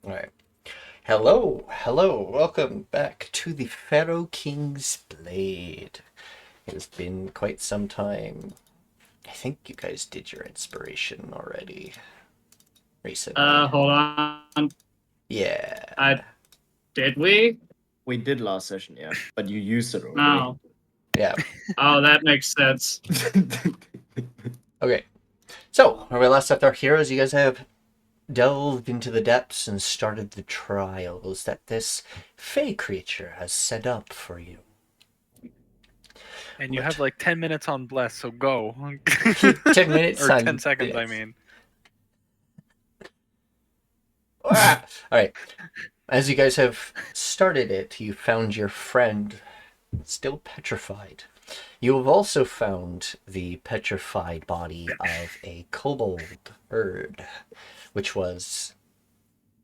Alright. Hello, welcome back to the Pharaoh King's Blade. It has been quite some time. I think you guys did your inspiration already recently. Hold on. Yeah. Did we? We did last session, yeah, but you used it already. No. Yeah. Oh, that makes sense. Okay. So, where we last left our heroes, you guys have delved into the depths and started the trials that this fey creature has set up for you. And you have like 10 minutes on Bless, so go. 10 minutes or on 10 seconds, I Bless. mean. Alright. As you guys have started it, you found your friend still petrified. You have also found the petrified body of a kobold bird, which was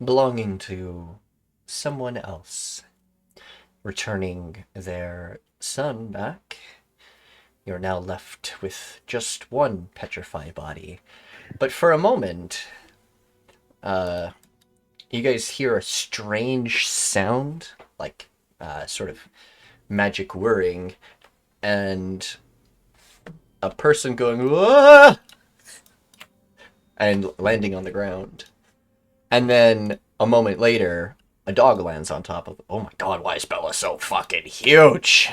belonging to someone else. Returning their son back, you're now left with just one petrified body. But for a moment, you guys hear a strange sound, like sort of magic whirring, and a person going, "Whoa!" and landing on the ground. And then a moment later, a dog lands on top of. Oh my god, why is Bella so fucking huge?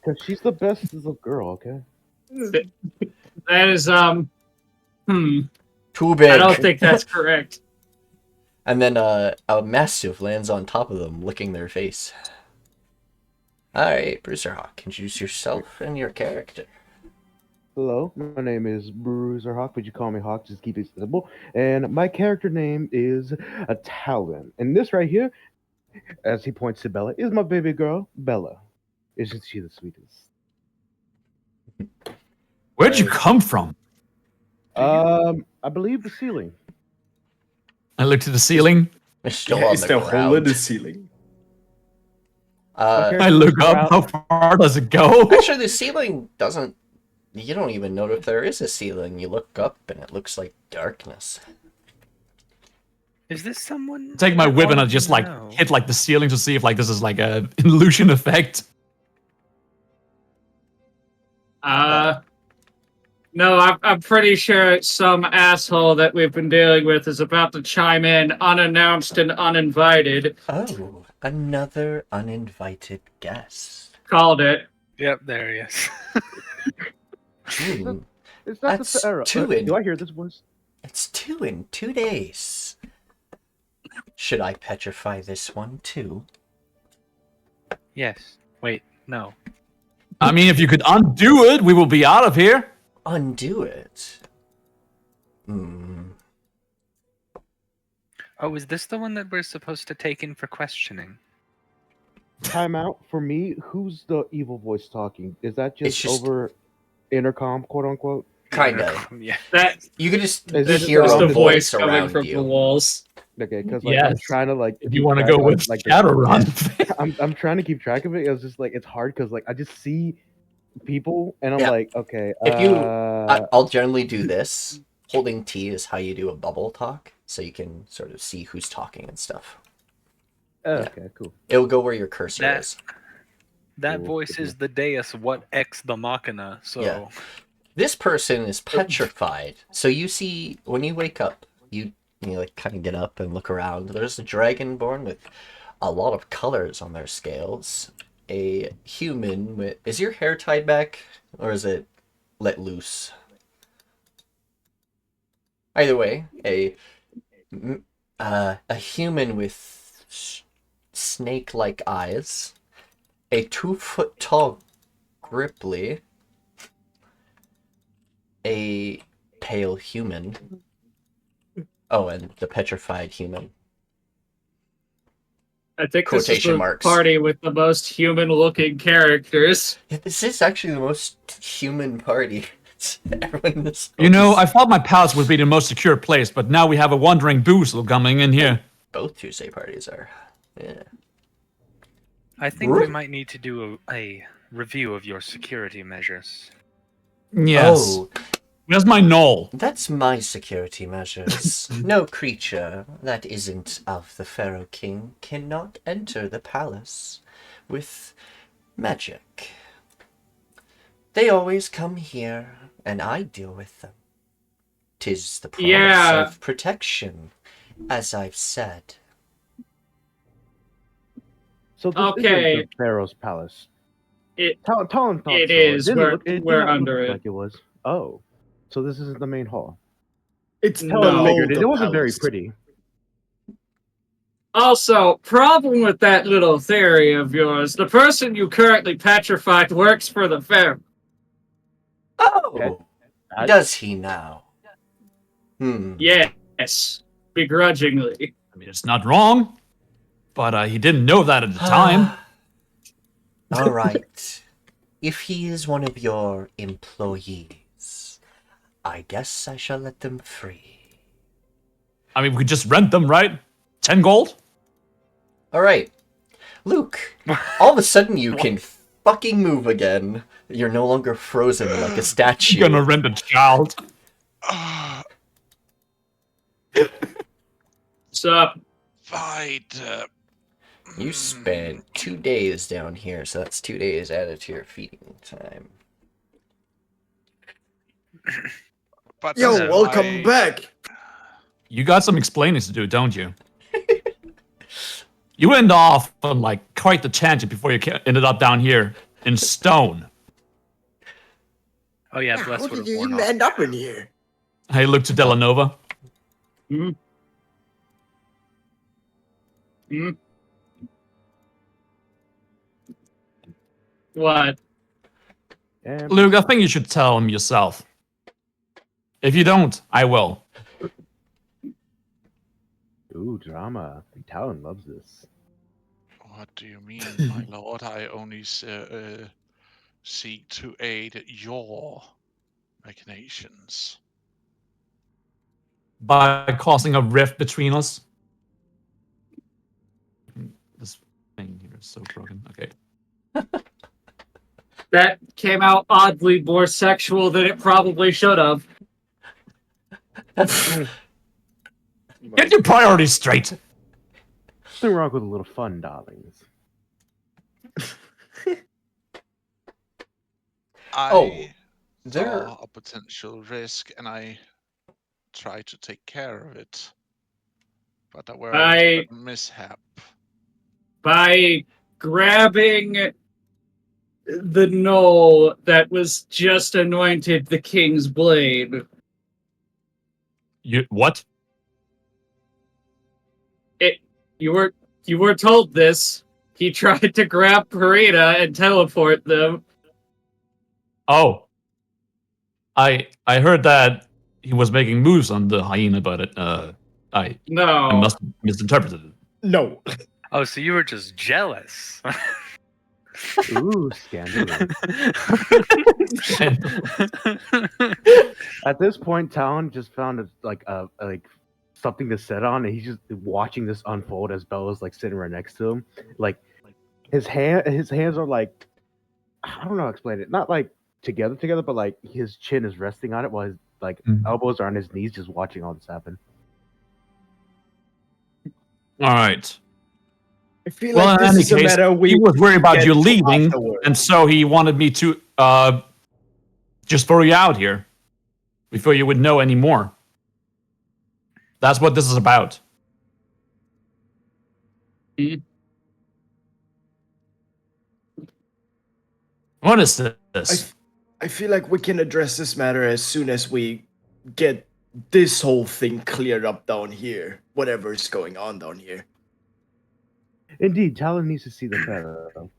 Because she's the best as a girl, okay? That is, Too big. I don't think that's correct. And then a mastiff lands on top of them, licking their face. Alright, Bruiser Hawk, introduce yourself and your character. Hello, my name is Bruiser Hawk, but you call me Hawk, just keep it simple. And my character name is a Talon. And this right here, as he points to Bella, is my baby girl, Bella. Isn't she the sweetest? Where'd you come from? I believe the ceiling. I looked at the ceiling. It's still Yeah, on is the there a hole in ground. the ceiling? I look up. How far does it go? Actually, the ceiling doesn't. You don't even know if there is a ceiling. You look up and it looks like darkness. Is this someone? Take my I whip and I want just to like know? hit like the ceiling to see if like this is like a illusion effect. No, I'm pretty sure some asshole that we've been dealing with is about to chime in unannounced and uninvited. Oh, another uninvited guest. Called it. Yep, there he is. Hmm. Is that That's the Pharaoh? two in. Do I hear this voice? It's 2 in 2 days. Should I petrify this one too? Yes. Wait, no. I mean, if you could undo it, we will be out of here. Undo it. Hmm. Oh, is this the one that we're supposed to take in for questioning? Time out. For me, who's the evil voice talking? Is that It's just just- over intercom, quote unquote? Kinda. Yeah. That You could just Is that's it hear just a the voice voice coming around from you. the walls. Okay, because like I'm Yes. trying to like. If keep you want to track go of, with like, the- Shadowrun. I'm trying to keep track of it. It's just like it's hard because like I just see people and I'm Yeah. like, okay. If you, I'll generally do this. Holding T is how you do a bubble talk, so you can sort of see who's talking and stuff. Okay, cool. It'll go where your cursor That- is. That Cool. voice is the Deus what X the Machina, so Yeah. This person is petrified. So you see, when you wake up, you like kind of get up and look around. There's a dragonborn with a lot of colors on their scales. A human with... Is your hair tied back? Or is it let loose? Either way, a human with snake-like eyes. A 2-foot tall Gripply. A pale human. Oh, and the petrified human. I think this is Quotation the marks. party with the most human-looking characters. Yeah, this is actually the most human party. Everyone in this You know, place- I thought my palace would be the most secure place, but now we have a wandering boozle coming in here. Both Tuesday parties are. Yeah. I think we might need to do a review of your security measures. Yes. Oh, Where's my knoll? That's my security measures. No creature that isn't of the Pharaoh King cannot enter the palace with magic. They always come here, and I deal with them. 'Tis the promise Yeah. of protection, as I've said. So this Okay. isn't the Pharaoh's palace. It Talon thought It so. is. Didn't We're- it we're did not under look it. like it was. Oh, so this isn't the main hall. It's Talon No. figured it. the It wasn't very palace. pretty. also problem with that little theory of yours. The person you currently petrified works for the Pharaoh. Oh, I- does he now? Yes, begrudgingly. I mean, it's not wrong, but he didn't know that at the time. All right. If he is one of your employees, I guess I shall let them free. I mean, we could just rent them, right? 10 gold? All right. Luke, all of a sudden you can fucking move again. You're no longer frozen like a statue. You're gonna rent a child. What's up? Fight. You spent 2 days down here, so that's 2 days added to your feeding time. But Yo, then welcome I- back. You got some explaining to do, don't you? You went off on like quite the tangent before you ended up down here in stone. Oh yeah, How Bless would did have you worn even off. end up in here? Hey, look to Dela'Nova. Hmm? What? And Luke, I think you should tell him yourself. If you don't, I will. ooh, drama. Talon loves this. What do you mean, my lord? I only seek to aid your machinations. By causing a rift between us. This thing here is so broken. Okay. That came out oddly more sexual than it probably should have. Get your priorities straight. Nothing wrong with a little fun, darlings. I There. saw a potential risk and I tried to take care of it. But there were a mishap. By grabbing the knoll that was just anointed the king's blade. You what? You were told this. He tried to grab Parita and teleport them. Oh. I heard that he was making moves on the hyena, but I No. must have misinterpreted it. No. Oh, so you were just jealous. Ooh, scandalous. At this point, Talon just found like something to sit on, and he's just watching this unfold as Bella's like sitting right next to him. Like his hands are like, I don't know how to explain it. Not like together, but like his chin is resting on it while his like elbows are on his knees, just watching all this happen. All right. I feel Well, like in this any is a case, matter we he was worried about get you to leaving, afterwards. and so he wanted me to just throw you out here before you would know any more. That's what this is about. What is this? I feel like we can address this matter as soon as we get this whole thing cleared up down here. Whatever is going on down here. Indeed, Talon needs to see the Pharaoh.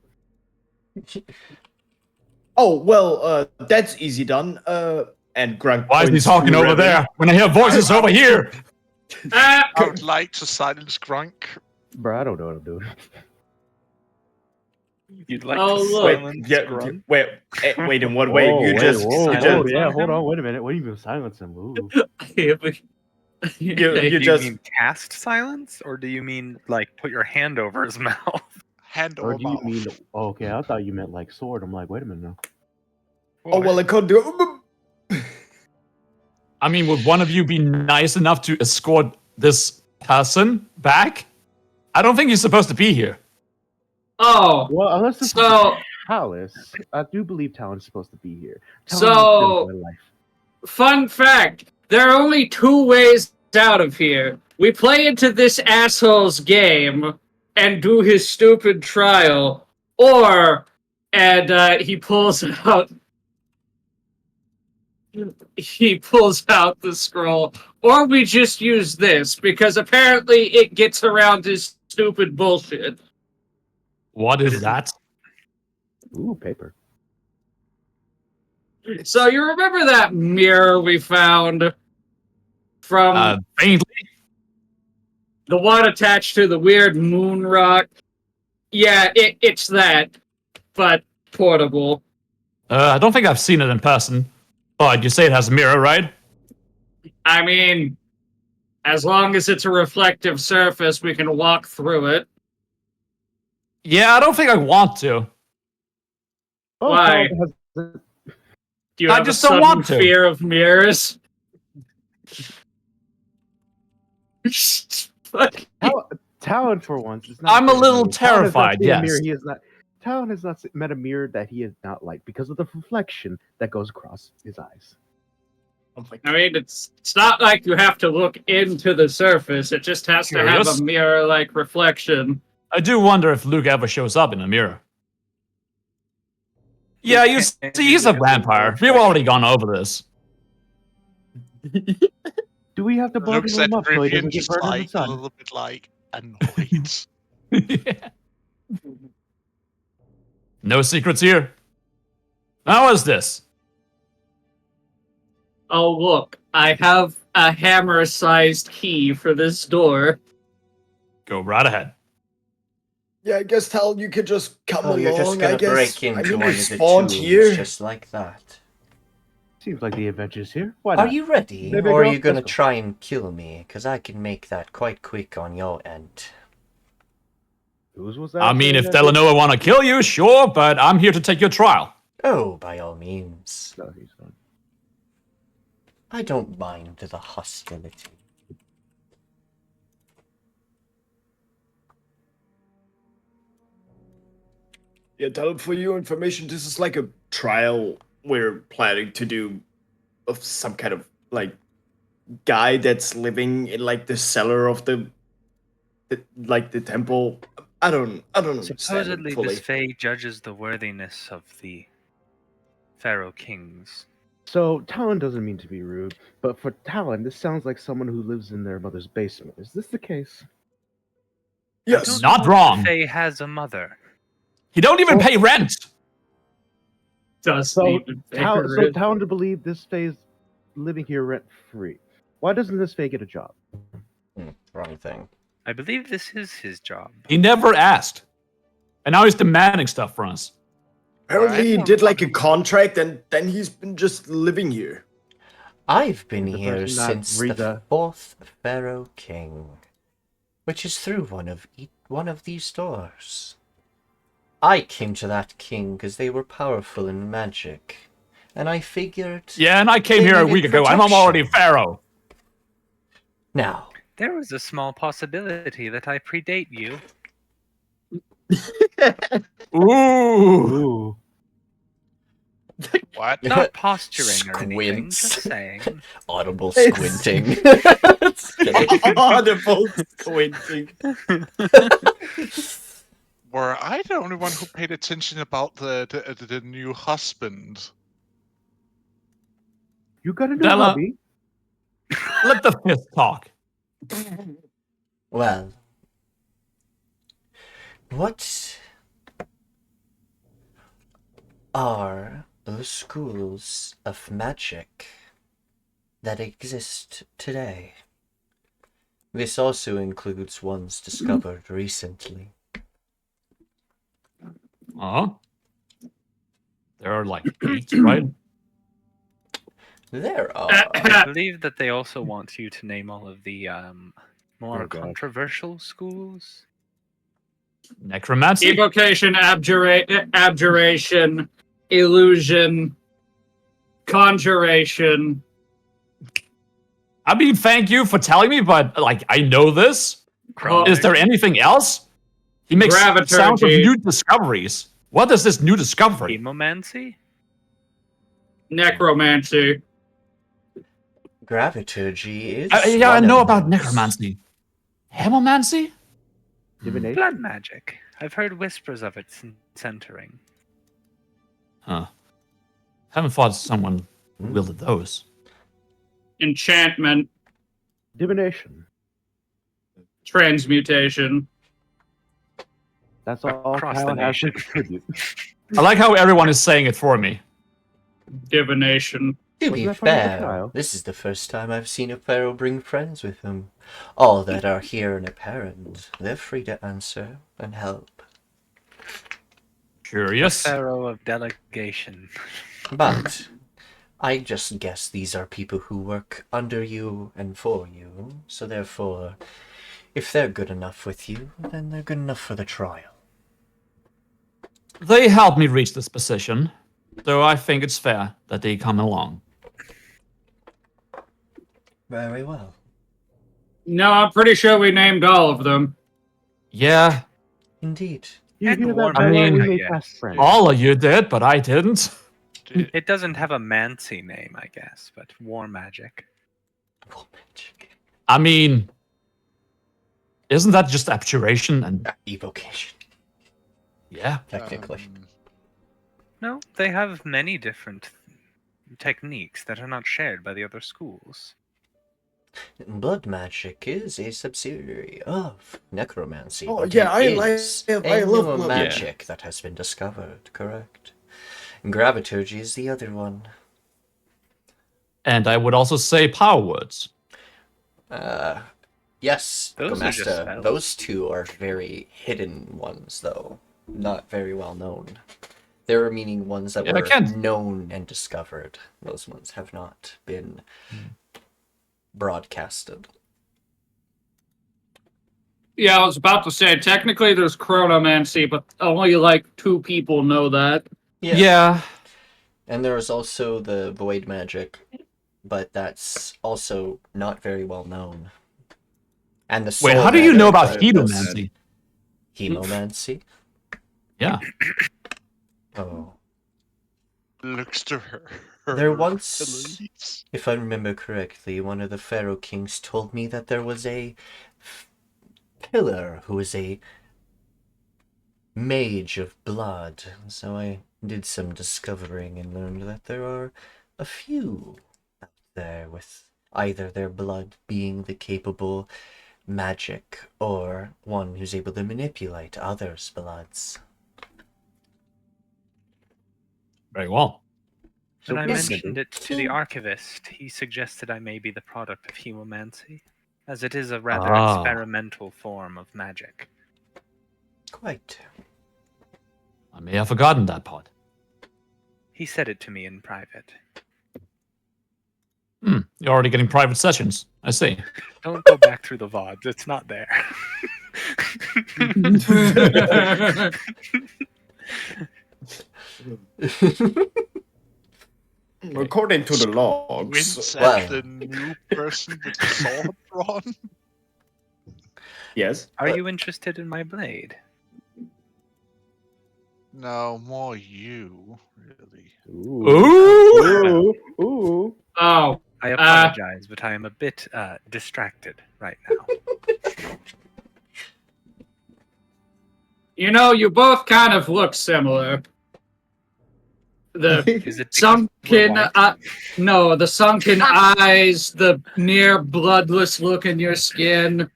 Oh, well, that's easy done. And Grunk Why is he points talking to over Revan. there when I hear voices over here? Ah! I would like to silence Grunk. Bro, I don't know what I'm doing. You'd like Oh, to look. silence Yeah, Grunk? wait, in what way? You just silence yeah, on hold him? on, wait a minute. What do you mean silence him? Ooh. you Do you just mean cast silence, or do you mean like put your hand over his mouth? Hand Or or do you mouth. mean? Oh, okay, I thought you meant like sword. I'm like, wait a minute now. oh well, I can't do. I mean, would one of you be nice enough to escort this person back? I don't think he's supposed to be here. Oh, Well, unless this so is Talus, I do believe Talon's supposed to be here. So- My life. fun fact: there are only 2 ways out of here. We play into this asshole's game and do his stupid trial, or he pulls out. He pulls out the scroll, or we just use this because apparently it gets around his stupid bullshit. What is that? Ooh, paper. So you remember that mirror we found from Faintly. the one attached to the weird moon rock? Yeah, it's that, but portable. I don't think I've seen it in person. Oh, you say it has a mirror, right? I mean, as long as it's a reflective surface, we can walk through it. Yeah, I don't think I want to. Oh, Why? Talon has- Do you I have just a don't sudden want to. fear of mirrors? Talon, for once, is not. I'm a afraid of little mirrors. Talon has not terrified, seen a yes. mirror he is not. Talon has not met a mirror that he is not like because of the reflection that goes across his eyes. Oh my I mean, it's not like you have to look into the surface. It just has to have Curious. a mirror-like reflection. I do wonder if Luke ever shows up in a mirror. Yeah, you see, he's a vampire. We've already gone over this. Do we have to bother Looks him at up so he Griffin doesn't get just burned in the like a sun? little bit like annoyed. No secrets here. How is this? Oh, look, I have a hammer-sized key for this door. Go right ahead. Yeah, I guess Tal, you could just come Oh, along. you're just gonna I guess. break into I mean, one you of the spawned tombs here. just like that. Seems like the adventure's here. Why Are not? you ready, There we or are go. you gonna Let's go. try and kill me? Because I can make that quite quick on your end. Whose was that? I mean, if saying that? Dela'Nova want to kill you, sure, but I'm here to take your trial. Oh, by all means. No, he's not. I don't mind the hostility. Yeah, Tal, for your information, this is like a trial we're planning to do of some kind of like guy that's living in like the cellar of the like the temple. I don't understand Supposedly, it fully. this Fae judges the worthiness of the Pharaoh kings. So Talon doesn't mean to be rude, but for Talon, this sounds like someone who lives in their mother's basement. Is this the case? Yes. Not know if wrong. The Fae has a mother. He don't even pay rent. Does So, even figure so it. Talon to believe this Fae is living here rent free. Why doesn't this Fae get a job? Wrong thing. I believe this is his job. He never asked. And now he's demanding stuff from us. Apparently, he Right. did like a contract, and then he's been just living here. I've been The here person that since reads the a- 4th Pharaoh King, which is through one of these doors. I came to that king because they were powerful in magic, and I figured. Yeah, and I came They here a needed week ago, and I'm protection. already Pharaoh. Now, There was a small possibility that I predate you. Ooh. Ooh. What? Not posturing or anything, Squints. just saying. audible It's- squinting. Audible squinting. Were I the only one who paid attention about the new husband? You got a new Della- hobby? Let the fifth talk. Well, what are the schools of magic that exist today? This also includes ones discovered recently. Uh-huh. There are like 8, right? There are. I believe that they also want you to name all of the more Oh, God. controversial schools. Necromancy? Evocation, abjuration, illusion, conjuration, I mean, thank you for telling me, but like, I know this. Is there anything else? He makes sounds of new discoveries. What is this new discovery? Hemomancy? Necromancy. Graviturgy is. Yeah, I one know of about those. necromancy. Hemomancy? Divination. Blood magic. I've heard whispers of it since entering. Huh. Haven't fought someone who wielded those. Enchantment. Divination. Transmutation. That's all Across the Talon has to nation. contribute. I like how everyone is saying it for me. Divination. To Wasn't be that part of the fair, trial? this is the first time I've seen a Pharaoh bring friends with him. All that are here and apparent, they're free to answer and help. Curious. Pharaoh of delegation. But I just guess these are people who work under you and for you, so therefore, if they're good enough with you, then they're good enough for the trial. They helped me reach this position, so I think it's fair that they come along. Very well. No, I'm pretty sure we named all of them. Yeah, Indeed. You And hear war that, Bella? magic, We I made guess. fast friends. all of you did, but I didn't. Dude, It doesn't have a mancy name, I guess, but war magic. War magic. I mean, isn't that just abjuration? And Evocation, yeah, technically. No, they have many different techniques that are not shared by the other schools. Blood magic is a subsidiary of necromancy. Oh, but yeah, it I is love a newer blood magic that has been discovered, correct? And graviturgy is the other one. and I would also say power words. Yes, Those are just Gomesta. spells. Those two are very hidden ones, though. Not very well known. There are meaning ones that Yeah, I were can't- known and discovered. Those ones have not been broadcasted. Yeah, I was about to say, technically there's chronomancy, but only like 2 people know that. Yeah. And there is also the void magic, but that's also not very well known. And the Wait, soul how do you know magic, about hedomancy? hemomancy? Yeah. Oh. looks to her. There once, beliefs. if I remember correctly, one of the Pharaoh kings told me that there was a killer who was a mage of blood. So I did some discovering and learned that there are a few out there with either their blood being the capable magic or one who's able to manipulate others' bloods. Very well. When I is- mentioned it to the archivist, he suggested I may be the product of hemomancy, as it is a rather Ah. experimental form of magic. Quite. I may have forgotten that part. He said it to me in private. You're already getting private sessions. I see. Don't go back through the VODs, it's not there. According to the logs, Wins Wow. at the new person with the sword drawn. yes. Are you interested in my blade? No, more you, really. Ooh! Ooh. Oh, I apologize, but I am a bit distracted right now. you know, you both kind of look similar. The Is it because we're sunken, white? no, the sunken eyes, the near bloodless look in your skin.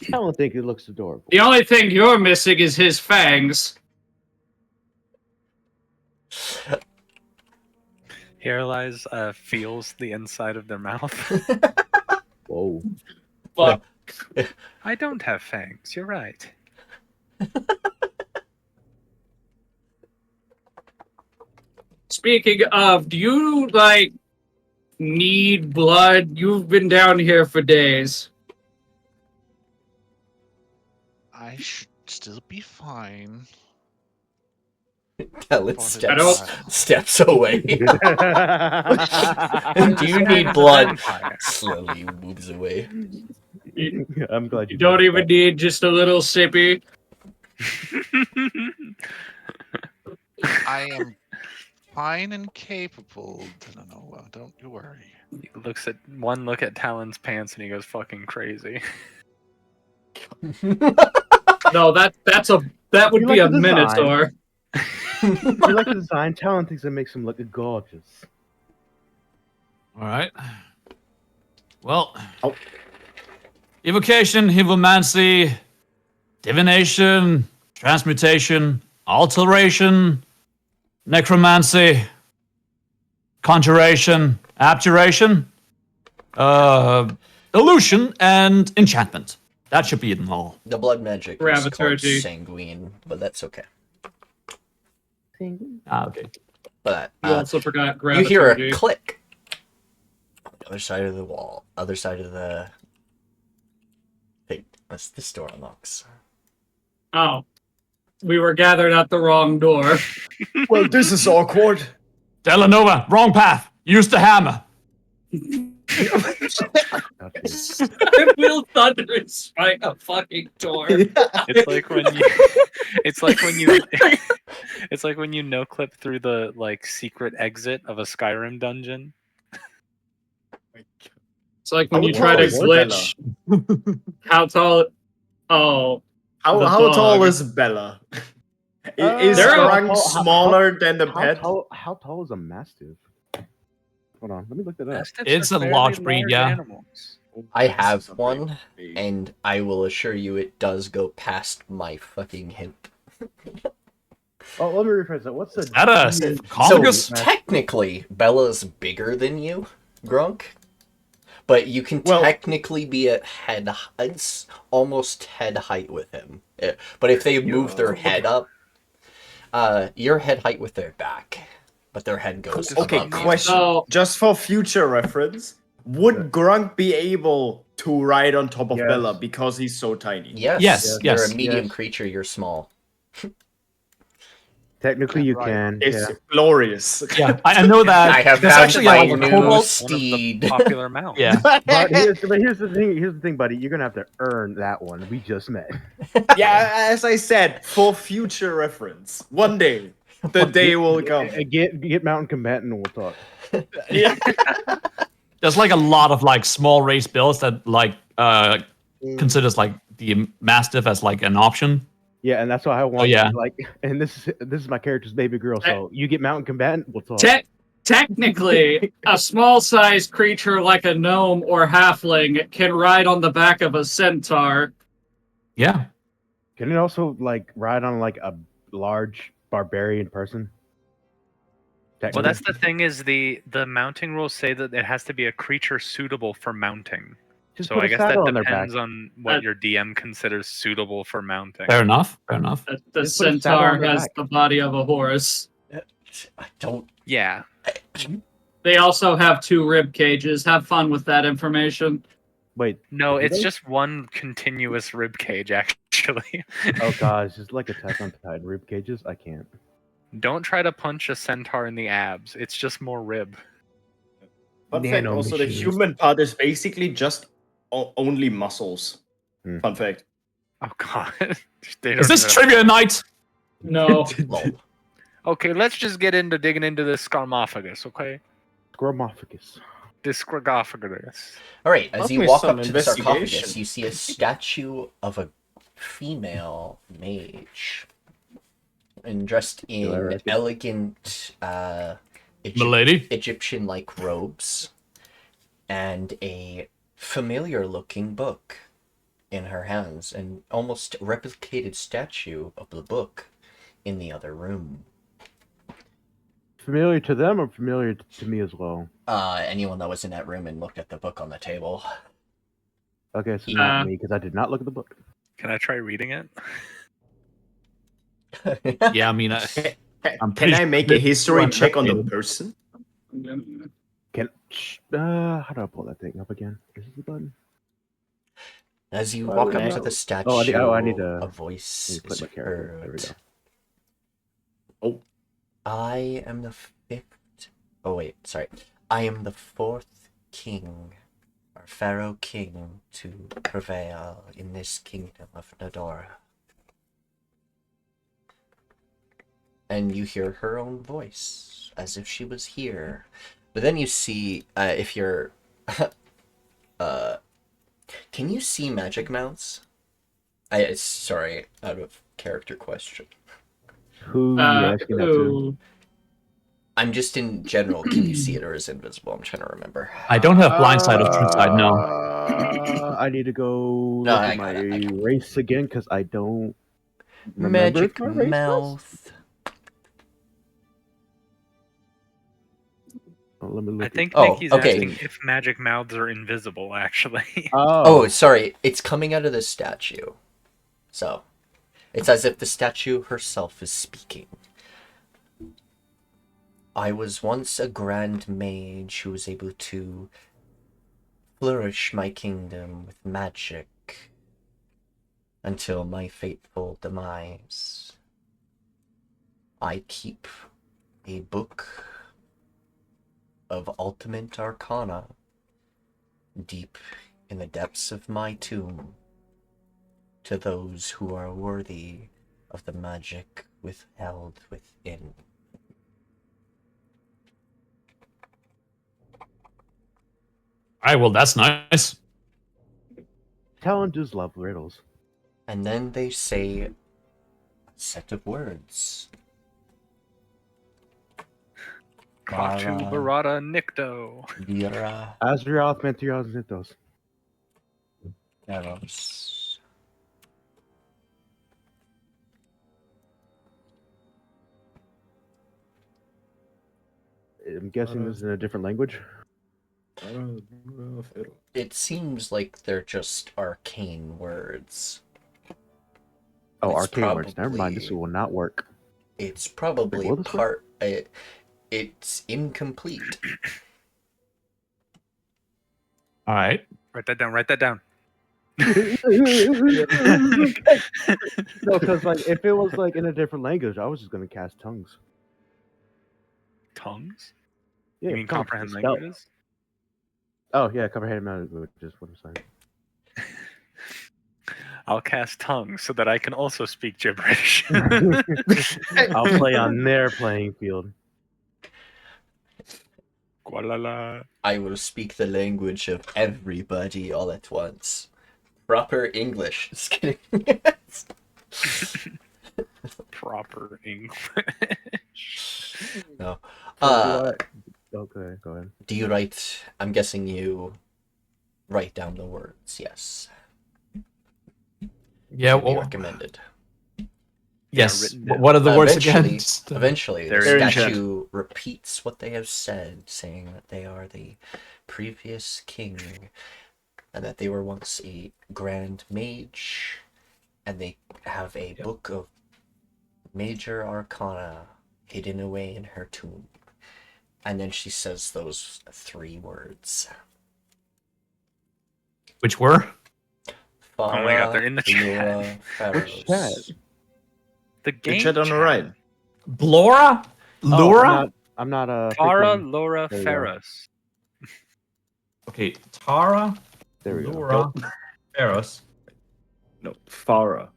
I don't think it looks adorable. The only thing you're missing is his fangs. Here lies feels the inside of their mouth. Whoa. Fuck. I don't have fangs, you're right. Speaking of, do you, like, need blood? You've been down here for days. I should still be fine. Talon don't- steps away. Do you need blood? Slowly moves away. I'm glad You don't even that. need just a little sippy. I am fine and capable, Dela'Nova. Don't you worry. He looks at one look at Talon's pants and he goes fucking crazy. No, that would You be like a the design? minotaur. If you like the design, Talon thinks it makes him look gorgeous. All right. Well, Oh. evocation, hevomancy, divination, transmutation, alteration, necromancy, conjuration, abjuration, illusion, and enchantment. That should be in all. The blood magic is called Graviturgy. sanguine, but that's okay. Okay. But You also forgot you hear a graviturgy. click on the other side of the wall, other side of the thing. This door unlocks. Oh. We were gathered at the wrong door. Well, this is awkward. Dela'Nova, wrong path. Use the hammer. Will thunder and strike a fucking door. It's like when you it's like when you it's like when you no clip through the like secret exit of a Skyrim dungeon. It's like when How you try to tall is glitch. How tall? Oh. How The tall dog. is Bella? Is There are- Grunk smaller than the pet? How tall is a mastiff? Hold on, let me look that up. Mastiffs It's are a fairly large breed, yeah. animals. I have one, and I will assure you it does go past my fucking hip. Oh, let me rephrase that. What's the Is that a So sarcophagus? technically, Bella's bigger than you, Grunk. But you can Well- technically be at it's almost head height with him. But if they move their head up, you're head height with their back, but their head goes Okay, above you. question. So- Just for future reference, would Grunk be able to ride on top of Yes. Bella because he's so tiny? Yes, Yes, you're yes, a medium yes. creature. You're small. Technically, you Right. can. It's Yeah. glorious. Yeah, I know that. I have There's found actually my like a new cobalt. One of the steed. popular mounts. Yeah. But here's the thing. Here's the thing, buddy. You're gonna have to earn that one. We just met. Yeah, as I said, for future reference, one day the day will come. Get Mountain Combatant and we'll talk. Yeah. There's like a lot of like small race builds that like considers like the mastiff as like an option. Yeah, and that's why I want. yeah. Like, and this is my character's baby girl. So you get Mountain Combatant, we'll talk. Technically, a small-sized creature like a gnome or halfling can ride on the back of a centaur. Yeah. Can it also like ride on like a large barbarian person? Well, that's the thing is the mounting rules say that it has to be a creature suitable for mounting. Just So put I a guess that saddle on their back. depends on what your DM considers suitable for mounting. Fair enough. Fair enough. The Just put a saddle centaur on their has back. the body of a horse. I don't. Yeah. They also have 2 rib cages. Have fun with that information. Wait. No, Do it's they? just one continuous rib cage actually. Oh god, it's just like Attack on Titan rib cages. I can't. Don't try to punch a centaur in the abs. It's just more rib. Fun fact, Nano also the machines. human part is basically just only muscles. Hmm. Fun fact. Oh god. They Is don't this even- trivia night? No. Lol. Okay, let's just get into digging into this scarmophagus, okay? Scromophagus. This scargophagus. All right, as Must you be walk some up to the sarcophagus, investigation. you see a statue of a female mage, and dressed in Hilarious. elegant Milady? Egyptian-like robes, and a familiar-looking book in her hands, and almost replicated statue of the book in the other room. Familiar to them or familiar to me as well? Anyone that was in that room and looked at the book on the table. Okay, so Uh, not me because I did not look at the book. Can I try reading it? Yeah, I mean, I'm Can pretty I make sure a history it's check on the updated. person? Can how do I pull that thing up again? Is this the button? As you Why walk would up I to know? the statue, I need to a voice click is my character. There we heard. go. I am the fifth. Oh, wait, sorry. I am the fourth king, or Pharaoh king, to prevail in this kingdom of Nedora. And you hear her own voice, as if she was here. But then you see, if you're... can you see magic mouths? Sorry, out of character question. Who are you asking that to? I'm just in general, can you see it or is it invisible? I'm trying to remember. I don't have blind sight of true sight, no. I need to go No, look I at got my it. race again because I don't remember Magic if my race was. mouth. Oh, let me look. I think Oh, Nikki's okay. asking if magic mouths are invisible, actually. Oh, sorry. It's coming out of the statue. So, it's as if the statue herself is speaking. I was once a grand mage who was able to flourish my kingdom with magic until my fateful demise. I keep a book of ultimate arcana deep in the depths of my tomb to those who are worthy of the magic withheld within. Alright, well, that's nice. Talon does love riddles. And then they say a set of words. Quatu Barada Nikto. Vira Azrioth Mentrios Nithos. Eros. I'm guessing this is in a different language. It seems like they're just arcane words. Oh, It's arcane words. Never mind. probably- This will not work. It's probably Wait, what is part. It's incomplete. Alright. Write that down. Write that down. No, because like if it was like in a different language, I was just gonna cast tongues. Tongues? Yeah, You mean tongues, comprehend spell- languages? Oh yeah, comprehend language is what I'm saying. I'll cast tongues so that I can also speak gibberish. I'll play on their playing field. Gualala. I will speak the language of everybody all at once. Proper English. Just kidding. Proper English. No. Okay, go ahead. Do you write? I'm guessing you write down the words. Yes. Yeah, To be well, recommended. yes. written down. What are the words again? Eventually- Just, Eventually, They're the in chat. statue repeats what they have said, saying that they are the previous king, and that they were once a grand mage, and they have a book of major arcana hidden away in her tomb. And then she says those 3 words. which were? Oh my God, they're in the chat. Which chat? The game The chat on the right. Blora? Laura? I'm not a. Tara freaking- Laura There you go. Ferris. Okay, Tara, There we go. Laura, Eros. No, Farah.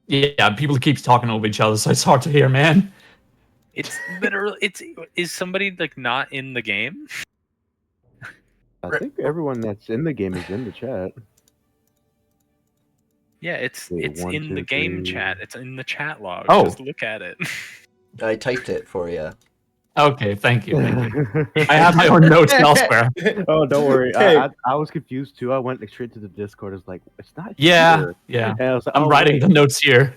Yeah, people keep talking over each other, so it's hard to hear, man. It's literally. Is somebody like not in the game? I think everyone that's in the game is in the chat. Yeah, it's Wait, 1, in the 2, game 3. chat. It's in the chat log. Oh. Just look at it. I typed it for you. Okay, thank you. Thank you. I have my own notes elsewhere. Oh, don't worry. Okay. I was confused too. I went straight to the Discord. It's like it's not. Yeah, here. yeah. And I was like, I'm oh, writing wait. the notes here.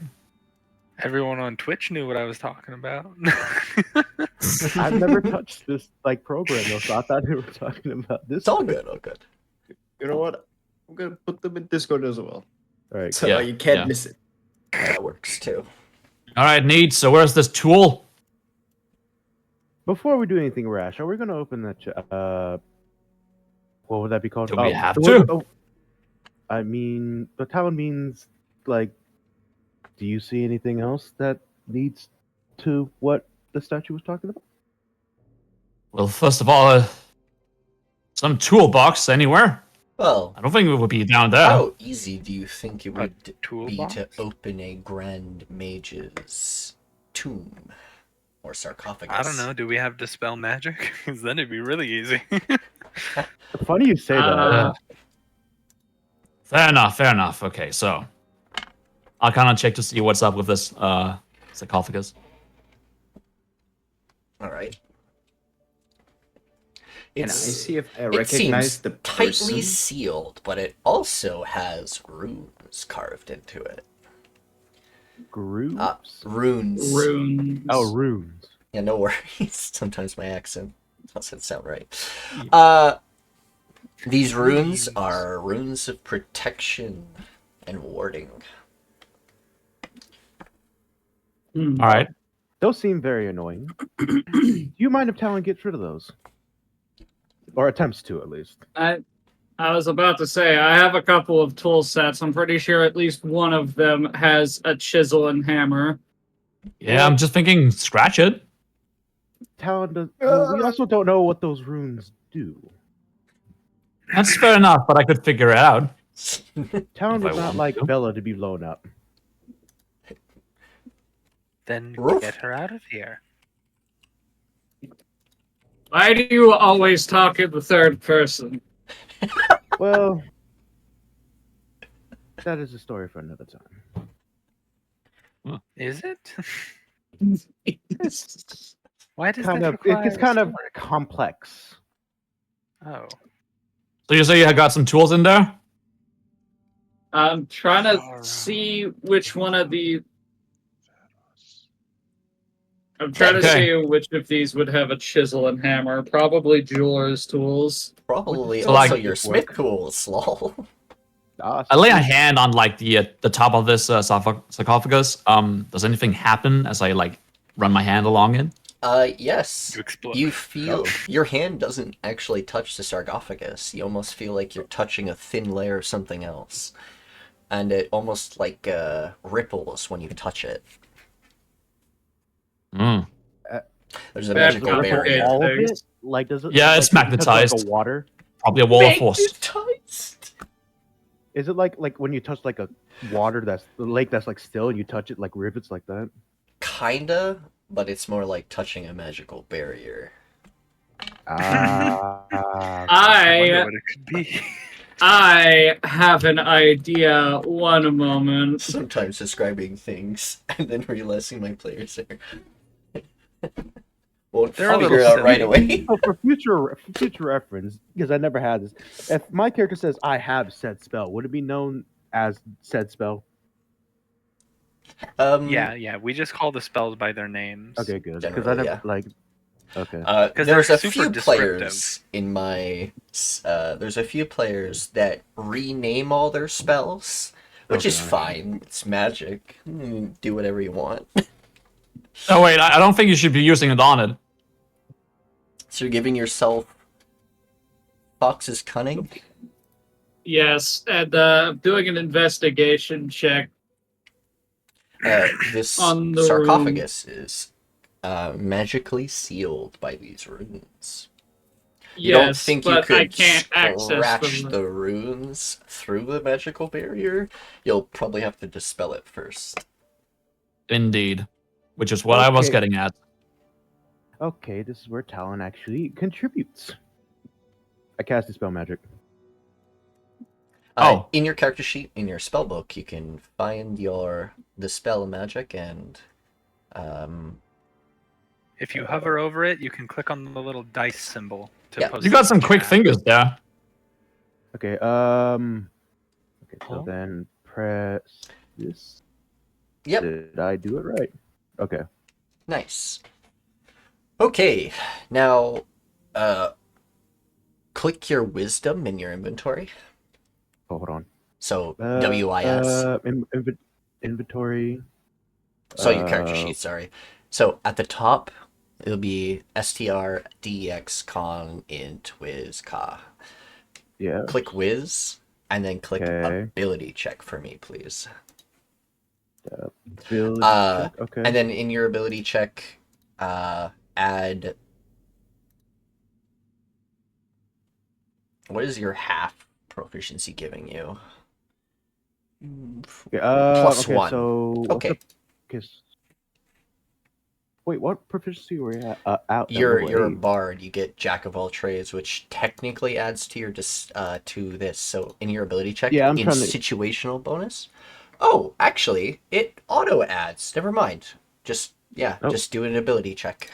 Everyone on Twitch knew what I was talking about. I've never touched this like program though, so I thought they were talking about this. It's all good, all good. You know what? I'm gonna put them in Discord as well, All right. so Yeah, you can't yeah. miss it. That works too. All right, neat. So where's this tool? Before we do anything rash, are we going to open that? What would that be called? Do we have the to? word- I mean, the talent means like. Do you see anything else that needs to what the statue was talking about? Well, first of all, some toolbox anywhere. Well, I don't think it would be down there. how easy do you think it would be toolbox? to open a Grand Mage's tomb or sarcophagus? I don't know. Do we have Dispel Magic? Because then it'd be really easy. Funny you say that. Fair enough, fair enough. Okay, so I'll kind of check to see what's up with this sarcophagus. All right. Can I It's, see if I it recognize seems the tightly person? sealed, but it also has runes carved into it. Groups? Runes. Runes. Oh, runes. Yeah, no worries. Sometimes my accent doesn't sound right. These runes are runes of protection and warding. Hmm. All right. Those seem very annoying. Do you mind if Talon gets rid of those? Or attempts to, at least. I was about to say, I have a couple of tool sets. I'm pretty sure at least one of them has a chisel and hammer. Yeah, I'm just thinking, scratch it. Talon does. Well, we also don't know what those runes do. That's fair enough, but I could figure it out. Talon If I does not want like to. Bella to be blown up. Then Roof. get her out of here. Why do you always talk in the third person? Well, that is a story for another time. Is it? Why does Kind that of, require it's kind a of story? complex. Oh. So you say you got some tools in there? I'm trying to Pharaoh. see which one of the. I'm trying to Okay. see which of these would have a chisel and hammer. Probably jeweler's tools. Probably So, also like, your work. smith tools, lol. Ah, I lay a hand on like the top of this sarcophagus. Does anything happen as I like run my hand along it? Yes. You explode. You feel your hand doesn't actually touch the sarcophagus. You almost feel like you're touching a thin layer of something else. And it almost like ripples when you touch it. Mm. There's a Bad magical copy. barrier. all of things. it? Like, does it? Yeah, like, it's does it touch, like, magnetized. a water? Probably a wall of force. Magnetized. Is it like when you touch like a water that's the lake that's like still and you touch it like rivets like that? Kinda, but it's more like touching a magical barrier. Ah. I wonder I what it could be. I have an idea. One moment. Sometimes describing things and then realizing my players are won't They're a figure little out right silly. away. So for future reference, because I never had this, if my character says I have said spell, would it be known as said spell? Yeah. We just call the spells by their names. Okay, good. Because I Generally, never yeah. like. Okay. 'Cause There's they're a super few descriptive. players in my. There's a few players that rename all their spells, which is Okay. fine. It's magic. Do whatever you want. Oh wait, I don't think you should be using it on it. So you're giving yourself Fox's cunning. Yes, and I'm doing an investigation check. This On the sarcophagus is magically sealed by these runes. You don't Yes, think you but could I can't access scratch them. the runes through the magical barrier? You'll probably have to dispel it first. Indeed. Which is what I was Okay. getting at. Okay, this is where Talon actually contributes. I cast Dispel Magic. Oh. In your character sheet, in your spell book, you can find the spell magic and If you hover over it, you can click on the little dice symbol to Yeah. post You got it some in quick chat. fingers there. Okay, okay, so Oh. then press this. Yep. Did I do it right? Okay. nice. Okay, now click your wisdom in your inventory. Oh, hold on. So WIS. Inventory. So your character sheet, sorry. So at the top, it'll be STR DX Con Int Wiz Ka. Yeah. Click Wiz, and then click Okay. Ability Check for me, please. Ability Uh, check, okay. And then in your ability check, add. What is your half proficiency giving you? Plus okay, 1. So Okay. Wait, what proficiency were you at? Out You're level a 8? bard. You get Jack of all trades, which technically adds to your to this. So in your ability check, Yeah, I'm in trying to. situational bonus. Oh, actually, it auto adds. Never mind. Just Oh. just do an ability check.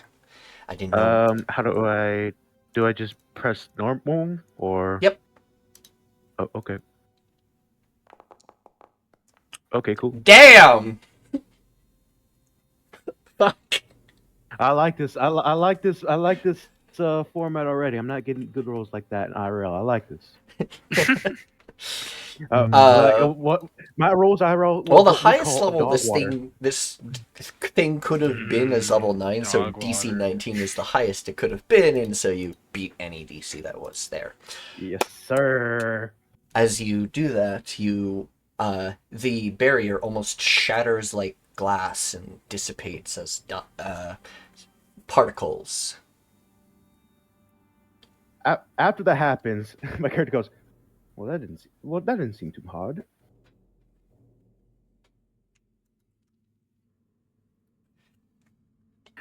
I didn't know. How do I? Do I just press normal or? Yep. Oh, okay. Okay, cool. Damn. Fuck. I like this. I like this. I like this format already. I'm not getting good rolls like that in IRL. I like this. What my rolls I roll? Well, the what we highest call level dog this water. thing could have been is level 9, so Dog DC water. 19 is the highest it could have been, and so you beat any DC that was there. Yes, sir. As you do that, the barrier almost shatters like glass and dissipates as particles. After that happens, my character goes, "Well, that didn't seem too hard."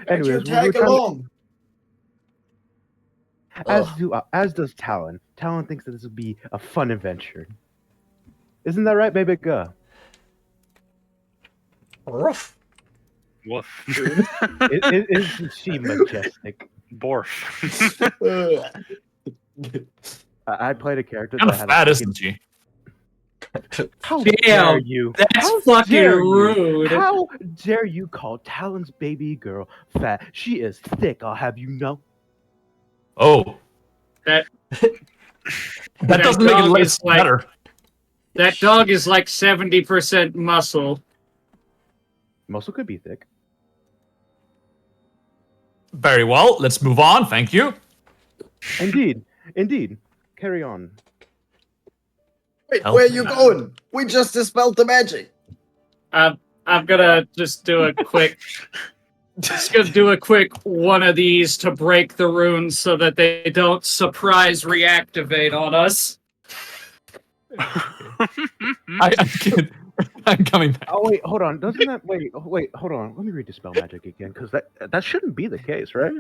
Anyways, you Anyways, tag along. as does Talon. Talon thinks that this would be a fun adventure. Isn't that right, baby girl? Ruff. Woof. Isn't she majestic? Borf. I played a character Kind that of had fat, a isn't she? How Damn, dare you? That's How fucking dare you? rude. How dare you call Talon's baby girl fat? She is thick, I'll have you know. Oh, That that doesn't make it dog less is like- better. That dog is like 70% muscle. Muscle could be thick. Very well. Let's move on. Thank you. Indeed. Carry on. Wait, Help where are me you out. going? We just dispelled the magic. I'm gonna just do a quick. Just gonna do a quick one of these to break the runes so that they don't surprise reactivate on us. I'm coming back. Oh wait, hold on. Doesn't that wait, hold on. Let me read Dispel Magic again, because that shouldn't be the case, right?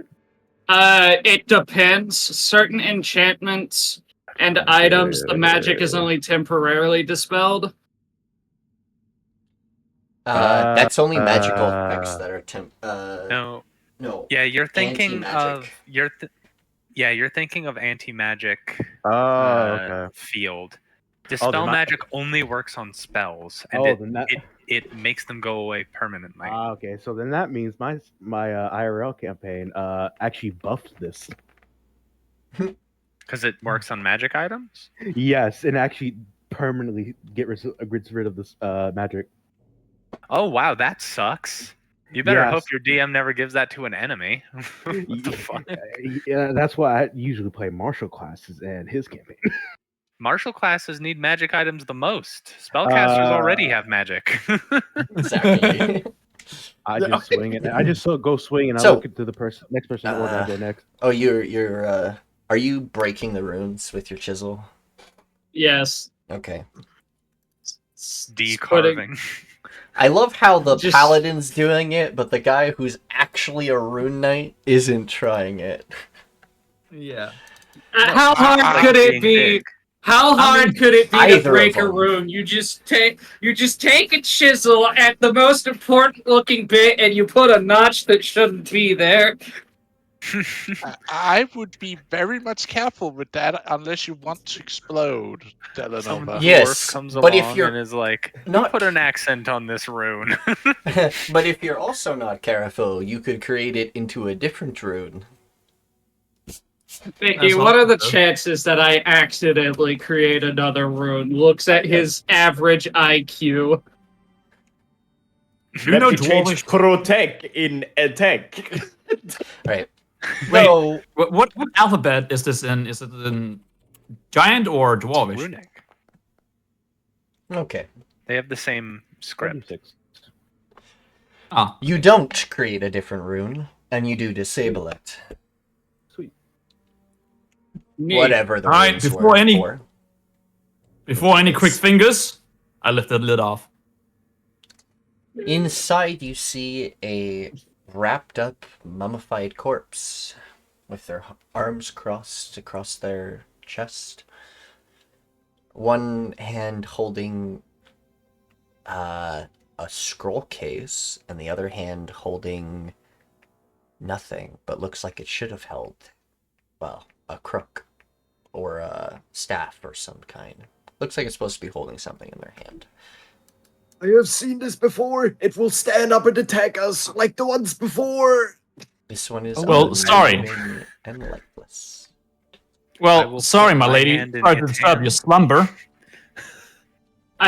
It depends. Certain enchantments and items, the magic is only temporarily dispelled. That's only magical effects that are No. no. Yeah, you're thinking of Anti-magic. you're thinking of anti-magic Okay. field. then Dispel that- magic only works on spells, and then that. it makes them go away permanently. Okay, so then that means my IRL campaign actually buffed this. Because it works on magic items? Yes, and actually permanently gets rid of this magic. Oh wow, that sucks. You better Yes. hope your DM never gives that to an enemy. What the fuck? Yeah, that's why I usually play martial classes and his campaign. Martial classes need magic items the most. Spellcasters already have magic. Exactly. I just swing it. I just go swing and I So- look into the next person in order I go next. Oh, you're are you breaking the runes with your chisel? Yes. Okay. Decarving. I love how the Just- paladin's doing it, but the guy who's actually a rune knight isn't trying it. Yeah. How hard I like could it being be? big. How hard mean, could it be either to break of a them. rune? You just take a chisel at the most important looking bit and you put a notch that shouldn't be there. I would be very much careful with that unless you want to explode, Some Dela'Nova. Yeah. dwarf Yes, comes but if along you're and is like, not- put an accent on this rune. But if you're also not careful, you could create it into a different rune. Vicky, That's what are the awesome. chances that I accidentally create another rune? Looks at his average IQ. You know Let me change Dwarvish. protect in attack. Right. Wait. So What alphabet is this in? Is it in Giant or Dwarvish? Runic. okay. They have the same script. 76. Ah, You don't create a different rune. And you do disable it. Sweet. Neat. Whatever the Alright, rules before were any- for. Before any quick fingers, I lift the lid off. Inside, you see a wrapped up, mummified corpse with their arms crossed across their chest. One hand holding a scroll case, and the other hand holding nothing, but looks like it should have held, well, a crook or a staff or some kind. Looks like it's supposed to be holding something in their hand. I have seen this before. It will stand up and attack us like the ones before. This one is Well, sorry. unmoving and lifeless. I Well, will sorry, put my my lady. hand in Sorry to its disturb hand. your slumber.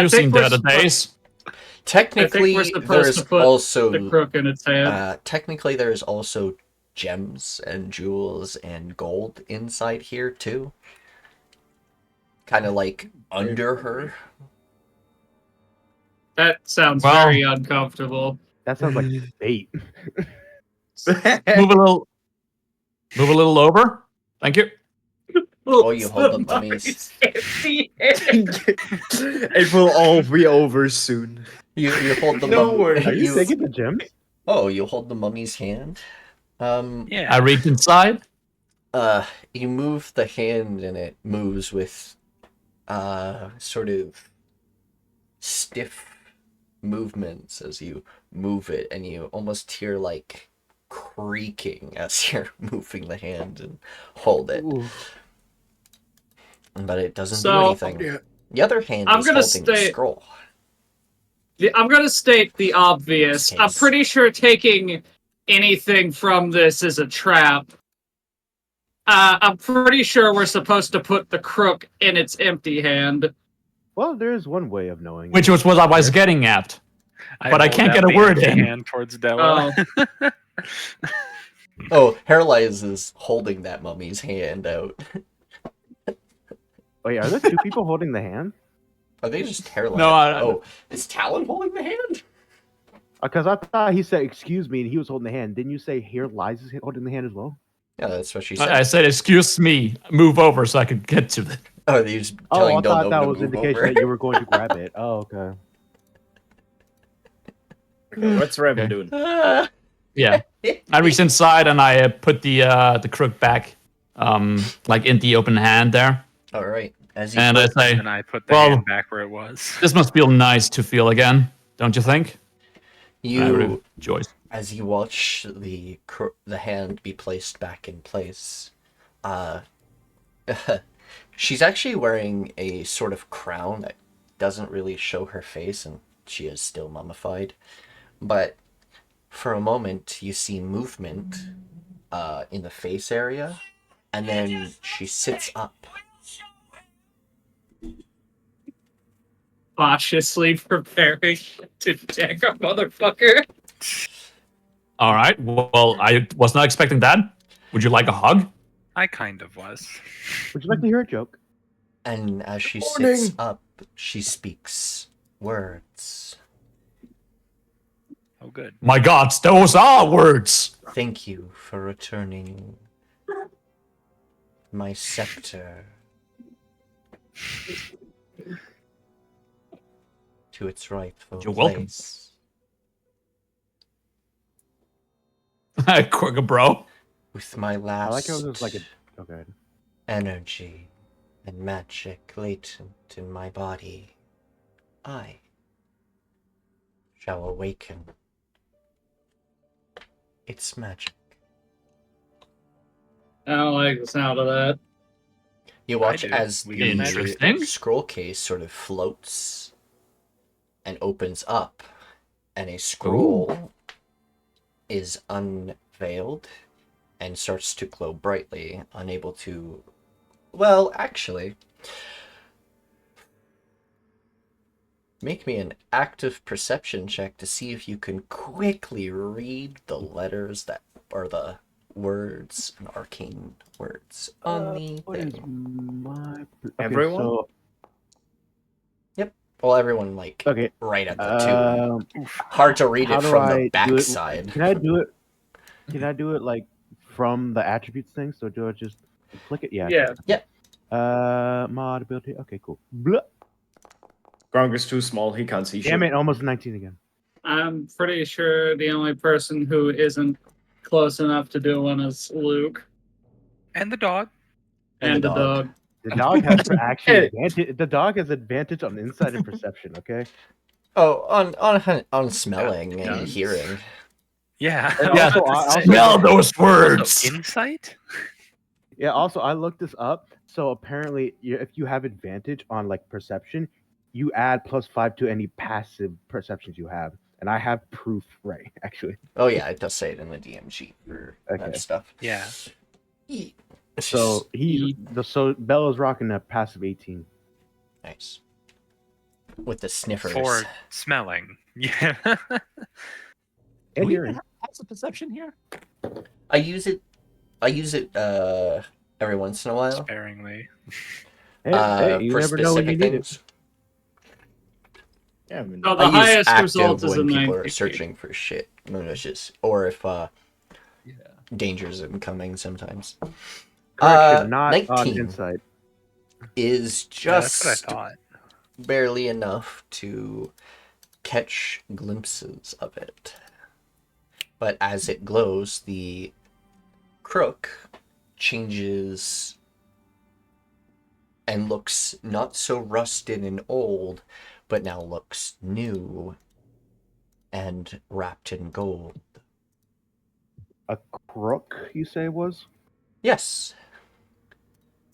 You've seen we're better suppo- days. Technically, we're supposed there's to put also the crook in its hand. technically there's also gems and jewels and gold inside here too. Kind of like under her. That sounds Well- very uncomfortable. That sounds like bait. Move a little over. Thank you. Oh, you hold the mummies. It will all be over soon. You hold the No mum- worries. Are you taking the gems? Oh, you hold the mummy's hand. Yeah. I reach inside. You move the hand and it moves with sort of stiff movements as you move it, and you almost hear like creaking as you're moving the hand and hold it. Ooh. But it doesn't do So- anything. Yeah. The other hand I'm is gonna holding the stay- scroll. I'm going to state the obvious. I'm Case. pretty sure taking anything from this is a trap. I'm pretty sure we're supposed to put the crook in its empty hand. Well, there is one way of knowing. Which was what I was getting at. But I hold can't out get a the word empty in. hand towards Della. Oh, Hairlies is holding that mummy's hand out. Wait, are there two people holding the hand? Are they just Hairlies? No, Oh, is Talon holding the hand? Because I thought he said "excuse me" and he was holding the hand. Didn't you say "here lies is holding the hand as well"? Yeah, that's what she said. I said, excuse me, move over so I could get to it. Oh, you're just Oh, telling I thought Dela'Nova that to was move indication over. that you were going to grab it. Oh, okay. What's Revan Okay. doing? Yeah. I reached inside and I put the crook back, like in the open hand there. All right. As you And I say, And I put the Well- hand back where it was. this must feel nice to feel again, don't you think? I you rejoice. as you watch the hand be placed back in place, she's actually wearing a sort of crown that doesn't really show her face, and she is still mummified. But for a moment, you see movement in the face area, and then she sits up. Cautiously preparing to attack a motherfucker. All right. Well, I was not expecting that. Would you like a hug? I kind of was. Would you like to hear a joke? And as she Morning. sits up, she speaks words. Oh, good. My gods, those are words. Thank you for returning my scepter to its rightful You're welcome. place. Quick, bro. With my I last like how there's like a. Okay. energy and magic latent in my body, I shall awaken its magic. I don't like the sound of that. You watch do. as We the get magic. Interesting. scroll case sort of floats and opens up, and a scroll is unveiled and starts to glow brightly, unable to... Well, actually... Make me an active perception check to see if you can quickly read the letters that are the words and arcane words on the What is thing. my? Okay, Everyone? So, Well, everyone, like, okay. right at the two. Um, Hard to read how it do from I the do it? backside. Can I do it? Can I do it like from the attributes thing? So do I just click it? Yeah. Yeah. Yeah. Mod ability. Okay, cool. Blah. Grunk is too small. He can't see shit. Damn it! Almost 19 again. I'm pretty sure the only person who isn't close enough to do one is Luke. And the dog. And the dog. The dog has actually advantage. The dog has advantage on insight and perception. Okay. Oh, on smelling and hearing. Yeah. And Yeah, also, smell those words. Also, insight? Yeah. Also, I looked this up. So apparently, if you have advantage on like perception, you add +5 to any passive perceptions you have, and I have proof right actually. Oh yeah, it does say it in the DMG for that stuff. Yeah. So so Bella's rocking a passive 18. Nice. With the sniffers. For smelling. Yeah. And hearing. Has a perception here? I use it every once in a while. Sparingly. Hey, you for never know when you specific need it. things. Yeah, I mean, No, the I use highest active result is a when people 9. are searching for shit, malicious, or if dangers are coming sometimes. Correction, not 19 on insight. is Yeah, that's just what I thought. barely enough to catch glimpses of it. But as it glows, the crook changes and looks not so rusted and old, but now looks new and wrapped in gold. A crook, you say it was? Yes.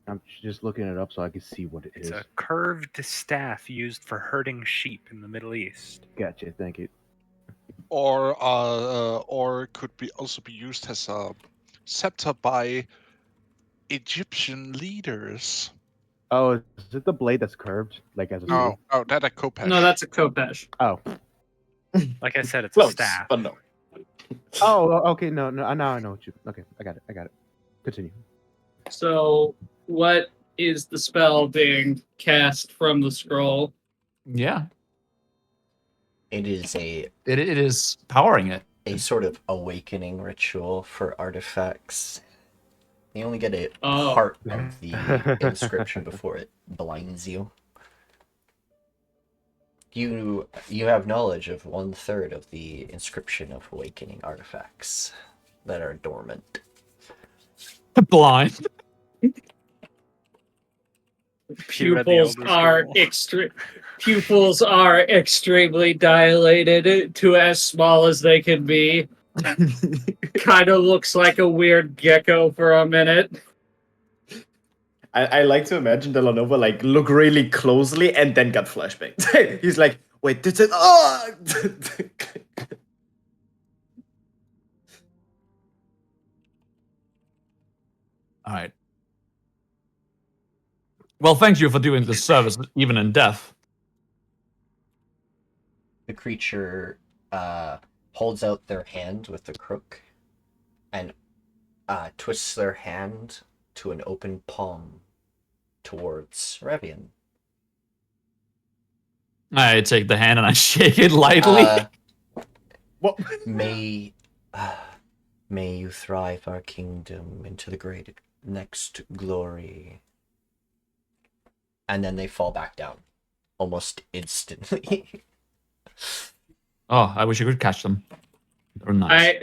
I'm just looking it up so I can see what it It's is. a curved staff used for herding sheep in the Middle East. Gotcha, thank you. Or could be also be used as a scepter by Egyptian leaders. Oh, is it the blade that's curved, like as a Oh, sword? that a Kopesh. No, that's a Kopesh. Oh. Like I said, it's a close, staff. but no. Oh, okay, no, now I know what you. Okay, I got it. Continue. So, what is the spell being cast from the scroll? Yeah, It is it is powering it. a sort of awakening ritual for artifacts. You only get a part of the inscription before it blinds you. You have knowledge of 1/3 of the inscription of awakening artifacts that are dormant. Blind. Pupils are extremely dilated to as small as they can be. Kind of looks like a weird gecko for a minute. I like to imagine Dela'Nova like look really closely and then got flashbanged. He's like, wait, this is All right. Well, thank you for doing this service, even in death. The creature holds out their hand with the crook and twists their hand to an open palm towards Revian. I take the hand and I shake it lightly. what? May you thrive our kingdom into the great next glory. And then they fall back down almost instantly. Oh, I wish I could catch them. They're nice.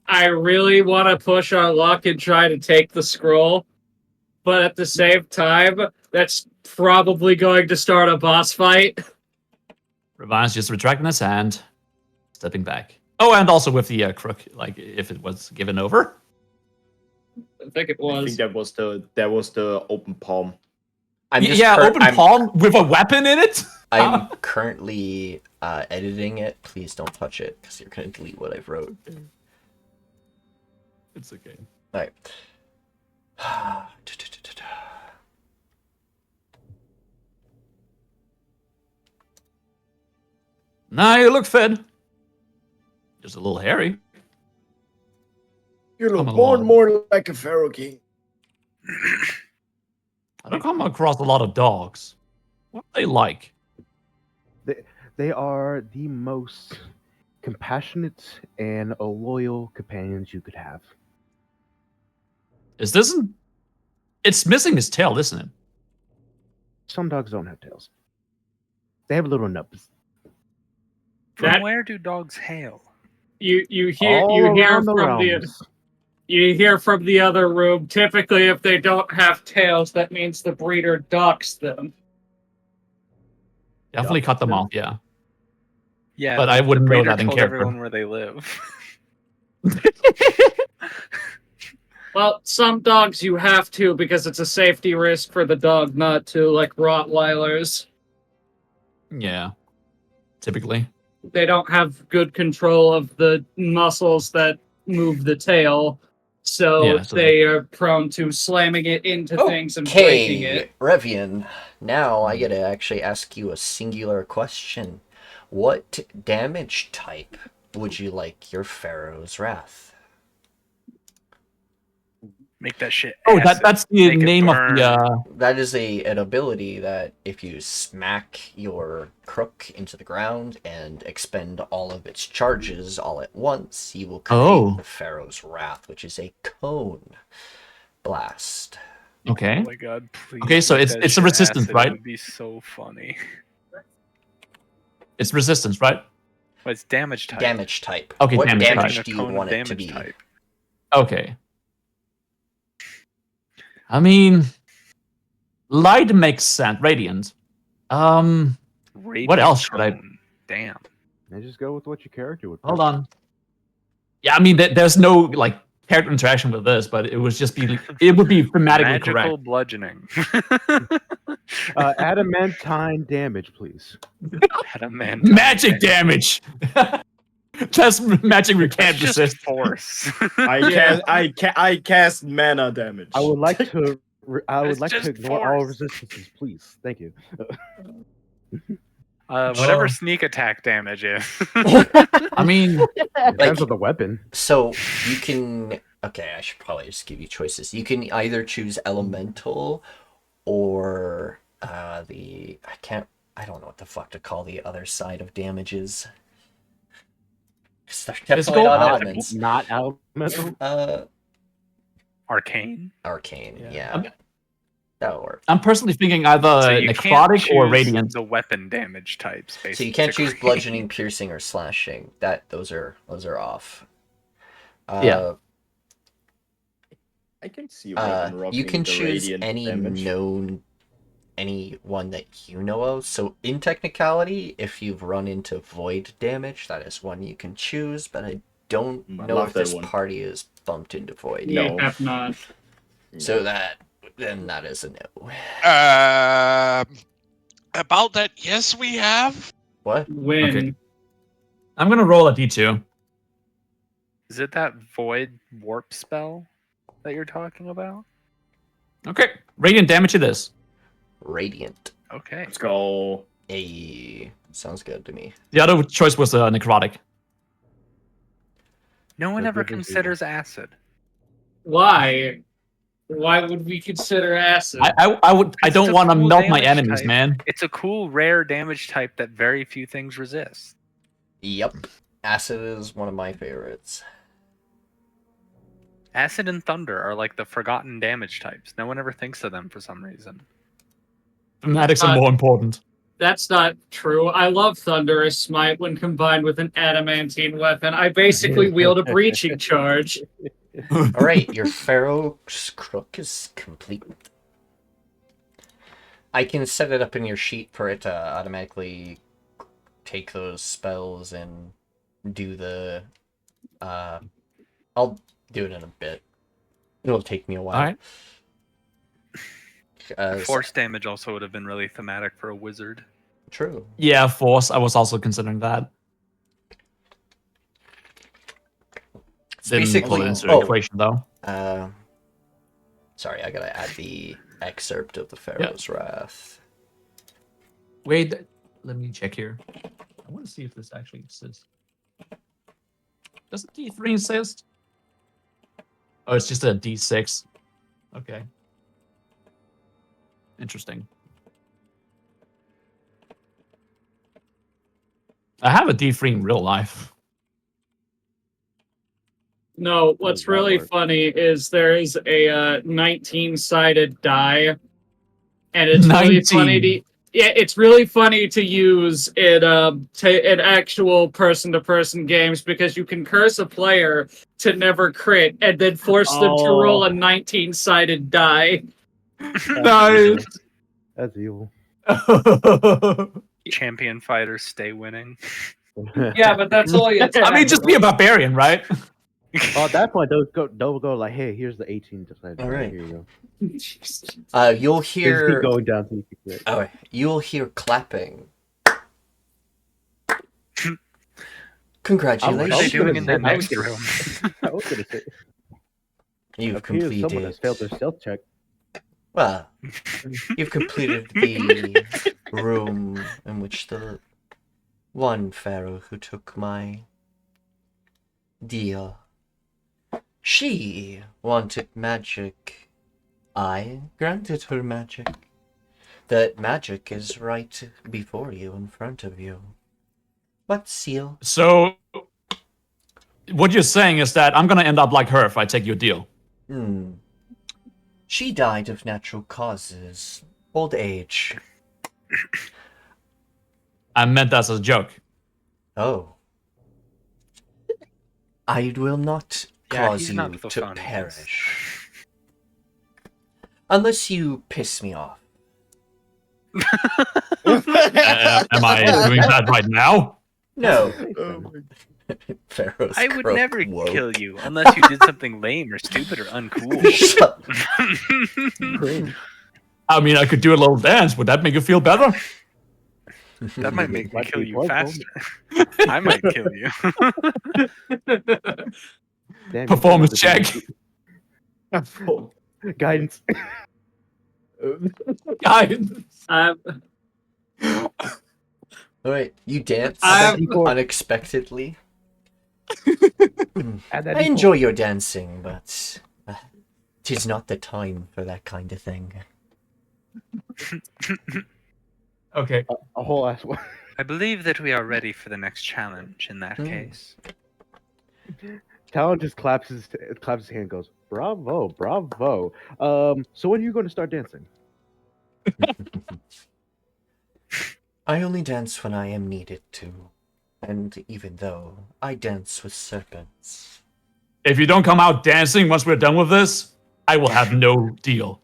I really want to push our luck and try to take the scroll, but at the same time, that's probably going to start a boss fight. Revine's just retracting his hand, stepping back. Oh, and also with the crook, like if it was given over. I think it was. I think that was the open palm. Open palm with a weapon in it. I'm currently editing it. Please don't touch it because you're gonna delete what I've wrote. It's okay. All right. Nah, you look fed. Just a little hairy. You look Come more along. and more like a Pharaoh king. I don't come across a lot of dogs. What are they like? They are the most compassionate and a loyal companions you could have. Is this? It's missing his tail, isn't it? Some dogs don't have tails. They have little nubs. From where do dogs hail? You hear All you hear around the from the realms. you hear from the other room. Typically, if they don't have tails, that means the breeder docks them. Definitely cut them off, yeah. Yeah, But I the wouldn't know breeder that in told character. everyone where they live. Well, some dogs you have to because it's a safety risk for the dog not to, like Rottweilers. Yeah, typically. They don't have good control of the muscles that move the tail, so Yeah, so- they are prone to slamming it into things and breaking Okay, it. Revian. Now I gotta actually ask you a singular question. What damage type would you like your Pharaoh's Wrath? Make that shit. Oh, acid. that's the Make it name of burn. the. That is an ability that if you smack your crook into the ground and expend all of its charges all at once, you will create the Pharaoh's Wrath, which is a cone blast. Okay. Oh my god, please. Okay, so make it's that a shit resistance, acid. right? It would be so funny. It's resistance, right? But it's damage type. Damage type. Okay, What damage damage type. do you Cone of want it to damage be? type. Okay. I mean, light makes sense. Radiant. What else should I? Cone. Damn. And just go with what your character would. Hold on. Yeah, I mean, there's no like character interaction with this, but it would just be. It would be thematically Magical correct. bludgeoning. Adamantine damage, please. Adamantine Magic damage. Just magic we can't That's just resist. force. I cast mana damage. I would like to. I would It's like to just ignore all force. resistances, please. Thank you. Whatever Oh. sneak attack damage is. I mean, Depends on the weapon. So you can. Okay, I should probably just give you choices. You can either choose elemental or the. I don't know what the fuck to call the other side of damages. 'Cause they're definitely Physical? not elements. Not elemental. Arcane. Yeah. Yeah. That'll work. I'm personally thinking either So you can't necrotic or choose radiant. the weapon damage types. Basically. So you can't choose bludgeoning, piercing, or slashing. Those are off. Yeah. I can see Revan rocking You can the choose radiant any damage. any one that you know of. So in technicality, if you've run into void damage, that is one you can choose, but I don't I know love if that this one. party is bumped into void. No. You have not. So that is a no. About that, yes, we have. What? When Okay. I'm gonna roll a d2. Is it that void warp spell that you're talking about? Okay, radiant damage to this. Radiant. Okay. Let's go. A sounds good to me. The other choice was necrotic. No one The ever good is considers acid. Why? Why would we consider acid? I would. I It's don't a want to cool melt my damage enemies, type. man. It's a cool, rare damage type that very few things resist. Yep. Acid is one of my favorites. Acid and thunder are like the forgotten damage types. No one ever thinks of them for some reason. Thematics are more important. That's not true. I love Thunderous Smite when combined with an adamantine weapon. I basically wield a breaching charge. All right, your Pharaoh's crook is complete. I can set it up in your sheet for it to automatically take those spells and do the. I'll do it in a bit. It'll take me a while. All right. Force damage also would have been really thematic for a wizard. True. Yeah, force. I was also considering that. Didn't basically- pull it into oh. the equation though. Sorry, I gotta add the excerpt of the Pharaoh's Wrath. Wait, let me check here. I want to see if this actually exists. Does the D3 exist? Oh, it's just a D6. Okay. Interesting. I have a D3 in real life. No, what's that really work? funny is there is a 19-sided die, and it's really funny 19. it's really funny to use in actual person-to-person games because you can curse a player to never crit and then force them to roll a 19-sided die. Nice. That's evil. Champion fighters stay winning. Yeah, but that's all you I mean, just be a barbarian, right? Oh, at that point, they'll go like, "Hey, here's the 18 decided. All right. Here you go." You'll They just keep hear. going down to you. All right, you'll hear clapping. What are they Congratulations! doing in that I was next gonna- room? I was gonna say, You've appears someone completed. has failed their stealth check. Well, you've completed the room in which the one pharaoh who took my deal. She wanted magic. I granted her magic. That magic is right before you, in front of you. What, Seal? So, what you're saying is that I'm gonna end up like her if I take your deal. She died of natural causes. Old age. I meant that as a joke. Oh. I will not Yeah, cause he's you not the to funniest. perish. Unless you piss me off. Am I doing that right now? No. Oh my Pharaoh's I would croak never woke. kill you unless you did something lame or stupid or uncool. Shut- I mean, I could do a little dance. Would that make you feel better? That might make me Might kill be you plausible. faster. I might kill you. Damn, Performance check. Guidance. Alright, you dance D4. unexpectedly. Add that I D4. enjoy your dancing, but 'tis not the time for that kind of thing. Okay. A whole ass one. I believe that we are ready for the next challenge in that Hmm. case. Talon just claps his hand and goes, "Bravo, bravo." So when are you going to start dancing? I only dance when I am needed to. And even though I dance with serpents. If you don't come out dancing once we're done with this, I will have no deal.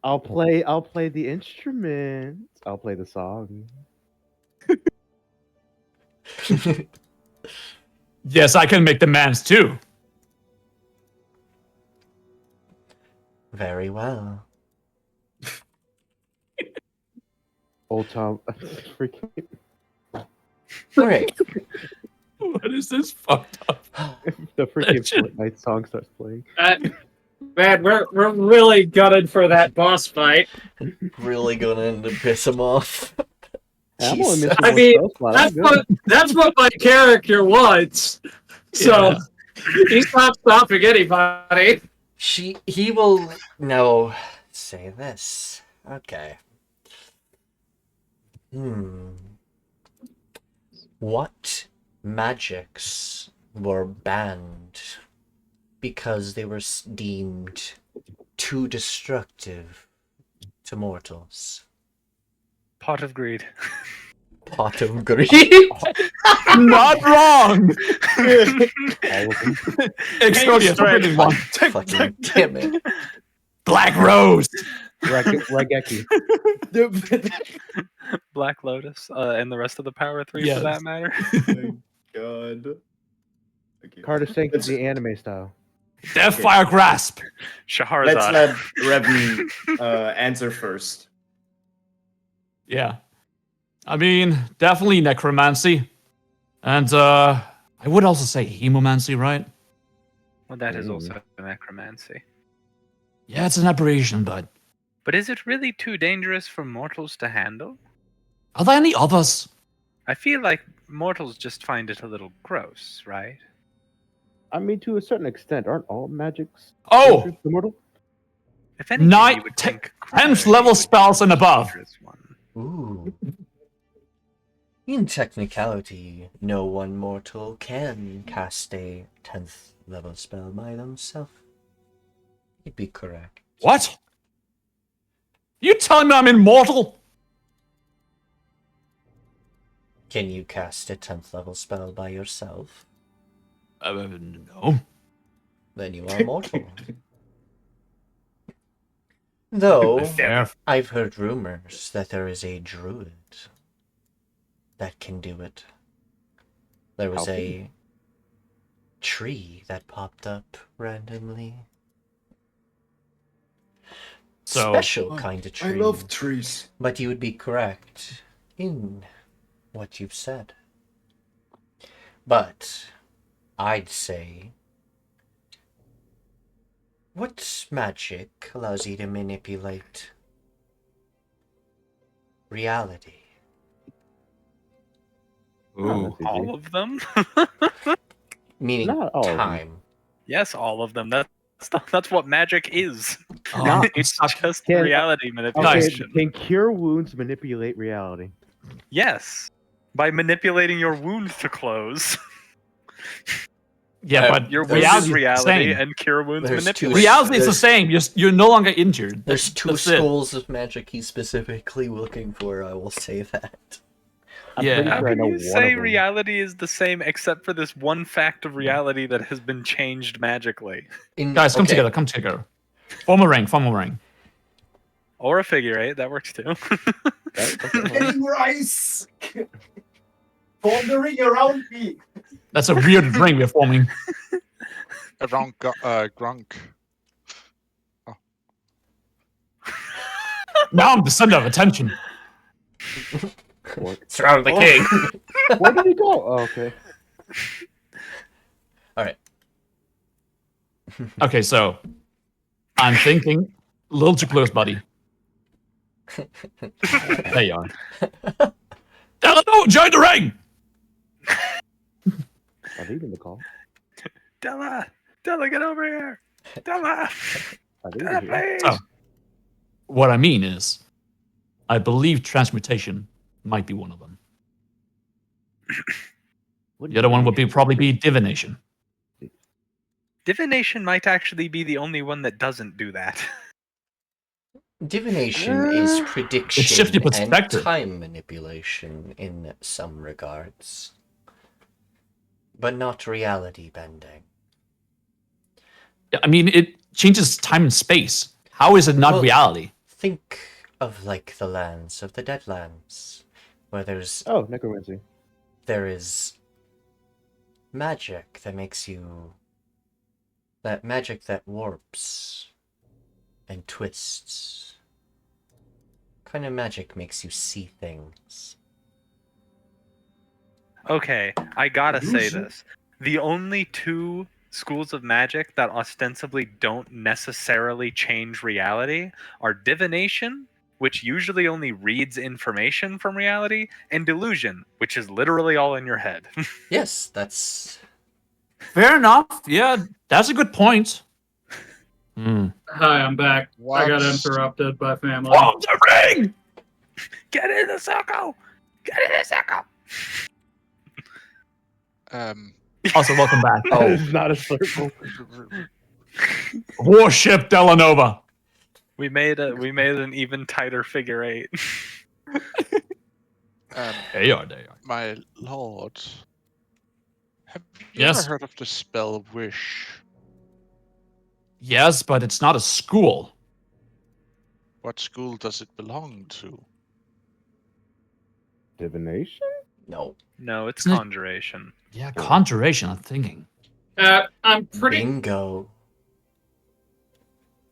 I'll play the instrument. I'll play the song. Yes, I can make demands too. Very well. Old Tom, freaking Alright. What is this fucked up? the freaking Fortnite song starts playing. Man, we're really gutted for that boss fight. Really gonna piss him off. I'm only Jesus. missing I one mean, spell slot. I'm good. That's what my character wants. So Yeah. he's not stopping anybody. He will now say this. Okay. What magics were banned because they were deemed too destructive to mortals? Pot of greed. Pot of greed. Not wrong. All of them. Extraordinary forbidden one. Fucking damn it. Black Rose. Raigeki. Black Lotus, and the rest of the Power 3 Yes. for that matter. God. Okay. Carter Shank is the anime style. Deathfire Grasp. Shahrazad. Let's let Revan answer first. Yeah. I mean, definitely necromancy. And I would also say hemomancy, right? Well, that is also necromancy. Yeah, it's an aberration, but But is it really too dangerous for mortals to handle? are there any others? I feel like mortals just find it a little gross, right? I mean, to a certain extent, aren't all magics Oh, dangerous to mortal? If anything, Nine- you would te- think 10th Crush level would be spells the and most above. dangerous one. Ooh. In technicality, no one mortal can cast a 10th level spell by themselves. You'd be correct. What? You telling me I'm immortal? Can you cast a 10th level spell by yourself? No. Then you are mortal. Though, Fair. I've heard rumors that there is a druid that can do it. There was a tree that popped up randomly. So, Special kind of tree. I love trees. But you would be correct in what you've said. But I'd say, what magic allows you to manipulate reality? ooh. All of them? Meaning Not all of them. time. Yes, all of them. That's what magic is. Oh, It's I'm just Can- reality Okay, manipulation. can cure wounds manipulate reality? Yes, by manipulating your wound to close. yeah, but Your wound reality is the reality, same. and cure wounds There's two- manipulate. Reality is the there's- same. You're no longer injured. There's two That's it. schools of magic he's specifically looking for, I will say that. I'm Yeah. pretty How sure I can know you one say of them. reality is the same except for this one fact of reality that has been changed magically? Guys, come together. Come together. Form a ring. Form a ring. Or a figure eight, that works too. Getting rice! Form the ring around me! That's a weird ring we're forming. Around Grunk. Now I'm the center of attention. Surround the king! Where did he go? Oh, okay. Alright. Okay, so I'm thinking a little too close, buddy. There you are. Dela'Nova, join the ring! Are they in the call? Della, get over here. Della, Are they Della, even here? please. Oh. What I mean is, I believe transmutation might be one of them. What The other one would probably be divination. Divination might actually be the only one that doesn't do that. Divination is It prediction shifts your and perspective. time manipulation in some regards. But not reality bending. I mean, it changes time and space. How is it not Well- reality? Think of like the lands of the Deadlands, where Oh, necromancy. there is magic that makes you... that magic that warps and twists. What kind of magic makes you see things? Okay, I gotta say Illusion. this. The only two schools of magic that ostensibly don't necessarily change reality are divination, which usually only reads information from reality, and delusion, which is literally all in your head. Yes, that's... Fair enough. Yeah, that's a good point. Hmm. Hi, I'm back. I got What? interrupted by family. Form the ring! Get in the circle! Get in the circle! Also, welcome back. Oh, it's not a circle. Warship Dela'Nova. We made an even tighter figure eight. There you are. There you are. My lord. Have you Yes. ever heard of the spell Wish? Yes, but it's not a school. What school does it belong to? Divination? No. No, it's Isn't it- conjuration. Yeah, conjuration, I'm thinking. I'm pretty. Bingo.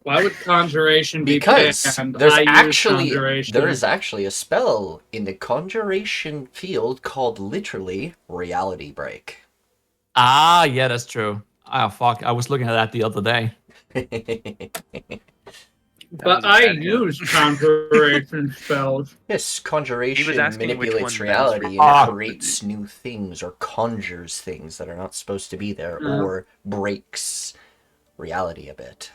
Why would conjuration be Because banned? there's I use actually conjuration. there is actually a spell in the conjuration field called literally reality break. Ah, yeah, that's true. Ah, fuck. I was looking at that the other day. That But was a I bad guess. use conjuration spells. Yes, conjuration asking which manipulates one reality and Ah. creates new things or conjures things that are not supposed to be there Yeah. or breaks reality a bit.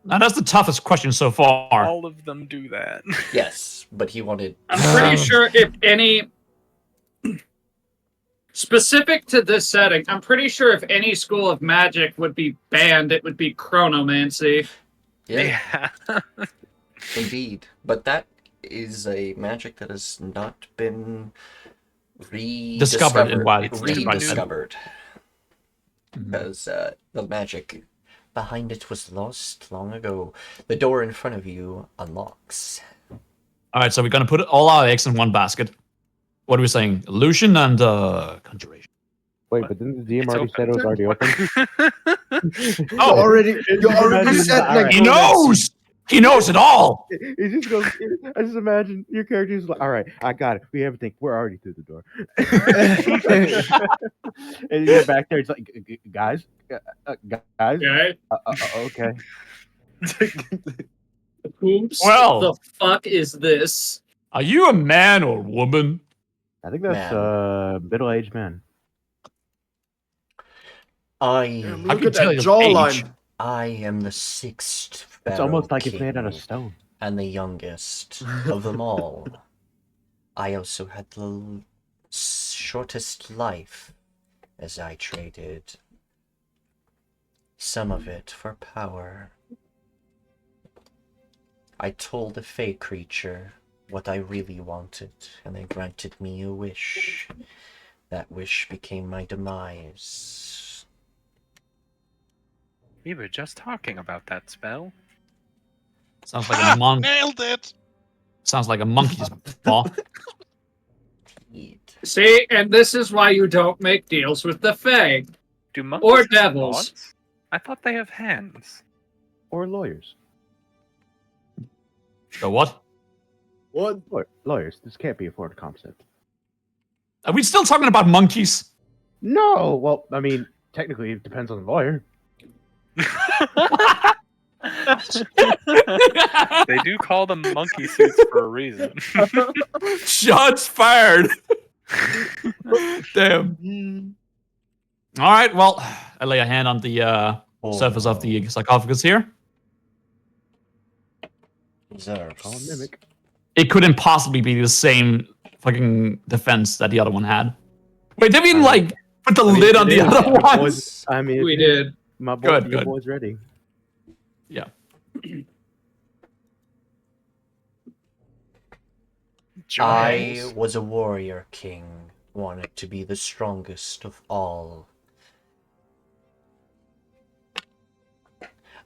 Now, that's the toughest question so far. All of them do that. Yes, but he wanted I'm pretty sure if any Specific to this setting, I'm pretty sure if any school of magic would be banned, it would be chronomancy. Yeah, indeed. But that is a magic that has not been Discovered in Wild. It's too new. rediscovered. Mhm. Because the magic behind it was lost long ago. The door in front of you unlocks. All right, so we're gonna put all our eggs in one basket. What are we saying? Illusion and conjuration. Wait, but didn't the DM It's already said it was already open? Oh, You already said Alright. He knows. He knows it all. It just goes. I just imagine your character is like, "All right, I got it. We have everything. We're already through the door." And you're back there. It's like, guys, guys. Okay. Okay. Oops. Well. The fuck is this? Are you a man or woman? I think that's middle-aged man. I I Look can at tell that your jawline. I am the 6th Pharaoh It's almost like it's made out of king stone. and the youngest of them all. I also had the shortest life, as I traded some of it for power. I told a fey creature what I really wanted, and they granted me a wish. That wish became my demise. We were just talking about that spell. Sounds like a monk. Nailed it! Sounds like a monkey's paw. See, and this is why you don't make deals with the Fae. Do monkeys Or have devils. claws? I thought they have hands. Or lawyers. So what? What? Lawyers. This can't be a foreign concept. Are we still talking about monkeys? No. Well, I mean, technically, it depends on the lawyer. They do call them monkey suits for a reason. Shots fired. Damn. All right. Well, I lay a hand on the surface of the sarcophagus here. Call him mimic. It couldn't possibly be the same fucking defense that the other one had. Wait, did we like put the lid on the it is. other Yeah, one? boys, I mean, We did. my boy, Good, your good. boy's ready. Yeah. I was a warrior king, wanted to be the strongest of all.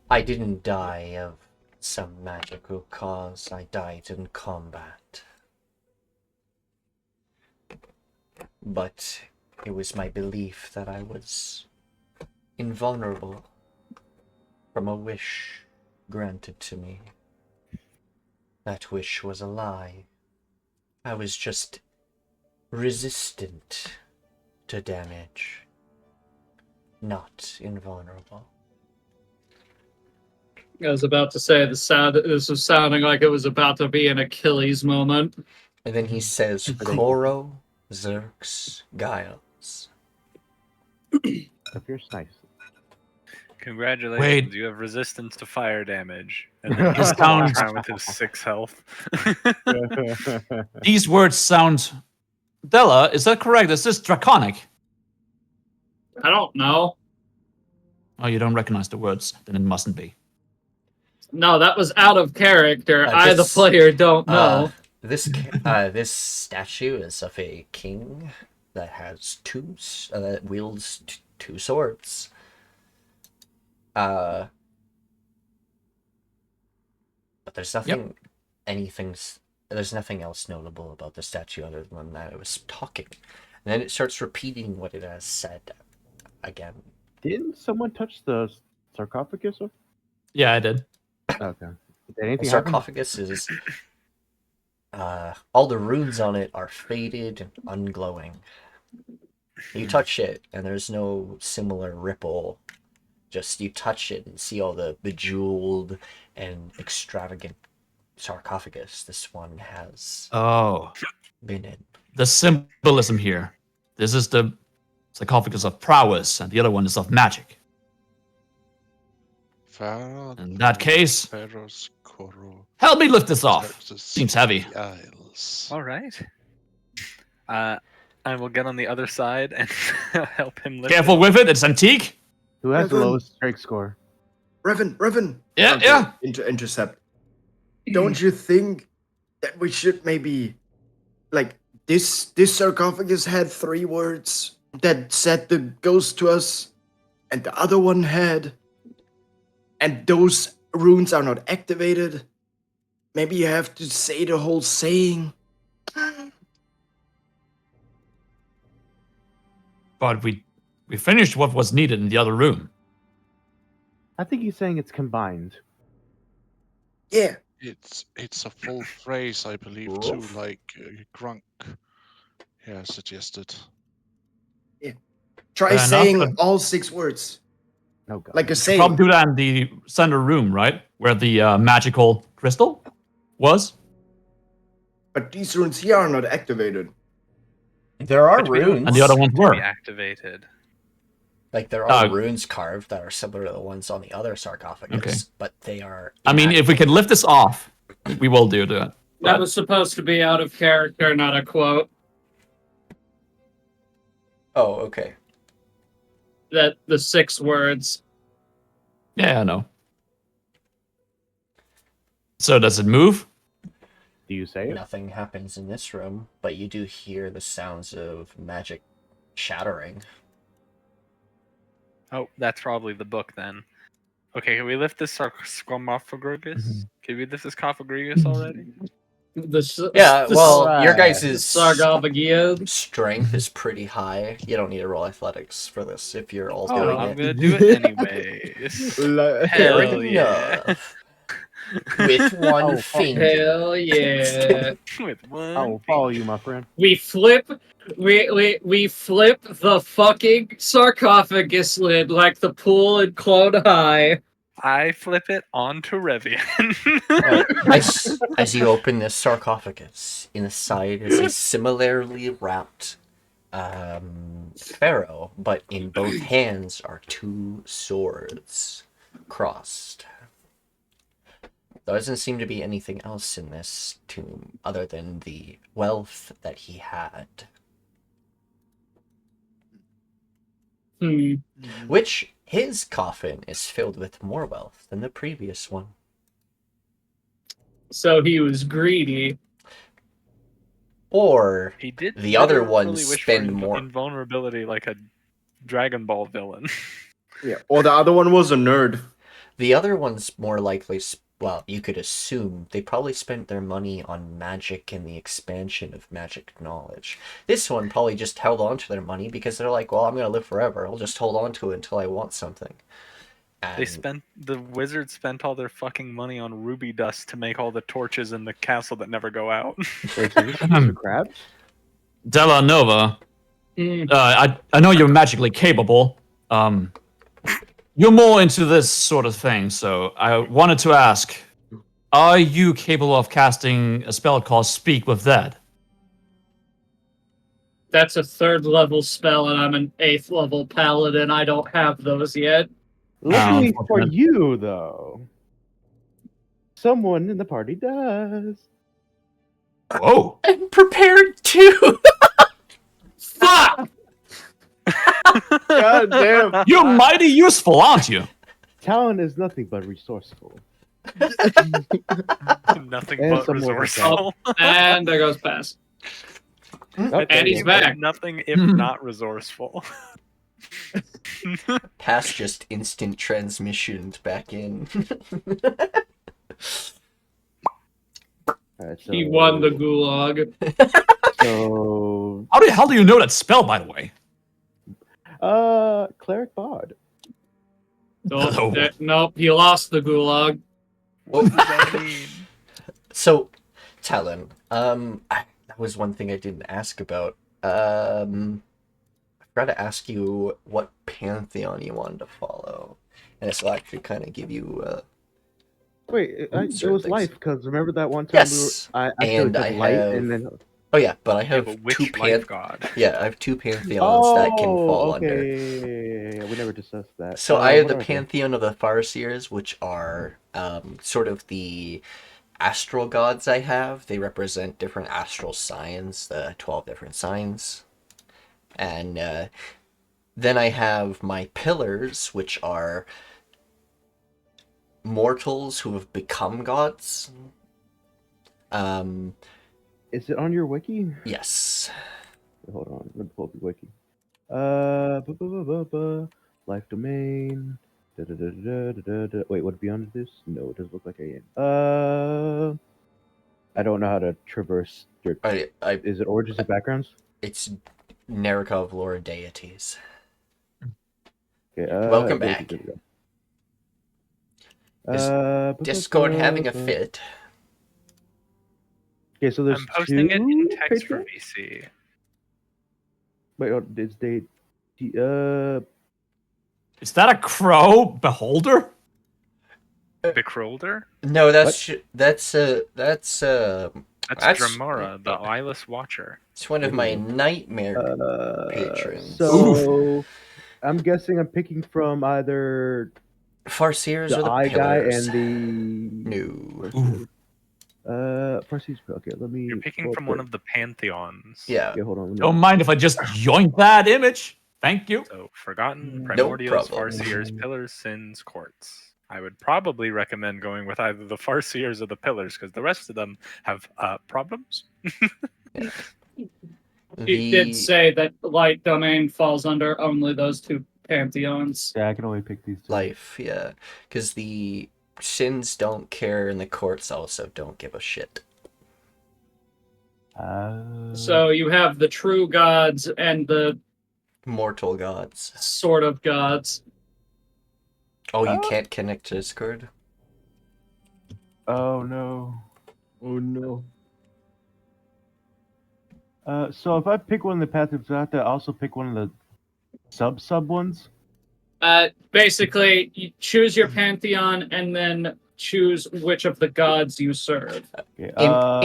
I didn't die of some magical cause, I died in combat. But it was my belief that I was invulnerable from a wish granted to me. That wish was a lie. I was just resistant to damage, not invulnerable. I was about to say this was sounding like it was about to be an Achilles moment. And then he says, Koro, Zerx, Giles. Appears nice. Congratulations, Wait. you have resistance to fire damage. And then This he sounds- walks around with his 6 health. These words sound. Della, is that correct? Is this draconic? I don't know. Oh, you don't recognize the words. Then it mustn't be. No, that was out of character. Uh, I, the this- player, don't know. This statue is of a king that has that wields two swords. But there's nothing, there's nothing else notable about the statue other than that it was talking. And then it starts repeating what it has said again. Didn't someone touch the sarcophagus? Yeah, I did. Okay. Did The anything happen? sarcophagus is all the runes on it are faded and unglowing. You touch it and there's no similar ripple. Just you touch it and see all the bejeweled and extravagant sarcophagus this one has Oh, been in. the symbolism here. This is the sarcophagus of prowess, and the other one is of magic. Pharaoh, In that case, Pharaoh's Koro, help me lift this off. Xerxes, Seems heavy. Giles. All right. I will get on the other side and help him lift Careful with it. It's antique. Who has the Revan. lowest strength score? Revan. Yeah, Okay, yeah. Intercept. Don't you think that we should maybe, like, this sarcophagus had 3 words that said the ghost to us, and the other one had, and those runes are not activated. Maybe you have to say the whole saying. But we finished what was needed in the other room. I think he's saying it's combined. Yeah. It's a full phrase, I believe, too, like Grunk suggested. Try Fair enough, saying but- all 6 words. No god. Like a Probably saying. do that in the center room, right? Where the magical crystal was. But these runes here are not activated. There are Which we don't runes. And the other want ones to be were. activated. Like, there are Oh. runes carved that are similar to the ones on the other sarcophagus, Okay. but they are... I mean, if we can lift this off, we will do that. That was supposed to be out of character, not a quote. Oh, okay. That the 6 words. Yeah, I know. So does it move? Do you say it? Nothing happens in this room, but you do hear the sounds of magic shattering. Oh, that's probably the book then. Okay, can we lift this sarcophagus? Mhm. Can we lift this sarcophagus already? Yeah, well, your Alright. guys' Sarcophagus. strength is pretty high. You don't need to roll athletics for this if you're all Oh, doing I'm it. gonna do it anyways. Fair Hell yeah. enough. With one Oh, finger. Hell yeah. With one. I will follow you, my friend. We flip the fucking sarcophagus lid like the pool in Clone High. I flip it onto Revian. Right. As you open this sarcophagus, inside is a similarly wrapped Pharaoh, but in both hands are 2 swords crossed. There doesn't seem to be anything else in this tomb other than the wealth that he had, which his coffin is filled with more wealth than the previous one. So he was greedy. Or He did. The other literally ones wish spend for more. invulnerability like a Dragon Ball villain. Yeah. Or the other one was a nerd. the other one's more likely, well, you could assume they probably spent their money on magic and the expansion of magic knowledge. This one probably just held on to their money because they're like, well, I'm going to live forever. I'll just hold on to it until I want something. And The wizards spent all their fucking money on ruby dust to make all the torches in the castle that never go out. Wait, so this is Mr. Krabs? Dela'Nova, I know you're magically capable. You're more into this sort of thing, so I wanted to ask, are you capable of casting a spell called Speak with Dead? That's a 3rd level spell, and I'm an 8th level paladin. I don't have those yet. Luckily for unfortunate. you, though, someone in the party does. Whoa! I'm prepared too! Fuck! God damn. You're mighty useful, aren't you? Talent is nothing but resourceful. Nothing And but some more resourceful. And there goes pass. Okay. And he's back. Nothing if not resourceful. Pass just instant transmissioned back in. Alright, so, He won the gulag. So, How the hell do you know that spell, by the way? Cleric Bod. Nope, nope, he lost the gulag. What does that mean? So, Talon, that was one thing I didn't ask about. I forgot to ask you what pantheon you wanted to follow, and this will actually kind of give you. Wait, it certain was things. life, because remember that one time Yes, I and showed I light, have- and then... Oh yeah, but I Yeah, have but which two life god? Yeah, I have 2 pantheons that can fall okay. under. Yeah, we never discussed that. So I have what the are they? pantheon of the Farseers, which are sort of the astral gods I have. They represent different astral signs, the 12 different signs. And then I have my pillars, which are mortals who have become gods. Is it on your wiki? Yes. Hold on, let me pull up the wiki. Life domain. Wait, would it be under this? No, it doesn't look like I am. I don't know how to traverse. Is it origins and backgrounds? It's Narikov lore deities. Okay, Welcome back. Discord having a fit. Okay, so there's I'm posting it in two text for patrons? VC. Wait, is they? Is that a crow beholder? Bekrolder? No, that's That's That's- Dramora, the eyeless watcher. it's one of my nightmare patrons. So I'm guessing I'm picking from either Farseers the or the eye guy pillars. and the No. Farseers. Okay, let me. You're picking from one of the pantheons. Yeah. Okay, hold on. Don't mind if I just yoink that image. Thank you. So Forgotten, No Primordials, problem. Farseers, Pillars, Sins, Courts. I would probably recommend going with either the Farseers or the Pillars, because the rest of them have problems. He did say that light domain falls under only those two pantheons. Yeah, I can only pick these two. Life, yeah. Because the sins don't care and the courts also don't give a shit. So you have the true gods and the Mortal gods. sort of gods. Oh, you can't connect to Discord? Oh no. Oh no. So if I pick one of the paths, I have to also pick one of the sub ones. Basically, you choose your pantheon and then choose which of the gods you serve. Okay,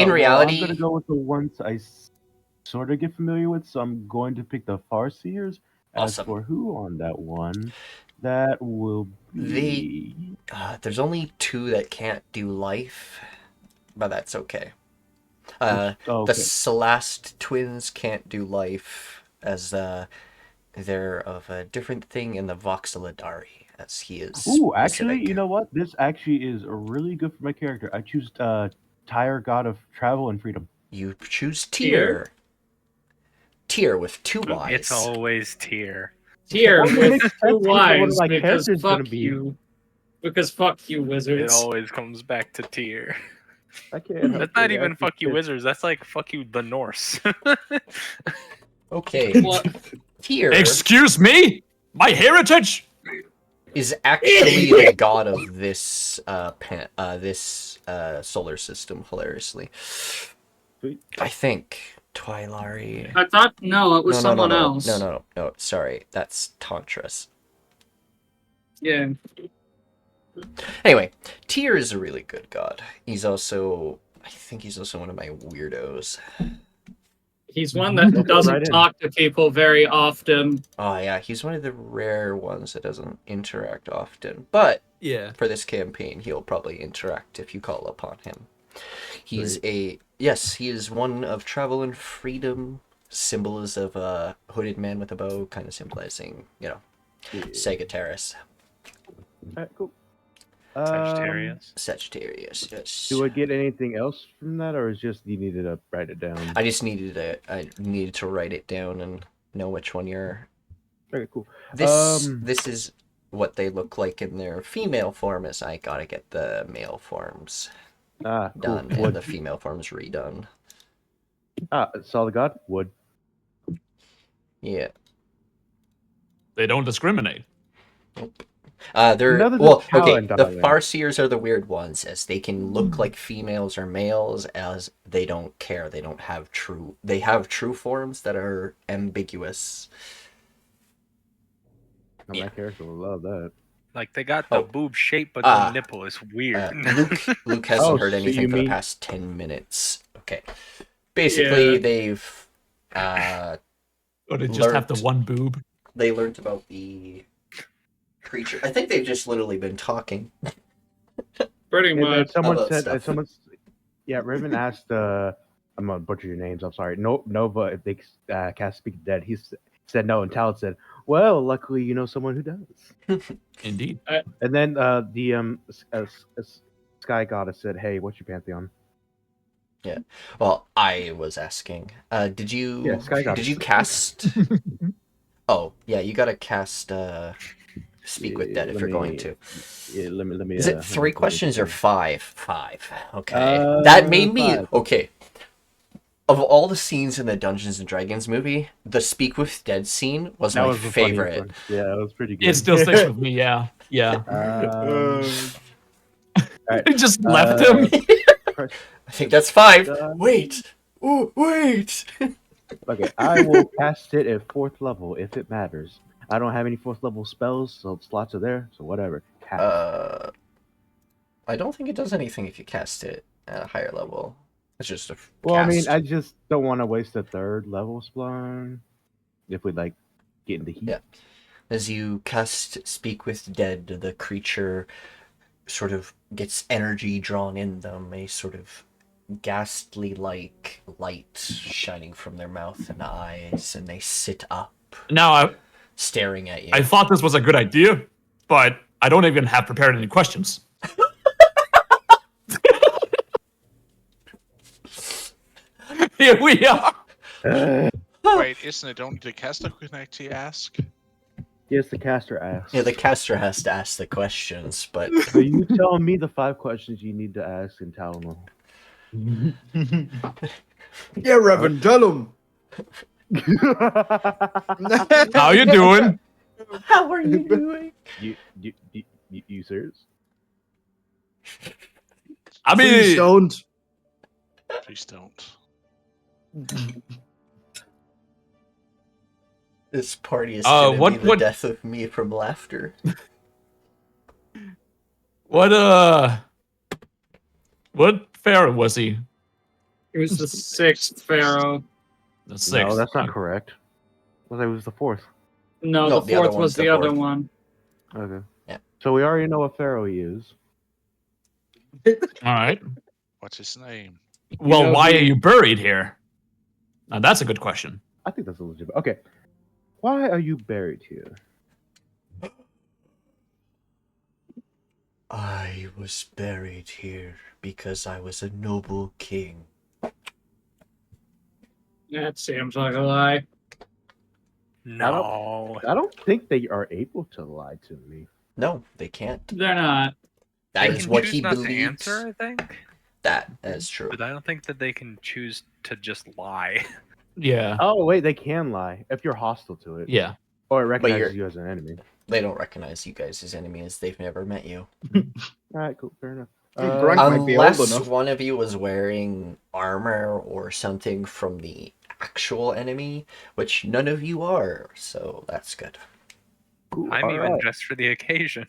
In reality- I'm gonna go with the ones I sort of get familiar with. So I'm going to pick the Farseers. As Awesome. for who on that one, that will be. There's only two that can't do life, but that's okay. The Celeste twins can't do life, as they're of a different thing in the Voxeladari, as he is. Ooh, actually, specific. you know what? This actually is really good for my character. I choose Tyre, God of Travel and Freedom. You choose Tyr. Tyr with two Y's. It's always Tyr. Tyr Well, it with makes sense two because one of Y's my because characters gonna fuck be- you. Because fuck you, It wizards. always comes back to Tyr. I can't. That's not even fuck you, Wizards. That's like fuck you, the Norse. Okay. What? Tyr Excuse me? My heritage? is actually the god of this solar system, hilariously. Sweet. I think Twilari. I thought no, it was someone else. No, sorry, that's Tantras. Yeah. Anyway, Tyr is a really good god. I think he's also one of my weirdos. He's one that doesn't right in. talk to people very often. Oh yeah, he's one of the rare ones that doesn't interact often. But Yeah. for this campaign, he'll probably interact if you call upon him. He is one of travel and freedom, symbols of a hooded man with a bow, kind of symbolizing, Sagittarius. Alright, cool. Sagittarius. Yes. Do I get anything else from that, or is just you needed to write it down? I needed to write it down and know which one you're. Okay, cool. This is what they look like in their female form. As I gotta get the male forms Cool. done and Wood. the female forms redone. Solid God. Wood. Yeah. They don't discriminate. The Talon, darling. Farseers are the weird ones, as they can look like females or males, as they don't care. They have true forms that are ambiguous. My character will love that. Like they got the Oh. boob shape, but the nipple is weird. Luke hasn't heard so anything you for the mean- past 10 minutes. Okay. Basically, they've Or they just have the Learned. one boob. they learned about the creature. I think they've just literally been talking. Pretty And then much. someone About said, stuff. Raven asked, I'm gonna butcher your names. I'm sorry. Nova, if they cast Speak Dead, he said no, and Talon said, "Well, luckily you know someone who does." Indeed. And then Sky Goddess said, "Hey, what's your pantheon?" Well, I was asking. Did you Yeah, Sky Goddess. did you cast? Oh, yeah, you gotta cast. Speak with Dead if Let you're going me- to. Yeah, let me. Is let it me 3 pull questions or this 5? 5. Okay. That made me 5. okay. Of all the scenes in the Dungeons and Dragons movie, the Speak with Dead scene was That my was the funniest favorite. one. Yeah, it was pretty good. It still sticks with me. Yeah. Yeah. Alright, They just left him. I think that's 5. Uh, Wait. Ooh, wait. Okay, I will cast it at 4th level if it matters. I don't have any 4th level spells, so slots are there, so whatever. Cast. I don't think it does anything if you cast it at a higher level. It's just a Well, I mean, cast. I just don't want to waste a 3rd level spell if we like get into heat. Yeah. As you cast Speak with Dead, the creature sort of gets energy drawn in them, a sort of ghastly-like light shining from their mouth and eyes, and they sit up, Now, staring at you. I thought this was a good idea, but I don't even have prepared any questions. Here we are. Wait, isn't it only the caster who can actually ask? Yes, the caster asks. Yeah, the caster has to ask the questions, but So you tell me the 5 questions you need to ask in Talon. Yeah, Reverend, tell him. How you doing? how are you doing? You serious? I Please mean, don't. Please don't. This party is gonna be the what- death of me from laughter. what Pharaoh was he? It was the 6th Pharaoh. The 6th. No, that's not correct. Well, it was the 4th. No, No, the the other 4th was one's the the other fourth. one. Okay. Yeah. So we already know what Pharaoh he is. All right. What's his name? Well, know why who- are you buried here? Now that's a good question. I think that's a legitimate. Okay. Why are you buried here? I was buried here because I was a noble king. That seems like a lie. No. I don't think they are able to lie to me. No, they can't. They're not. That They is can what choose he not to believes. answer, I think. That is true. But I don't think that they can choose to just lie. Yeah. Oh wait, they can lie if you're hostile to it, Yeah. or it recognizes you're- you as an enemy. They don't recognize you guys as enemies. They've never met you. All right, cool, fair enough. Grunk might be old Unless enough. one of you was wearing armor or something from the actual enemy, which none of you are, so that's good. Cool, I'm all even right. dressed for the occasion.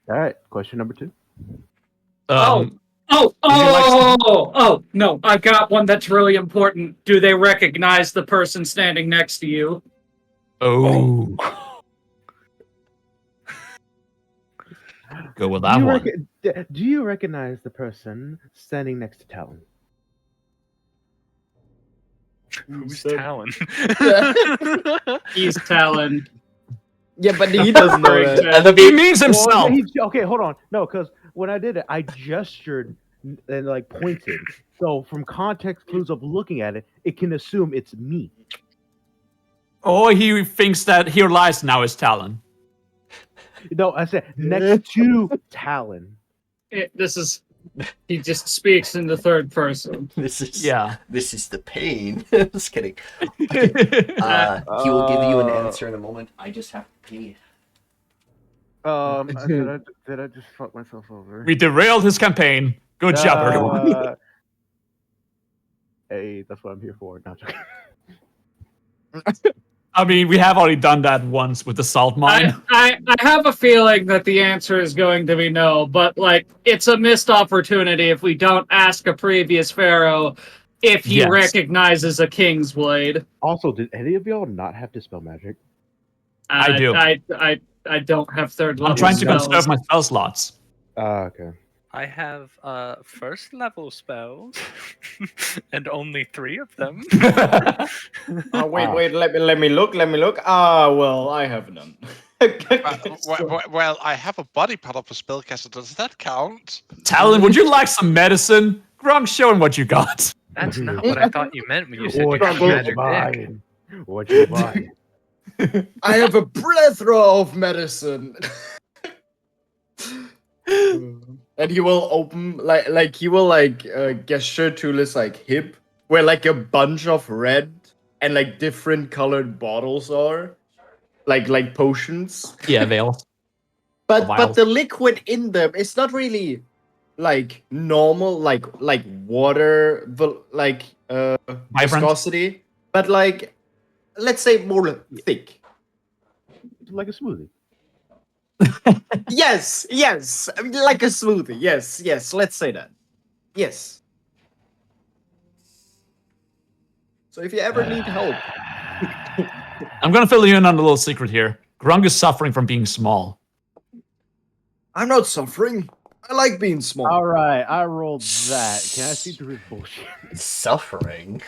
All right, question number 2. Oh, Would you like no, I've got one that's really important. Do they recognize the person standing next to you? Oh. Go with that one. Do you recognize the person standing next to Talon? Who's said- Talon? He's Talon. Yeah, but he doesn't know that. And the He means himself. Well, okay, hold on. No, because when I did it, I gestured and like pointed. So from context clues of looking at it, it can assume it's me. Or he thinks that here lies now is Talon. No, I said next to Talon. He just speaks in the third person. This is Yeah. This is the pain. Just kidding. He will give you an answer in a moment. I just have to pee. Did I just fuck myself over? We derailed his campaign. Good job, everyone. Hey, that's what I'm here for. No, I'm joking. I mean, we have already done that once with the salt mine. I have a feeling that the answer is going to be no, but like it's a missed opportunity if we don't ask a previous pharaoh if he Yes. recognizes a king's blade. Also, did any of y'all not have to spell magic? I do. I don't have third level. I'm trying to spells. conserve my spell slots. Okay. I have first level spells, and only 3 of them. Oh wait, let me look. Ah, well, I have none. Well, I have a body part of a spellcaster. Does that count? Talon, would you like some medicine? Grunk, show him what you got. That's not what I thought you meant when you said you What had a you magic dick. buying? What you buying? I have a plethora of medicine. And he will open he will gesture to this hip where a bunch of red and different colored bottles are like potions. Yeah, Vale. But Vials. the liquid in them is not really normal like water viscosity, but let's say more thick. Like a smoothie. Yes, like a smoothie. Yes, let's say that. Yes. So if you ever need help, I'm gonna fill you in on a little secret here. Grunk is suffering from being small. I'm not suffering. I like being small. All right, I rolled that. Can I see through his bullshit? Suffering.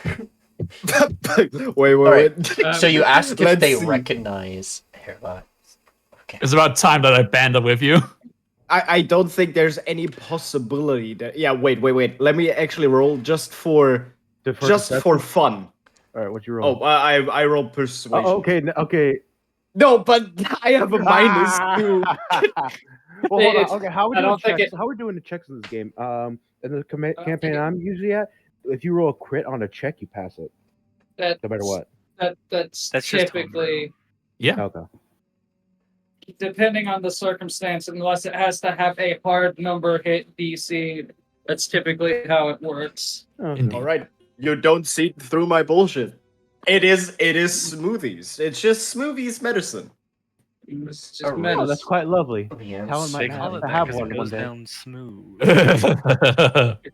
wait. Alright, So you ask if Let's they see. recognize hairlines. Okay. It's about time that I banded with you. I don't think there's any possibility that. Yeah, wait. Let me actually roll just for fun. All right, what you roll? Oh, I rolled persuasion. Oh, okay. No, but I have a minus two. Well, hold on. Okay, how we I doing don't think checks? How we doing the checks in this game? In the campaign I'm usually at, if you roll a crit on a check, you pass it, no matter what. That's just typically, Yeah. Okay. depending on the circumstance, unless it has to have a hard number hit DC. That's typically how it works. Indeed. All right, you don't see through my bullshit. It is smoothies. It's just smoothies medicine. It's just Oh, Oh, medicine. that's quite lovely. Yes. Talon They might call have it to that have 'cause it one goes day. down smooth.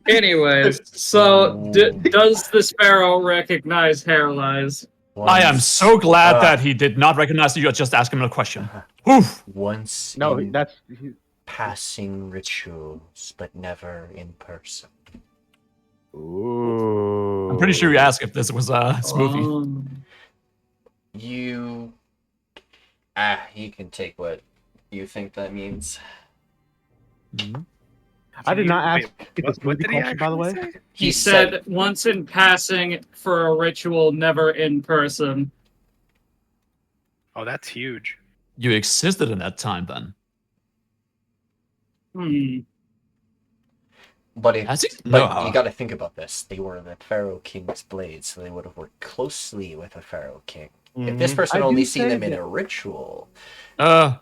Anyways, so does the Pharaoh recognize hairlines? I am so glad that he did not recognize you. Just ask him a question. Oof. Once No, in that's passing rituals, but never in person. Ooh. I'm pretty sure you asked if this was a smoothie. You can take what you think that means. I did not ask if it's what smoothie did he question, by the way. actually say? He said once in passing for a ritual, never in person. Oh, that's huge. You existed in that time then. But Has he? but No. you got to think about this. They were the Pharaoh King's blades, so they would have worked closely with the Pharaoh King. If this person I only do seen say them in that- a ritual, Ask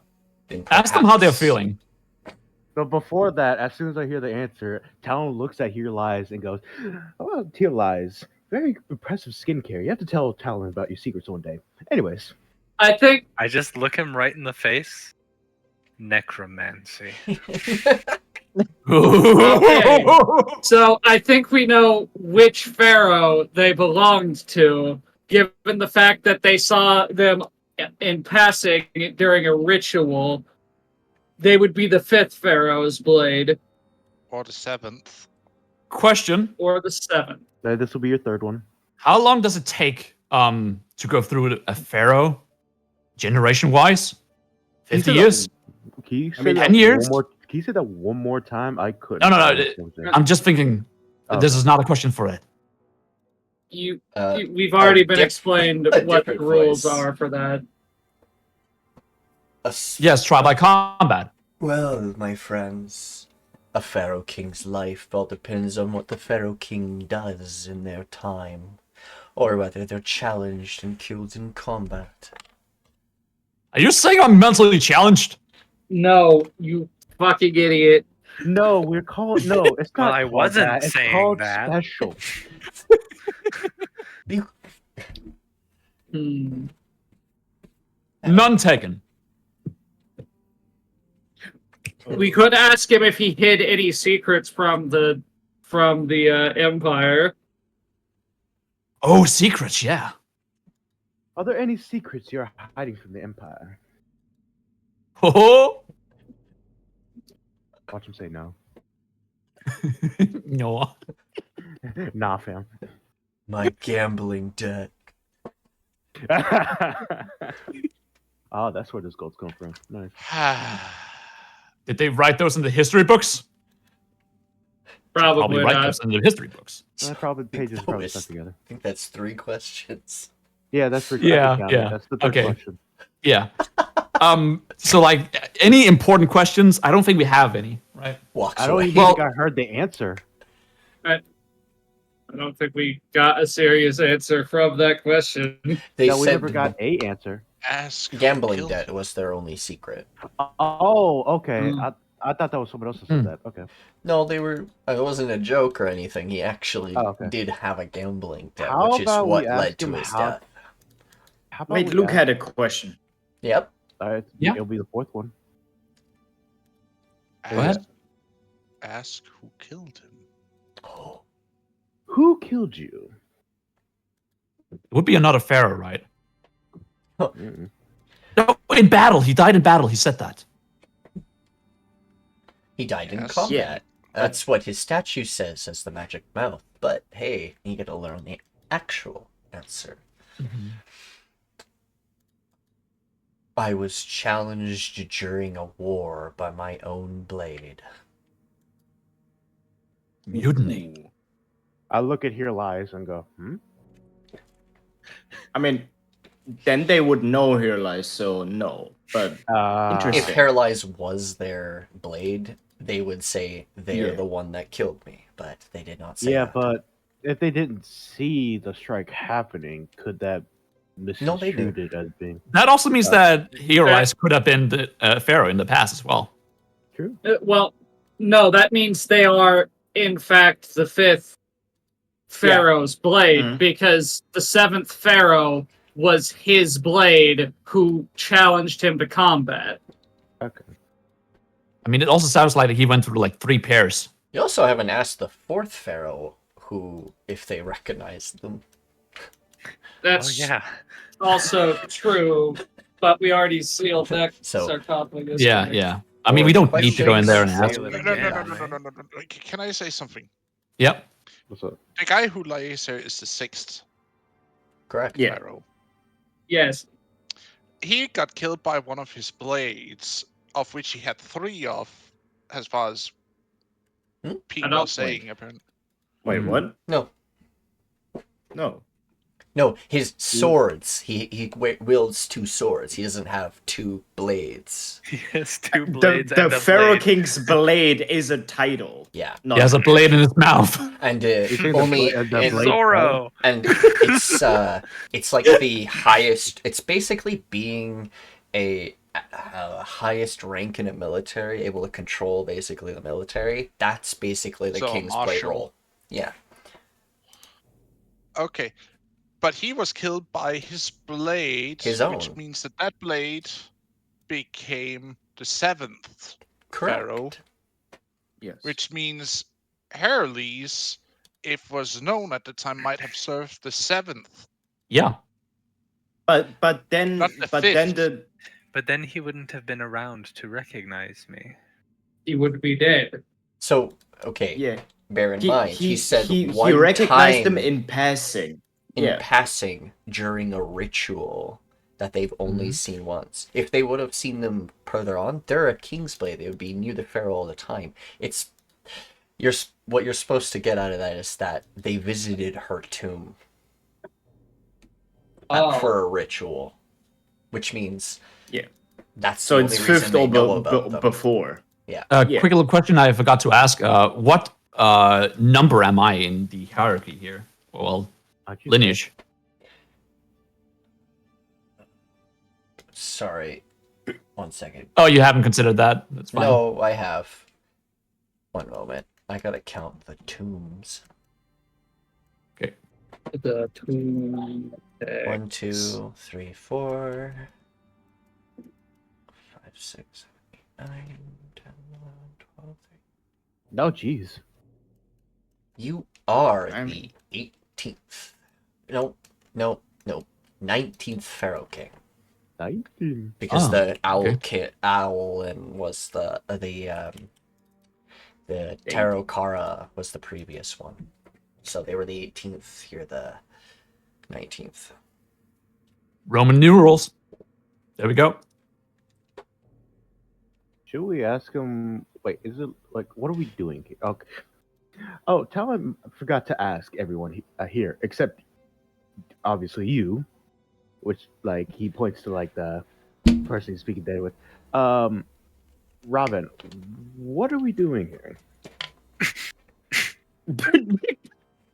then them how they're perhaps- feeling. So before that, as soon as I hear the answer, Talon looks at Here Lies and goes, "Oh, Here Lies, very impressive skincare. You have to tell Talon about your secrets one day." Anyways, I think I just look him right in the face. Necromancy. Okay. So I think we know which pharaoh they belonged to, given the fact that they saw them in passing during a ritual. They would be the 5th pharaoh's blade, Or the 7th. Question: or the 7th. this will be your third one. how long does it take to go through a pharaoh, generation-wise? 50 years? Can you say 10 that years? Can you say that one more time? I couldn't. No. understand. I'm just thinking. Oh. This is not a question for it. We've already been diff- explained a what the different rules voice. are for that. Yes, try by combat. Well, my friends, a Pharaoh King's life all depends on what the Pharaoh King does in their time, or whether they're challenged and killed in combat. Are you saying I'm mentally challenged? No, you fucking idiot. No, we're called. No, it's not. Well, I called wasn't that. It's saying called that. special. None taken. We could ask him if he hid any secrets from the Empire. Oh, secrets, yeah. Are there any secrets you're hiding from the Empire? Oh, Watch him say no. No. Nah, fam. My gambling debt. Oh, that's where this gold's come from. Nice. Did they write those in the history books? Probably write not. those in the history books. Probably pages are probably was- stuck together. I think that's 3 questions. Yeah, that's for Yeah, yeah. That's the third Okay. question. Yeah. So like any important questions? I don't think we have any, right? Walks I don't away. even think I heard the answer. I don't think we got a serious answer from that question. They No, we said never got a answer. Ask who gambling killed debt him. was their only secret. Oh, okay. Mm. I thought that was someone else who said Mm. that. Okay. No, it wasn't a joke or anything. He actually Oh, okay. did have a gambling debt, How which is about we what ask led to him his how- death. How about Wait, we Luke ask- had a question. Yep. Yeah. It'll be the fourth one. Go ahead. Ask who killed him. Oh, Who killed you? It would be another Pharaoh, right? Mm-mm. No, in battle. He died in battle. He said that. he died in Yes. combat. That's what his statue says as the magic mouth. But hey, you get to learn the actual answer. I was challenged during a war by my own blade. Mutiny. I look at Here Lies and go, I mean, then they would know Here Lies, so no. But If Interesting. Paralyze was their blade, they would say they're Yeah. the one that killed me, but they did not say yeah, that. but if they didn't see the strike happening, could that No, they did. misconstrued as being That also means that Hero Eyes could have been the Pharaoh in the past as well. true? Well, no, that means they are, in fact, the 5th Pharaoh's blade, Mhm. because the 7th Pharaoh was his blade who challenged him to combat. Okay. I mean, it also sounds like he went through like 3 pairs. You also haven't asked the 4th Pharaoh who, if they recognized them. That's Oh yeah. also true, but we already sealed that So- sarcophagus. Yeah, right? yeah. I mean, we don't need to go in there and ask. Seal it No. again. Can I say something? Yep. What's up? The guy who lies here is the 6th Correct. Yeah. Pharaoh. Yes. He got killed by one of his blades, of which he had 3 of, as far as Hmm? people don't- are saying, apparently. Wait, Hmm. what? No. No. No, his swords. He wields 2 swords. He doesn't have 2 blades. He has 2 The, blades the and a Pharaoh blade. King's blade is a title. Yeah. Not He has a blade in his mouth. And You think the only bla- the in- blade- Zorro. and it's like the highest. It's basically being a highest rank in a military, able to control basically the military. That's basically the So, king's blade marshal. role. Yeah. Okay. But he was killed by his blade, His which own. means that that blade became the 7th Correct. Pharaoh, Yes. which means Herles, if was known at the time, might have served the 7th. Yeah. But then Not the then fifth. the But then he wouldn't have been around to recognize me. He would be dead. So okay, yeah bear in mind he said he one recognized time them in passing. in yeah. passing during a ritual that they've only seen once. If they would have seen them further on, they're a king's blade. They would be near the pharaoh all the time. What you're supposed to get out of that is that they visited her tomb for a ritual, which means Yeah. that's So the it's only reason 5th they or know about them. before. Yeah. Yeah. Quick little question I forgot to ask. What number am I in the hierarchy here? Well, How'd you- lineage. Sorry. 1 second. Oh, you haven't considered that? That's fine. No, I have. 1 moment. I gotta count the tombs. The tomb. 1, 2, 3, 4, 5, 6, 7, 8, 9, 10, 11, 12, 13. No, jeez. You are I'm- the 18th. No. 19th Pharaoh King. 19. Because Oh, the owl okay. owl and was The Tarot Kara was the previous one. So they were the 18th, you're the 19th. Roman numerals. There we go. Should we ask him? Wait, is it like what are we doing here? Okay. Oh, tell him. I forgot to ask everyone here, except obviously you, which like he points to like the person he's speaking there with. Robin, what are we doing here?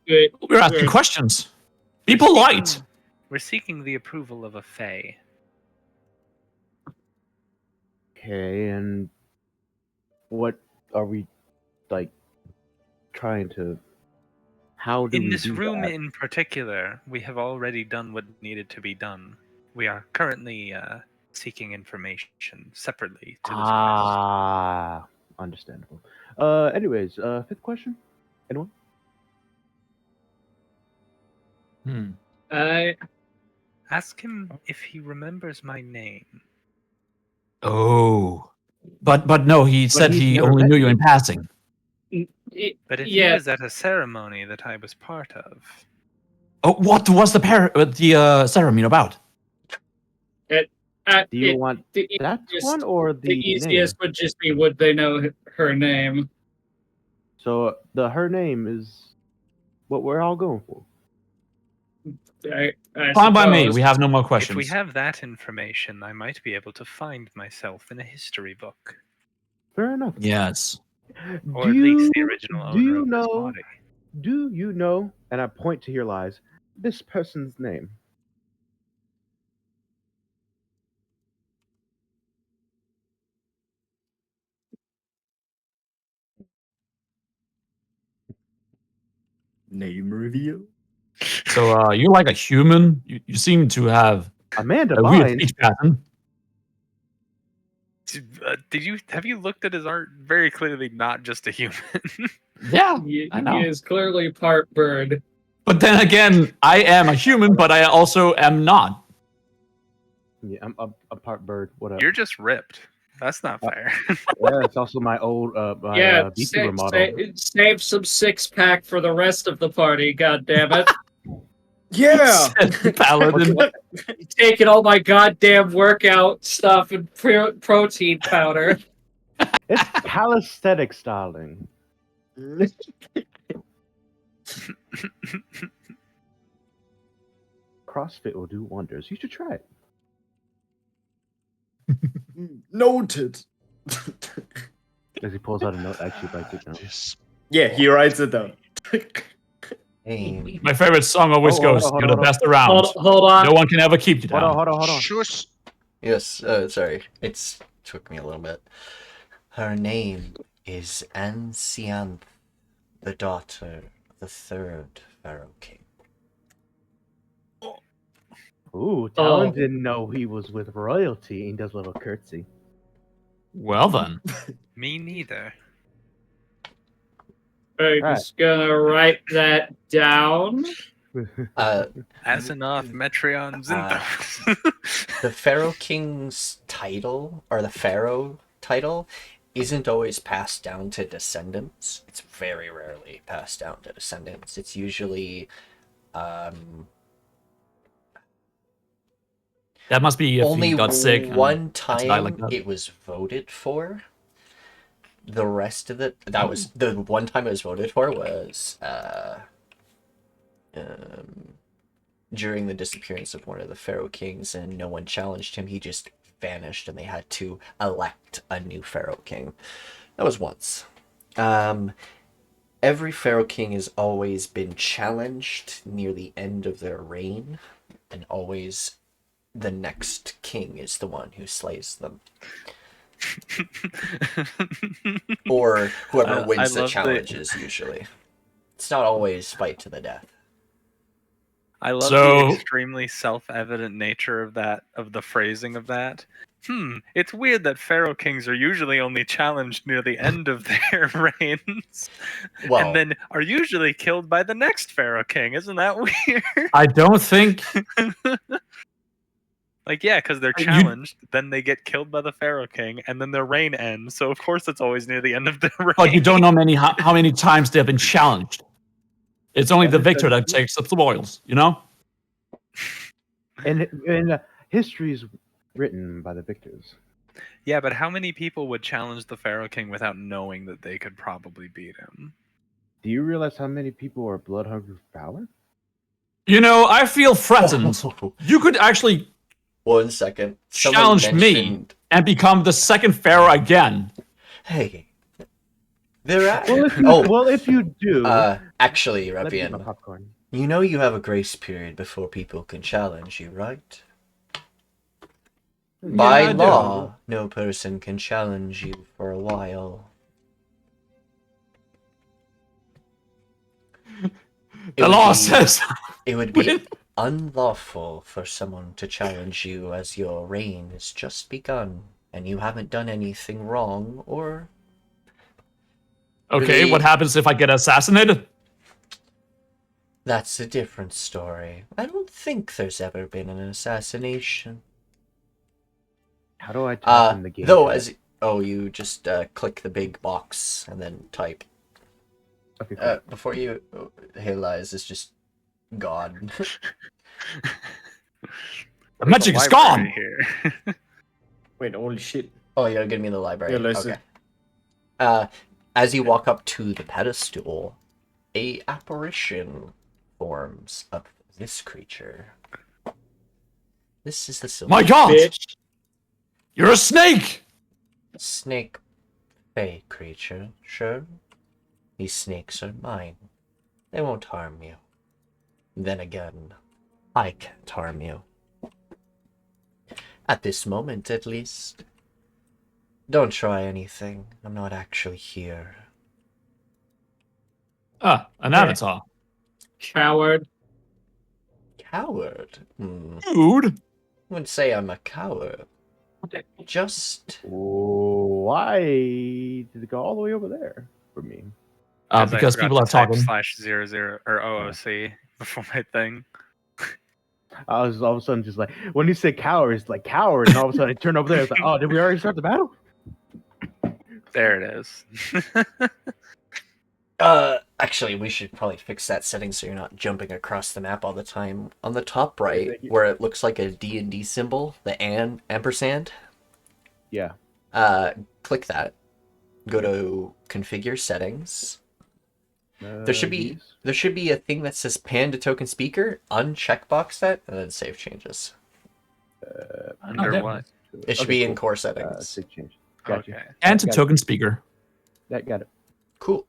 We're asking questions. Be polite. We're seeking the approval of a fae. Okay, and what are we like trying to? How do In we this do room that? in particular, we have already done what needed to be done. We are currently seeking information separately to this quest. Ah, understandable. Anyways, fifth question. Anyone? I Ask him if he remembers my name. Oh. But no, he said he's he never only met knew you. you in passing. But if he yeah, was at a ceremony that I was part of, Oh, what was the ceremony about? Do you want the that easiest, one or the the name? easiest would just be would they know her name? So her name is what we're all going for. I Fine by me. suppose. We have no more if questions. we have that information, I might be able to find myself in a history book. Fair enough. Yes. Or at least the original owner of this body. Do you know? And I point to your lies. This person's name. Name reveal. So you're like a human. You seem to have Amanda a weird Bynes. speech pattern. Have you looked at his art? Very clearly not just a human. Yeah, He I know. is clearly part bird. But then again, I am a human, but I also am not. Yeah, I'm a part bird. What up? You're just ripped. That's not fair. Yeah, it's also my old Yeah, VTuber model. save some 6-pack for the rest of the party. God damn it! Yeah. Paladin. Taking all my goddamn workout stuff and protein powder. It's calisthenics, darling. CrossFit will do wonders. You should try it. Noted. As he pulls out a note, actually writes it down. This Yeah, he writes it down. Name. My favorite song always Oh, goes, hold "You're on, the best around. Hold on. No one can ever keep you down." Hold on. Shush. Yes, sorry. It's took me a little bit. Her name is Ancianth, the daughter of the third Pharaoh King. Ooh, Talon didn't know he was with royalty. He does a little curtsy. Well then. Me neither. I'm just gonna write that down. Asenath Metreon Zinthos. The Pharaoh King's title, or the Pharaoh title, isn't always passed down to descendants. It's very rarely passed down to descendants. It's usually That must be if only he got sick. and one had to time die like that. it was voted for. The rest of it, that was the one time it was voted for was during the disappearance of one of the Pharaoh Kings, and no one challenged him. He just vanished, and they had to elect a new Pharaoh King. That was once. Every Pharaoh King has always been challenged near the end of their reign, and always the next king is the one who slays them. Or whoever wins the challenges, usually. It's not always fight to the death. I love So- the extremely self-evident nature of that, of the phrasing of that. It's weird that Pharaoh Kings are usually only challenged near the end of their reigns. Well, And then are usually killed by the next Pharaoh King. Isn't that weird? I don't think. Like, yeah, because they're You- challenged, then they get killed by the Pharaoh King, and then their reign ends. So of course it's always near the end of their reign. But you don't know how many times they've been challenged. It's only That the is victor very that true. takes the spoils, you know? And history is written by the victors. Yeah, but how many people would challenge the Pharaoh King without knowing that they could probably beat him? Do you realize how many people are blood hungry for power? You know, I feel threatened. You could actually 1 second. Someone challenge me mentioned, and become the second pharaoh again. hey, they're at. Well, if you do, Actually, let me get my Rapian, popcorn. you know you have a grace period before people can challenge you, right? By I do. law, no person can challenge you for a while. The law says It would be unlawful for someone to challenge you as your reign has just begun and you haven't done anything wrong or... Okay, Really? what happens if I get assassinated? That's a different story. I don't think there's ever been an assassination. How do I type in the game? Though, chat? you just click the big box and then type. Okay, cool. Before you... Hey, Liz, it's just gone. The magic is Library gone. here. Wait, holy shit. Oh, you're gonna be in the library. Yeah, let's Okay. As you walk up to the pedestal, a apparition forms of this creature. This is the silver My God, Bitch. you're a snake. snake fey creature. Sure, these snakes are mine. They won't harm you. Then again, I can't harm you. At this moment, at least. Don't try anything. I'm not actually here. Ah, an avatar. Coward. Coward? Dude. Wouldn't say I'm a coward. Just... Why did it go all the way over there for me? Because I people forgot are to type talking. /00 or OOC before my thing. I was all of a sudden just like, when he said coward, it's like coward, and all of a sudden I turned over there. It's like, oh, did we already start the battle? There it is. Actually, we should probably fix that setting so you're not jumping across the map all the time. On the top right, Thank you. where it looks like a D&D symbol, the ampersand, Yeah. click that. Go to configure settings. There should be a thing that says pan to token speaker. Uncheckbox that, and then save changes. Under damn. what? It should be in core settings. Save change. Gotcha. Okay. And to Got it. token speaker. Got it. Cool.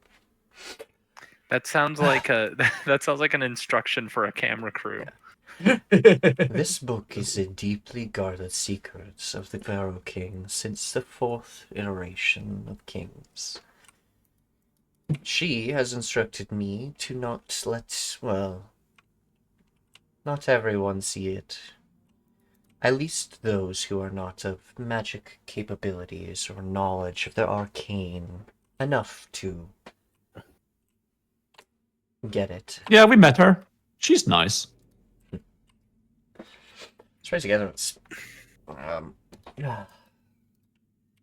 That sounds like an instruction for a camera crew. This book is the deeply guarded secrets of the Pharaoh King since the 4th iteration of kings. She has instructed me to not let, well, not everyone see it. At least those who are not of magic capabilities or knowledge of the arcane enough to get it. Yeah, we met her. She's nice. Let's try together.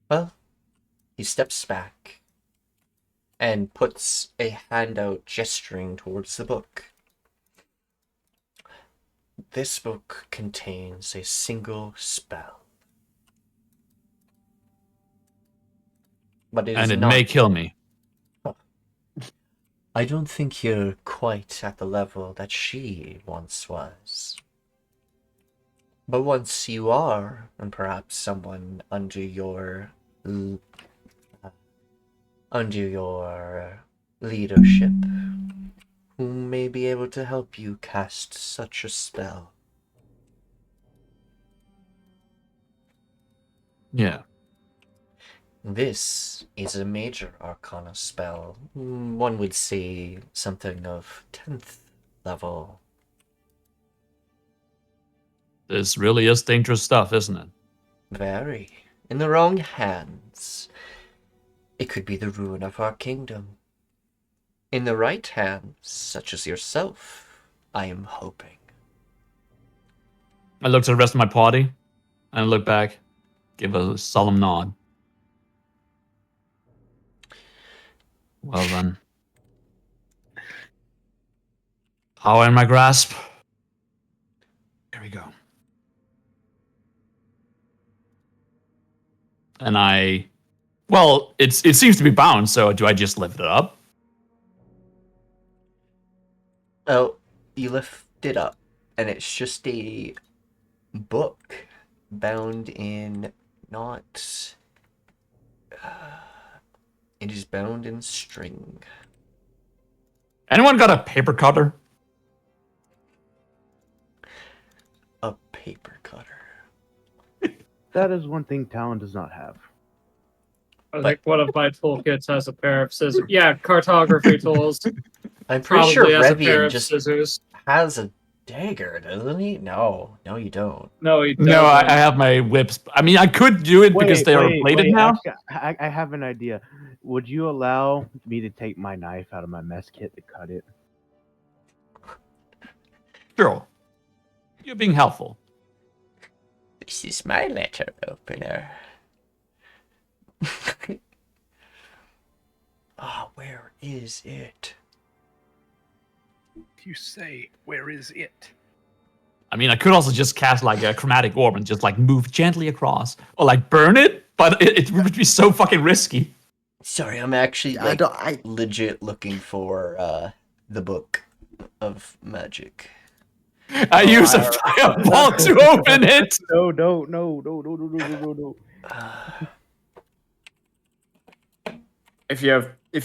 Well, he steps back and puts a hand out gesturing towards the book. This book contains a single spell. But And it not... may kill me. I don't think you're quite at the level that she once was. But once you are, and perhaps someone under your leadership, who may be able to help you cast such a spell. Yeah. This is a major arcana spell. One would say something of 10th level. This really is dangerous stuff, isn't it? Very. In the wrong hands, it could be the ruin of our kingdom. In the right hands, such as yourself, I am hoping. I look to the rest of my party. And I look back, give a solemn nod. Well then. Power in my grasp. Here we go. And well, it seems to be bound, so do I just lift it up? Oh, you lift it up, and it's just a book bound in not. It is bound in string. Anyone got a paper cutter? A paper cutter. That is one thing Talon does not have. I think one of my toolkits has a pair of scissors. Yeah, cartography tools. I'm pretty Probably sure has a pair Revian of just scissors. has a dagger, doesn't he? No, you don't. No, he doesn't. No, I have my whips. I mean, I could do it because they are bladed now. Actually, I have an idea. Would you allow me to take my knife out of my mess kit to cut it? Sure. You're being helpful. This is my letter opener. Where is it? You say, where is it? I mean, I could also just cast like a chromatic orb and just like move gently across, or like burn it, but it would be so fucking risky. Sorry, I'm actually legit looking for the book of magic. I use a fireball to open it. No. If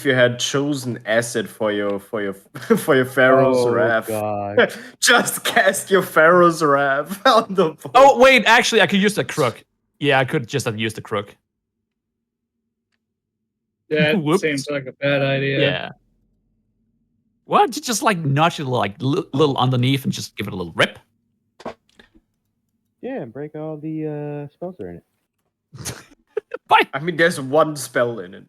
you had chosen acid for your Pharaoh's wrath, God. just cast your Pharaoh's wrath on the book. Oh wait, actually, I could use the crook. Yeah, I could just have used the crook. That Whoops. seems like a bad idea. Yeah. What? Just like notch it like little underneath and just give it a little rip. Yeah, and break all the spells that are in it. I mean, there's one spell in it.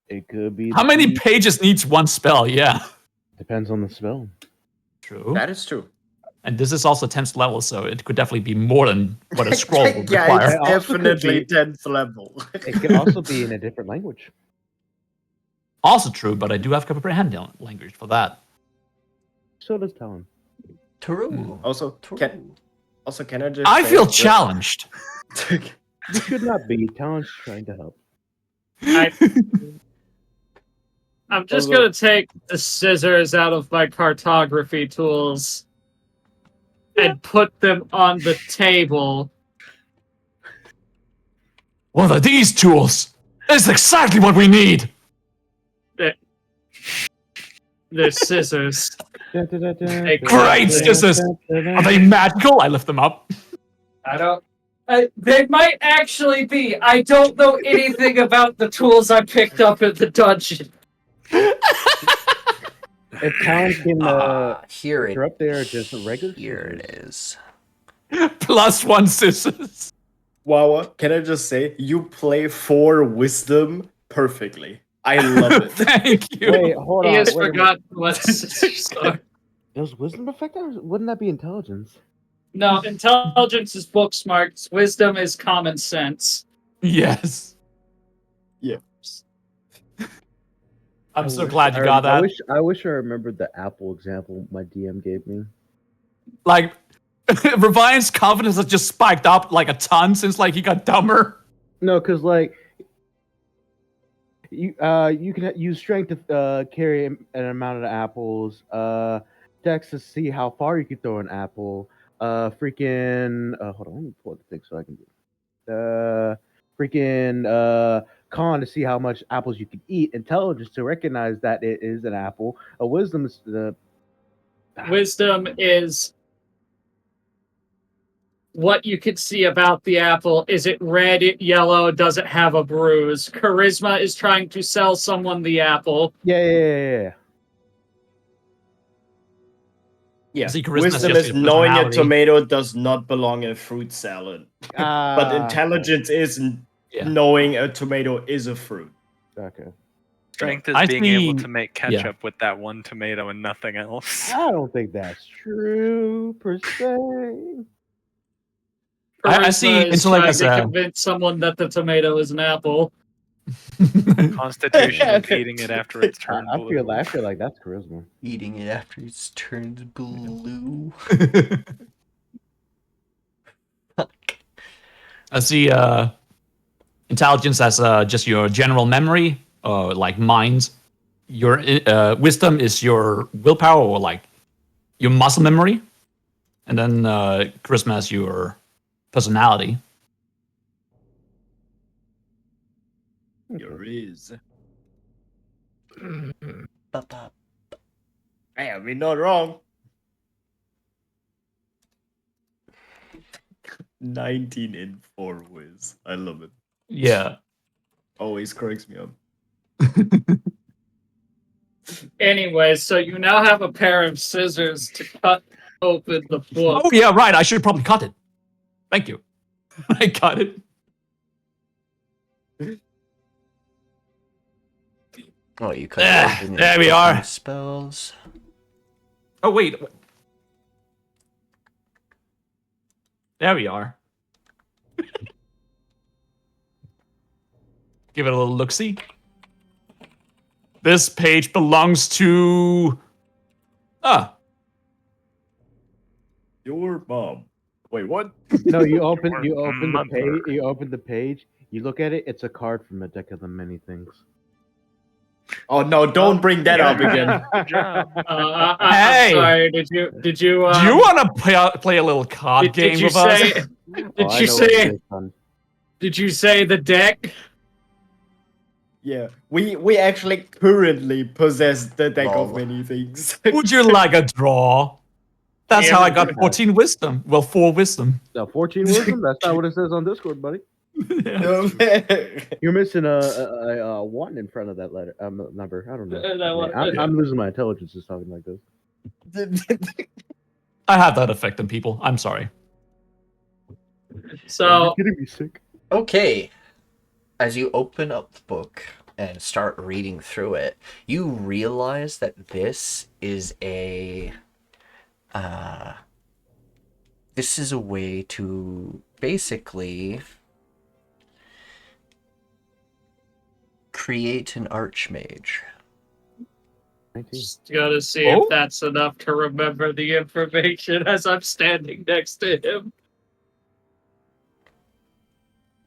It could be. How many pages needs one spell? Yeah. Depends on the spell. True. That is true. And this is also 10th level, so it could definitely be more than what a scroll would Yeah, require. it's definitely 10th level. It could also be in a different language. Also true, but I do have comprehend language for that. So does Talon. True. Also, True. can I just? I say feel that- challenged. You should not be. Talon's trying to help. I'm just gonna take the scissors out of my cartography tools and put them on the table. What are these tools? It's exactly what we need. They're scissors. Great scissors. Are they magical? I lift them up. I don't. They might actually be. I don't know anything about the tools I picked up at the dungeon. If Talon can Here it. they're up there, just regular. Here it is. +1 scissors. Wawa, can I just say you play 4 wisdom perfectly. I love it. Thank you. Wait, hold on. He has wait a minute. forgotten what scissors are. Does wisdom affect that? Wouldn't that be intelligence? No, intelligence is book smarts. Wisdom is common sense. Yes. Yeah. I'm so glad you got that. I wish I remembered the apple example my DM gave me. Like, Revine's confidence has just spiked up like a ton since like he got dumber. No, because like you can use strength to carry an amount of apples. Dex to see how far you can throw an apple. Hold on, let me pull up the thing so I can do. Con to see how much apples you can eat. Intelligence to recognize that it is an apple. Wisdom is the Wisdom is what you can see about the apple. Is it red, yellow? Does it have a bruise? Charisma is trying to sell someone the apple. yeah. Yeah, See, charisma wisdom just is your knowing a personality. tomato does not belong in a fruit salad. But intelligence is knowing a tomato is a fruit. Okay. Strength is I being able see- to make ketchup with that one tomato and nothing else. I don't think that's true per se. I see Charisma is intellect trying as to a. convince someone that the tomato is an apple. Constitution is eating it after it's turned I blue. feel like that's charisma. Eating it after it's turned blue. I see intelligence as just your general memory, like mind. Your wisdom is your willpower or like your muscle memory, and then charisma is your personality. Your is. Ba-ba. Hey, I mean, not wrong. 19 in 4 whiz. I love it. Yeah. Always cracks me up. Anyway, so you now have a pair of scissors to cut open the book. Oh yeah, right. I should probably cut it. Thank you. I cut it. Oh, you cut it open. There we open are. Spells. Oh wait. There we are. Give it a little look-see. This page belongs to... Your mom. Wait, what? No, you open Your the page. mother. You open the page. You look at it. It's a card from a deck of the many things. Oh no! Don't bring that up again. Good job. I'm sorry. Did you? Do you want to play a little card game Did you with us? say? Did I you know what it say? is, son. Did you say the deck? Yeah, we actually currently possess the deck of Lol. many things. Would you like a draw? That's Yeah, how I but- got 14 wisdom. Well, 4 wisdom. No, 14 wisdom. That's not what it says on Discord, buddy. You're missing a 1 in front of that letter number. I don't know. I'm losing my intelligence just talking like this. I have that effect on people. I'm sorry. So You're getting me sick. Okay. As you open up the book and start reading through it, you realize that this is a way to basically create an archmage. 19. just gotta see Oh? if that's enough to remember the information as I'm standing next to him.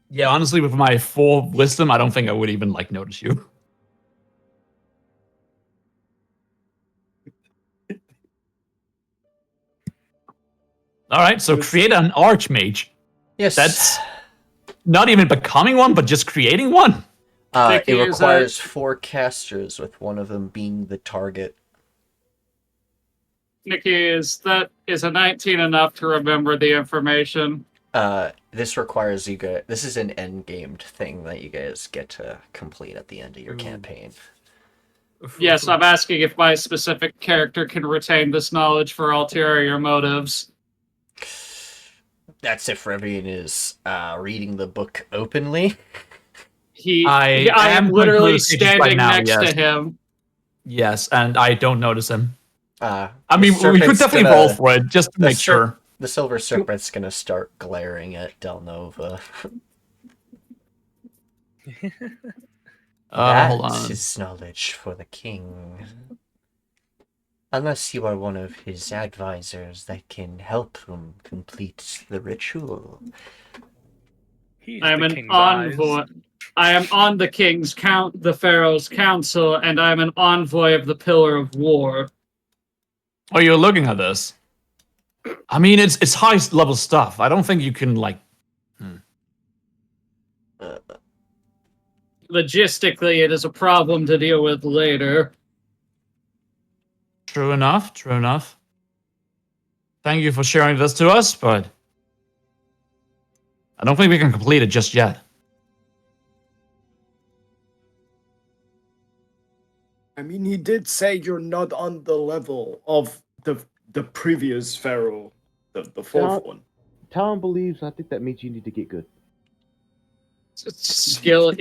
Yeah, honestly, with my 4 wisdom, I don't think I would even like notice you. All right, so create an archmage. Yes. That's not even becoming one, but just creating one. It Vicky, is requires 4 casters, with one of them being the target. Nikki, is a 19 enough to remember the information? This requires you guys. This is an end gamed thing that you guys get to complete at the end of your campaign. Yes, I'm asking if my specific character can retain this knowledge for ulterior motives. That's if Revian is reading the book openly. I I am am literally concluded standing right now, next yes. to him. Yes, and I don't notice him. I I mean, we could definitely roll for it just to make sure. The Silver Serpent's gonna start glaring at Dela'Nova. Hold on. That is knowledge for the king. Unless you are one of his advisors that can help him complete the ritual. He's I'm the an king's eyes. envoy. I am on the king's the Pharaoh's council, and I'm an envoy of the Pillar of War. Oh, you're looking at this. I mean, it's high level stuff. I don't think you can like. Logistically, it is a problem to deal with later. True enough. True enough. Thank you for sharing this to us, but I don't think we can complete it just yet. I mean, he did say you're not on the level of the previous Pharaoh, the fourth one. Tom believes. I think that means you need to get good. Skill,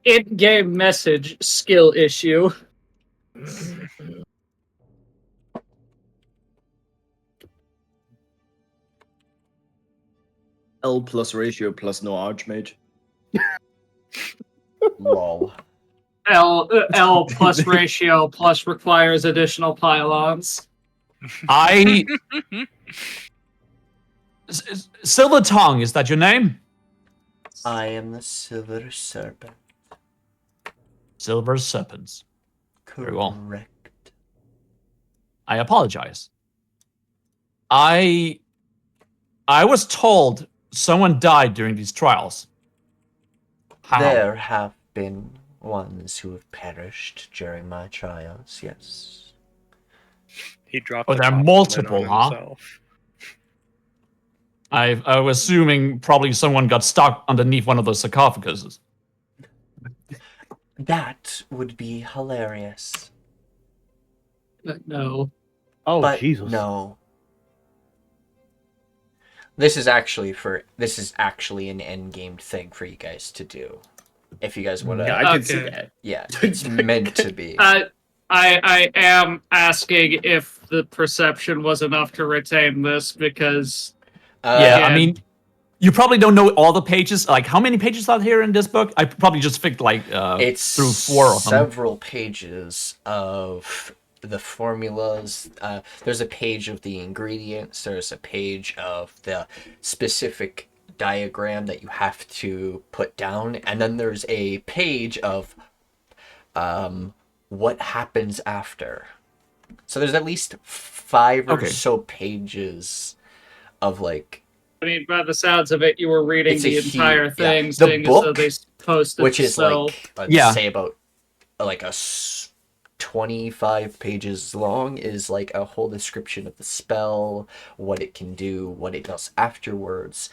in-game message, skill issue. L plus ratio plus no archmage. Lol. L plus ratio plus requires additional pylons. Silver Tongue, is that your name? I am the Silver Serpent. Silver Serpents. Very well. Correct. I apologize. I was told someone died during these trials. How? There have been ones who have perished during my trials, yes. He dropped. Oh, the there are top multiple, lid on huh? himself. I was assuming probably someone got stuck underneath one of those sarcophaguses. That would be hilarious. No. Oh, But Jesus. no. This is actually an endgame thing for you guys to do. If you guys want to, Yeah, I can see Okay. that. yeah, it's meant to be. I am asking if the perception was enough to retain this because Yeah, again, I mean, you probably don't know all the pages. Like, how many pages are here in this book? I probably just picked like it's through 4 of them. several pages of the formulas. There's a page of the ingredients. There's a page of the specific diagram that you have to put down, and then there's a page of what happens after. So there's at least 5 or Okay. so pages of like, I mean, by the sounds of it, you were reading It's a the huge- entire yeah. thing, The seeing as though book, they posted which is so. like, let's Yeah. say about like 25 pages long, is like a whole description of the spell, what it can do, what it does afterwards,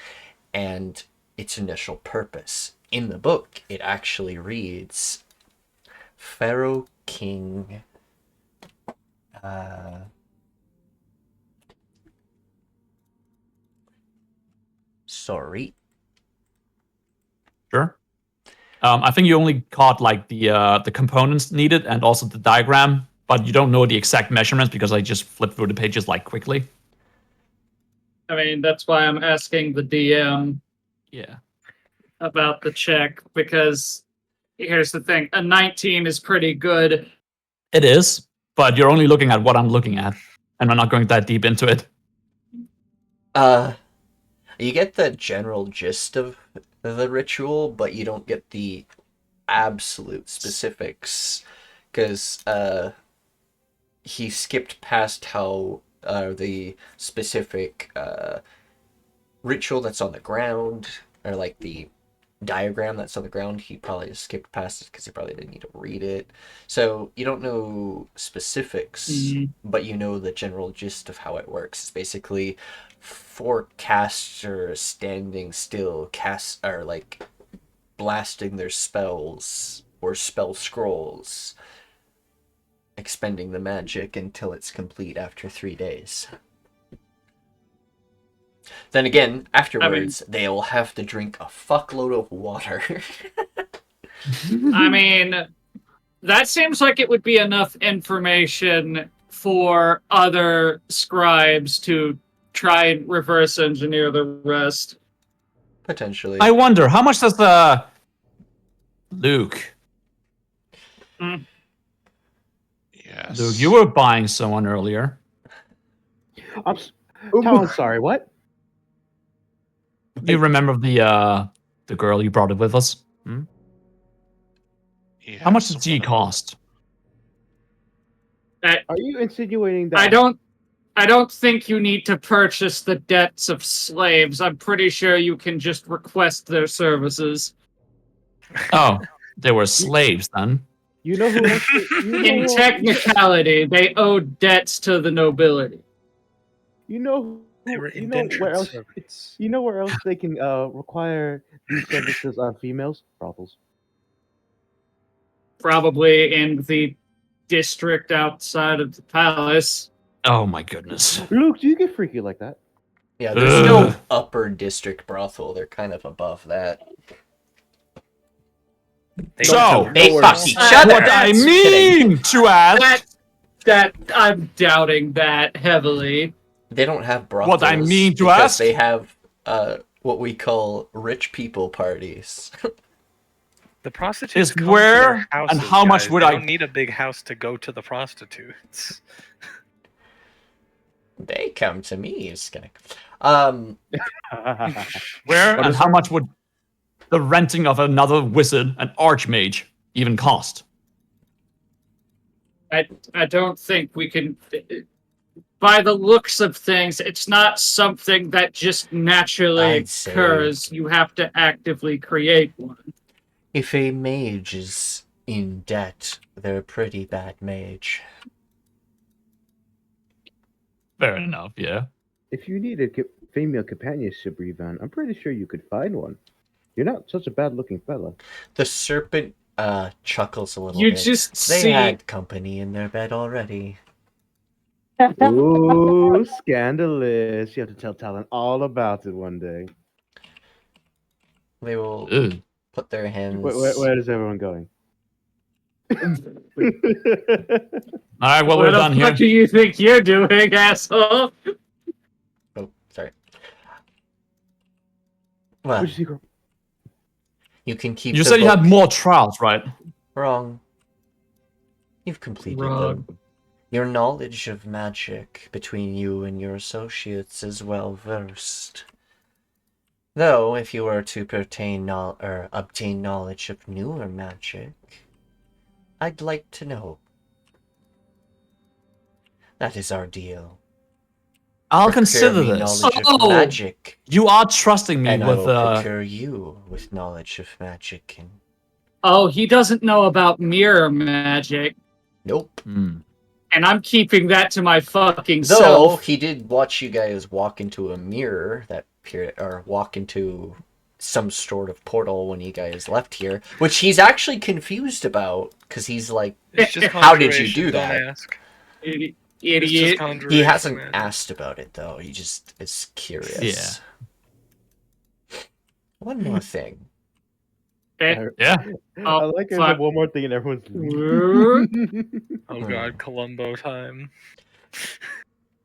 and its initial purpose. In the book, it actually reads Pharaoh King. Sorry. Sure. I think you only caught like the components needed and also the diagram, but you don't know the exact measurements because I just flipped through the pages like quickly. I mean, that's why I'm asking the DM Yeah. about the check because here's the thing: a 19 is pretty good. It is, but you're only looking at what I'm looking at, and I'm not going that deep into it. You get the general gist of the ritual, but you don't get the absolute specifics, because he skipped past how the specific ritual that's on the ground, or like the diagram that's on the ground, he probably just skipped past it because he probably didn't need to read it. So you don't know specifics, but you know the general gist of how it works. It's basically 4 casters standing still, are like blasting their spells or spell scrolls, expending the magic until it's complete after 3 days. Then again, afterwards, they'll have to drink a fuckload of water. I mean, that seems like it would be enough information for other scribes to try and reverse engineer the rest. Potentially. I wonder, how much does Luke? Yes. Luke, you were buying someone earlier. I'm sorry, what? You remember the girl you brought it with us? How much does she cost? Are you insinuating that? I don't think you need to purchase the debts of slaves. I'm pretty sure you can just request their services. Oh, they were slaves then. You know who? In technicality, they owe debts to the nobility. You know. They were You know where indentured else? servants. You know where else they can require these services on females? Brothels. Probably in the district outside of the palace. Oh my goodness. Luke, do you get freaky like that? Yeah, there's no Ugh. upper district brothel. They're kind of above that. So, They Nowhere fuck else. each other. what I Just mean to ask, That I'm doubting that heavily. They don't have brothels. What I mean to because ask? they have what we call rich people parties. The prostitutes Is come to where their and houses, how much guys. would they I- don't need a big house to go to the prostitutes. They come to me, Skinnick. Where What and is how that? much would the renting of another wizard, an archmage, even cost? I don't think we can. By the looks of things, it's not something that just naturally I'd say- occurs. You have to actively create one. If a mage is in debt, they're a pretty bad mage. Fair enough, yeah. If you need a female companionship, Revan, I'm pretty sure you could find one. You're not such a bad-looking fella. The serpent chuckles a little You bit. just They see. had company in their bed already. Ooh, scandalous! You have to tell Talon all about it one day. They will Ugh. put their hands. Where is everyone going? All right, well, What we're the done fuck here. do you think you're doing, asshole? Oh, sorry. Well, Which secret? you can keep. You the said you had book. more trials, right? Wrong. You've completed them. Wrong. Your knowledge of magic between you and your associates is well versed. Though, if you were to obtain knowledge of newer magic, I'd like to know. That is our deal. I'll Procure consider me this. knowledge of Oh! magic, You are trusting me and I with will procure you with knowledge of magic. And Oh, he doesn't know about mirror magic, nope. hmm. and I'm keeping that to my fucking Though self. he did watch you guys walk into a mirror that period, or walk into some sort of portal when you guys left here, which he's actually confused about because he's like, It's just How did you conjuration, do don't that? ask. Idiot. It's just conjuration, he hasn't man. asked about it though. He just is curious. One more thing. Eh, Yeah. I Oh, like there's fuck. one more thing and everyone's Oh god, Columbo time.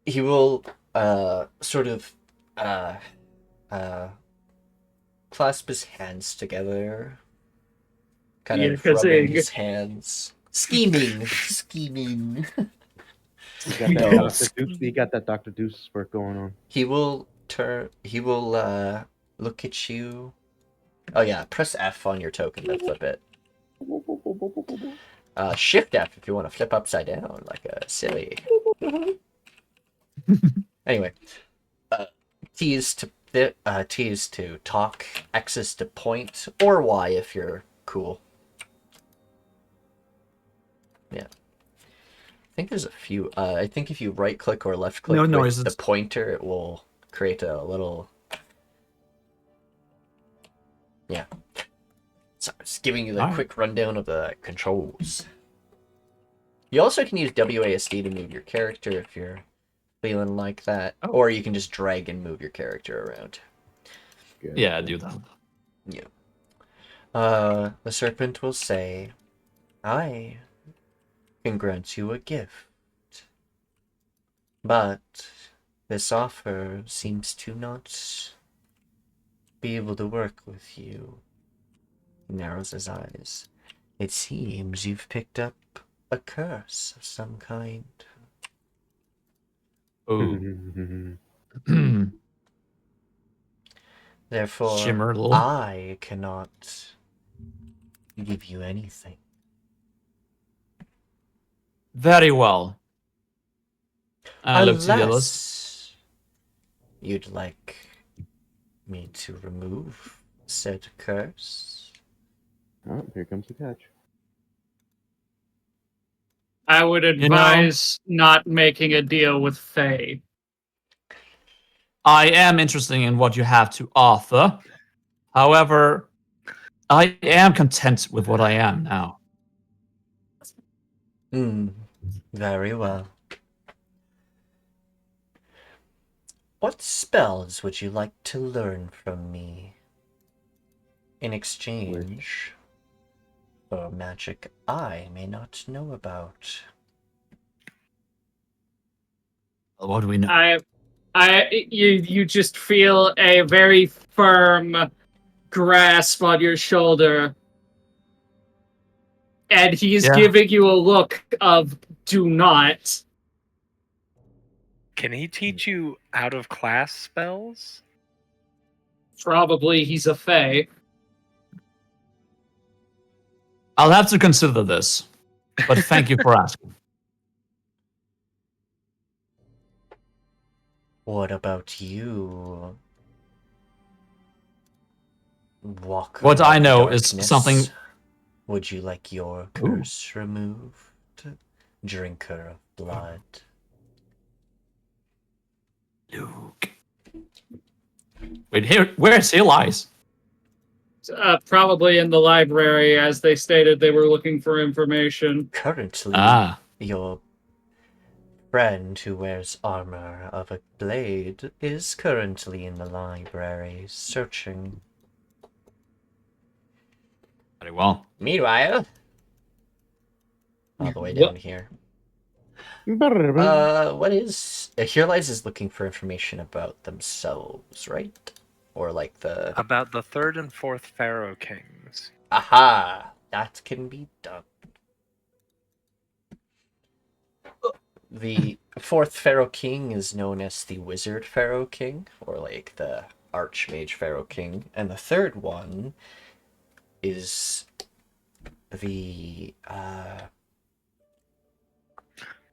He will sort of clasp his hands together, kind Yeah, of 'cause rubbing he- his hands, scheming. He got that No. Dr. Deuce. He got that Dr. Deuce work going on. He will look at you. Oh yeah, press F on your token to flip it. Shift F if you want to flip upside down like a silly. Anyway, T is to talk, X is to point, or Y if you're cool. Yeah. I think there's a few. I think if you right click or left click No with noises. the pointer, it will create a little. Yeah. So just giving you the Alright. quick rundown of the controls. You also can use WASD to move your character if you're feeling like that, Oh. or you can just drag and move your character around. Good. Yeah, do that. The serpent will say, I can grant you a gift, but this offer seems to not be able to work with you. He narrows his eyes. It seems you've picked up a curse of some kind. Ooh. Therefore, Shimmer a little. I cannot give you anything. Very well. I look to the others. Unless you'd like me to remove said curse. Oh, here comes the catch. I would know- advise not making a deal with Faye. I am interested in what you have to offer. However, I am content with what I am now. Very well. What spells would you like to learn from me in exchange for magic I may not know about? What do we know? You just feel a very firm grasp on your shoulder, and he's giving you a look of "do not." Can he teach you out of class spells? Probably he's a fae. I'll have to consider this, but thank you for asking. What about you? Walker What I of know is darkness? something. Would you like your curse removed? Drinker of blood. Luke. Wait, where's Elias? Probably in the library, as they stated they were looking for information. Currently, your friend who wears armor of a blade is currently in the library searching. Very well. Meanwhile, all the way down here. What is... Here Lies is looking for information about themselves, right? Or like the... About the 3rd and 4th Pharaoh kings. Aha! That can be done. The 4th Pharaoh king is known as the Wizard Pharaoh king, or like the Archmage Pharaoh king. And the 3rd one is the...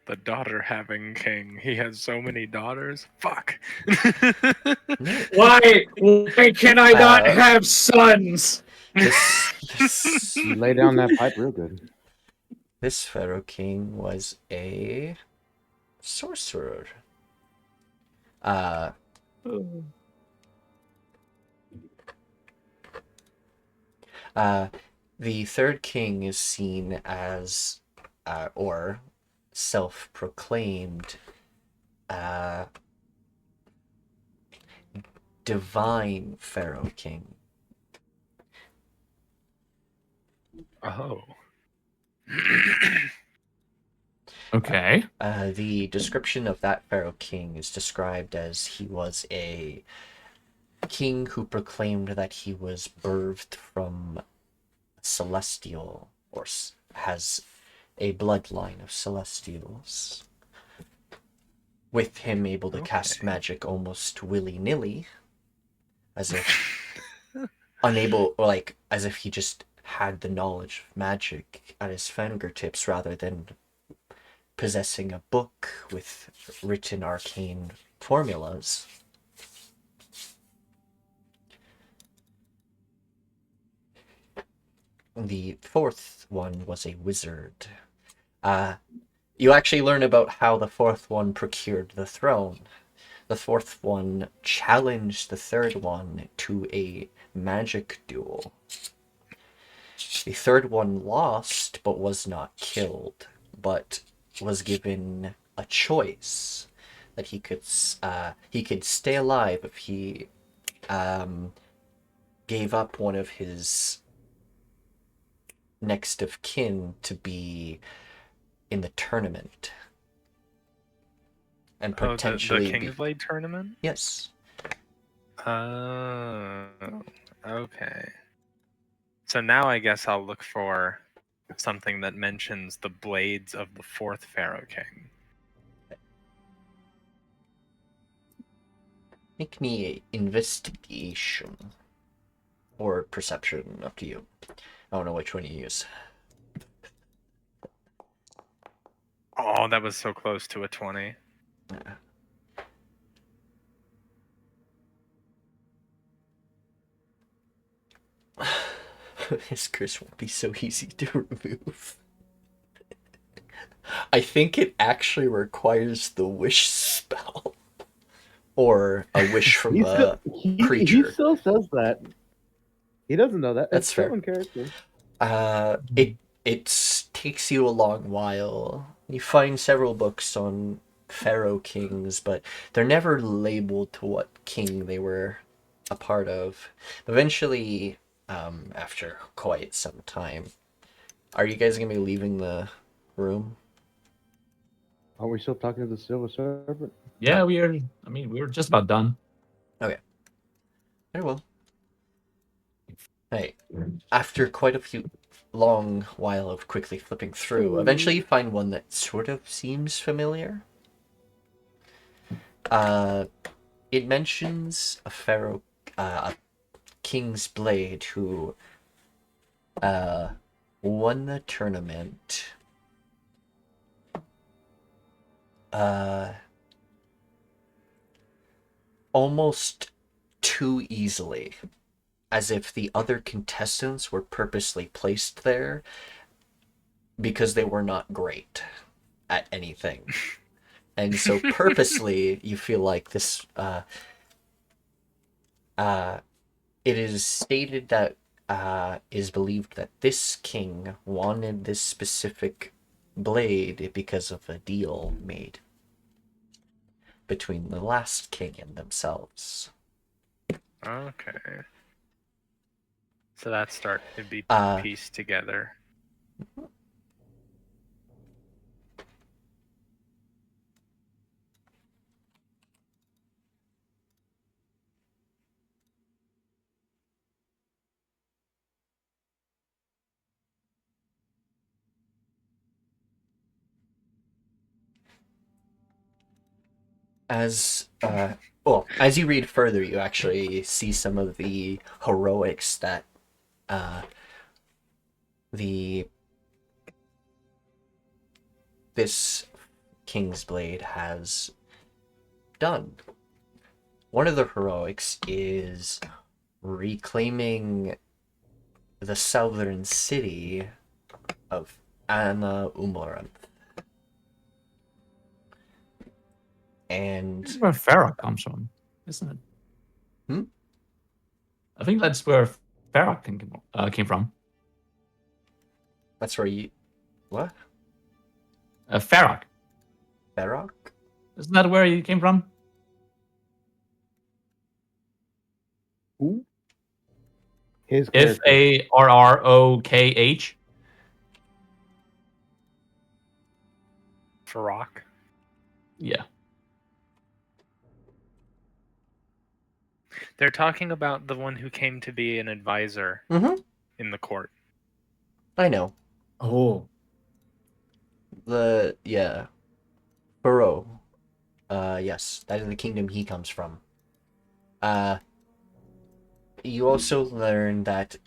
The daughter-having king. He has so many daughters. Fuck. Why can I not have sons? You lay down that pipe real good. This Pharaoh king was a sorcerer. The 3rd king is seen as, or self-proclaimed, divine Pharaoh king. Oh. Okay. The description of that Pharaoh king is described as he was a king who proclaimed that he was birthed from celestial, or has a bloodline of celestials, with him able to cast magic almost willy-nilly, as if unable, or like as if he just had the knowledge of magic at his fingertips rather than possessing a book with written arcane formulas. The 4th one was a wizard. You actually learn about how the 4th one procured the throne. The 4th one challenged the 3rd one to a magic duel. The 3rd one lost, but was not killed, but was given a choice that he could stay alive if he gave up one of his next of kin to be in the tournament, and potentially the Kingsblade tournament. Yes. Oh, okay. So now I guess I'll look for something that mentions the blades of the 4th Pharaoh king. Make me a investigation or perception, up to you. I don't know which one you use. Oh, that was so close to a 20. This curse won't be so easy to remove. I think it actually requires the wish spell. Or a wish from a creature. He still says that. He doesn't know that. That's it's still fair. in character. It takes you a long while. You find several books on Pharaoh kings, but they're never labeled to what king they were a part of. Eventually, after quite some time, are you guys gonna be leaving the room? Are we still talking to the Silver Serpent? Yeah, we are. I mean, we were just about done. Very well. Hey, after quite a few long while of quickly flipping through, eventually you find one that sort of seems familiar. It mentions a pharaoh, a king's blade who won the tournament almost too easily, as if the other contestants were purposely placed there because they were not great at anything. And so purposely you feel like this it is stated that is believed that this king wanted this specific blade because of a deal made between the last king and themselves. Okay. So that's starting to be pieced together. As as you read further, you actually see some of the heroics that this King's Blade has done. One of the heroics is reclaiming the southern city of Anna Umaranth. And That's where Pharaoh comes from, isn't it? Hmm? I think that's where Pharaoh came from. That's where you... What? Pharaoh. Barrock? Isn't that where he came from? Who? His If character. Farrokh. Farrakh. Yeah. They're talking about the one who came to be an advisor Mm-hmm. in the court. I know. Oh. Yeah. Pharaoh. Yes, that is the kingdom he comes from. You also learn that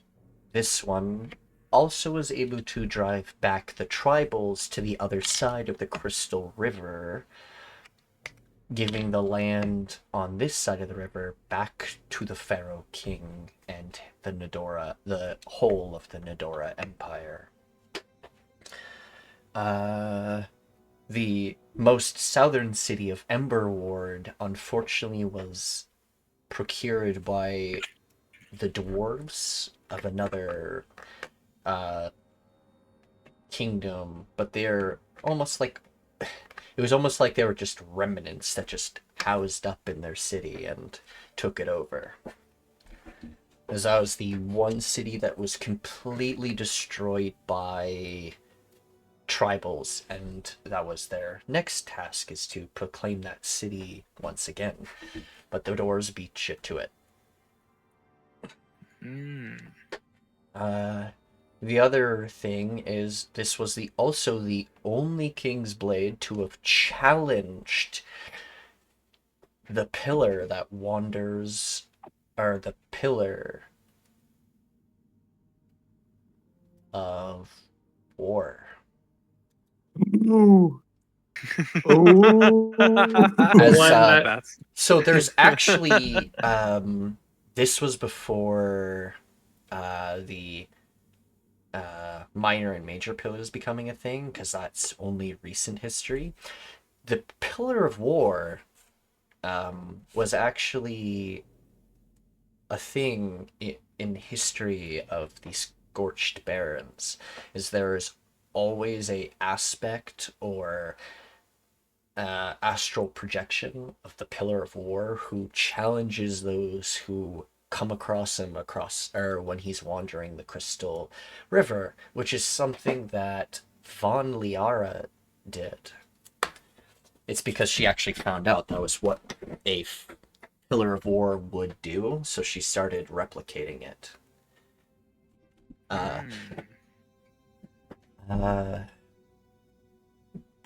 this one also was able to drive back the tribals to the other side of the Crystal River, giving the land on this side of the river back to the Pharaoh King and the Nedora, the whole of the Nedora Empire. The most southern city of Emberward, unfortunately, was procured by the dwarves of another kingdom, but they're almost like... It was almost like they were just remnants that just housed up in their city and took it over. As that was the one city that was completely destroyed by tribals, and that was their next task, is to proclaim that city once again. But the doors beat shit to it. The other thing is this was also the only King's Blade to have challenged the pillar that wanders, or the pillar of war. Ooh. As, so there's actually this was before the minor and major pillars becoming a thing, because that's only recent history. The Pillar of War was actually a thing in history of the Scorched Barrens. Is there's always a aspect or astral projection of the Pillar of War who challenges those who come across him or when he's wandering the Crystal River, which is something that Von Liara did. it's because she actually found out that was what a pillar of war would do, so she started replicating it. Hmm. But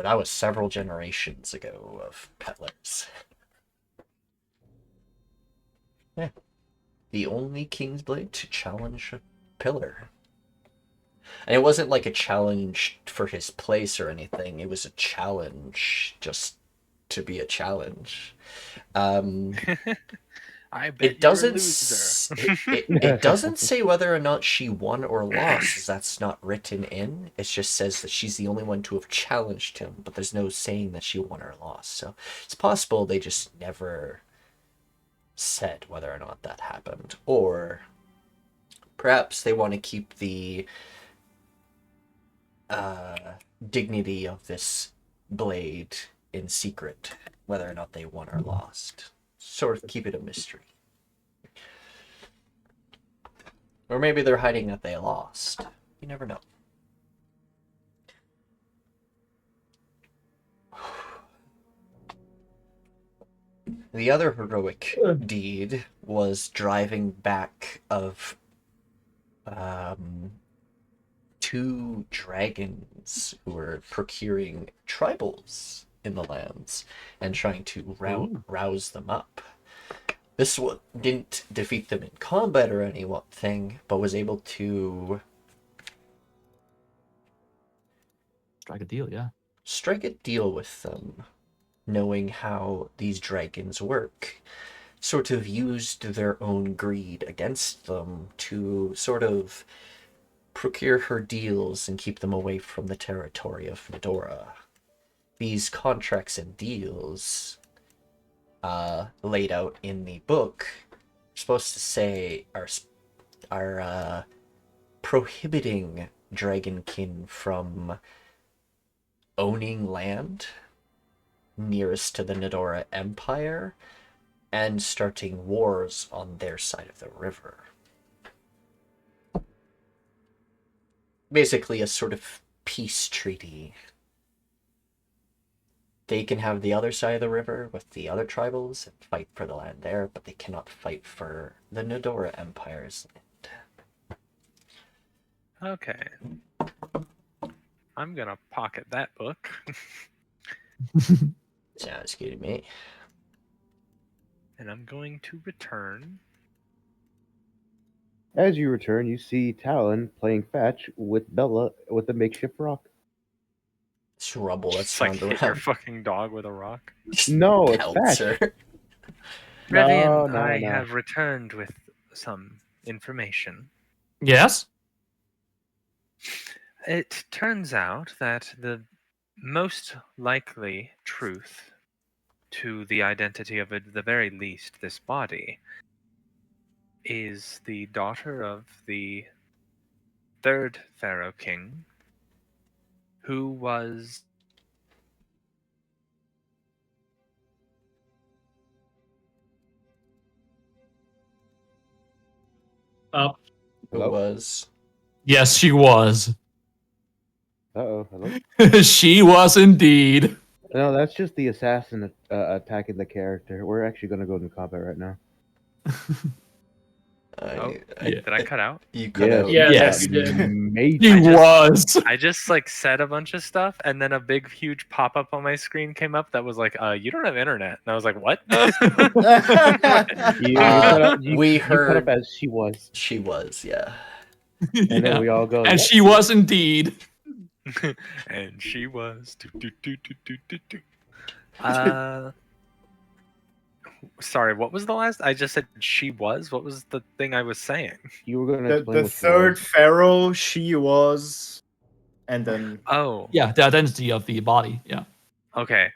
that was several generations ago of peddlers. Yeah. The only Kingsblade to challenge a pillar. And it wasn't like a challenge for his place or anything. It was a challenge just to be a challenge. I bet It you're a doesn't. loser. It doesn't say whether or not she won or lost, as that's not written in. It just says that she's the only one to have challenged him, but there's no saying that she won or lost. So it's possible they just never said whether or not that happened, or perhaps they want to keep the dignity of this blade in secret, whether or not they won or lost. Sort of keep it a mystery. Or maybe they're hiding that they lost. You never know. The other heroic deed was driving back of two dragons who were procuring tribals in the lands and trying to rouse them up. This one didn't defeat them in combat or anything, but was able to Strike a deal, yeah. strike a deal with them, knowing how these dragons work. Sort of used their own greed against them to sort of procure her deals and keep them away from the territory of Nedora. These contracts and deals laid out in the book are supposed to say are prohibiting Dragonkin from owning land nearest to the Nedora Empire and starting wars on their side of the river. Basically a sort of peace treaty. They can have the other side of the river with the other tribals and fight for the land there, but they cannot fight for the Nedora Empire's land. Okay. I'm gonna pocket that book. Sounds good to me. And I'm going to return. As you return, you see Talon playing fetch with Bella with a makeshift rock. It's rubble that's Just like found hit your around. fucking dog with a rock. No, it's Pelts fetch. her. Revian, No, I no. have returned with some information. Yes? It turns out that the most likely truth to the identity of, at the very least, this body is the daughter of the third Pharaoh king, who was Up. Who Hello? was. Yes, she was. Uh-oh, hello? She was indeed. No, that's just the assassin attacking the character. We're actually going to go into combat right now. did I cut out? You cut Yes, out. Yeah, Yes. you did. Major. She I was. I just like said a bunch of stuff, and then a big, huge pop-up on my screen came up that was like, "You don't have internet." And I was like, "What?" You cut up, We you cut up heard as she was. she was, yeah. And then we all go, And "What?" she was indeed. And she was. Sorry, what was the last? I just said she was. What was the thing I was saying? You were going to The, explain the what she third was. pharaoh, she was, and then Oh, Yeah, the identity of the body. Yeah. okay.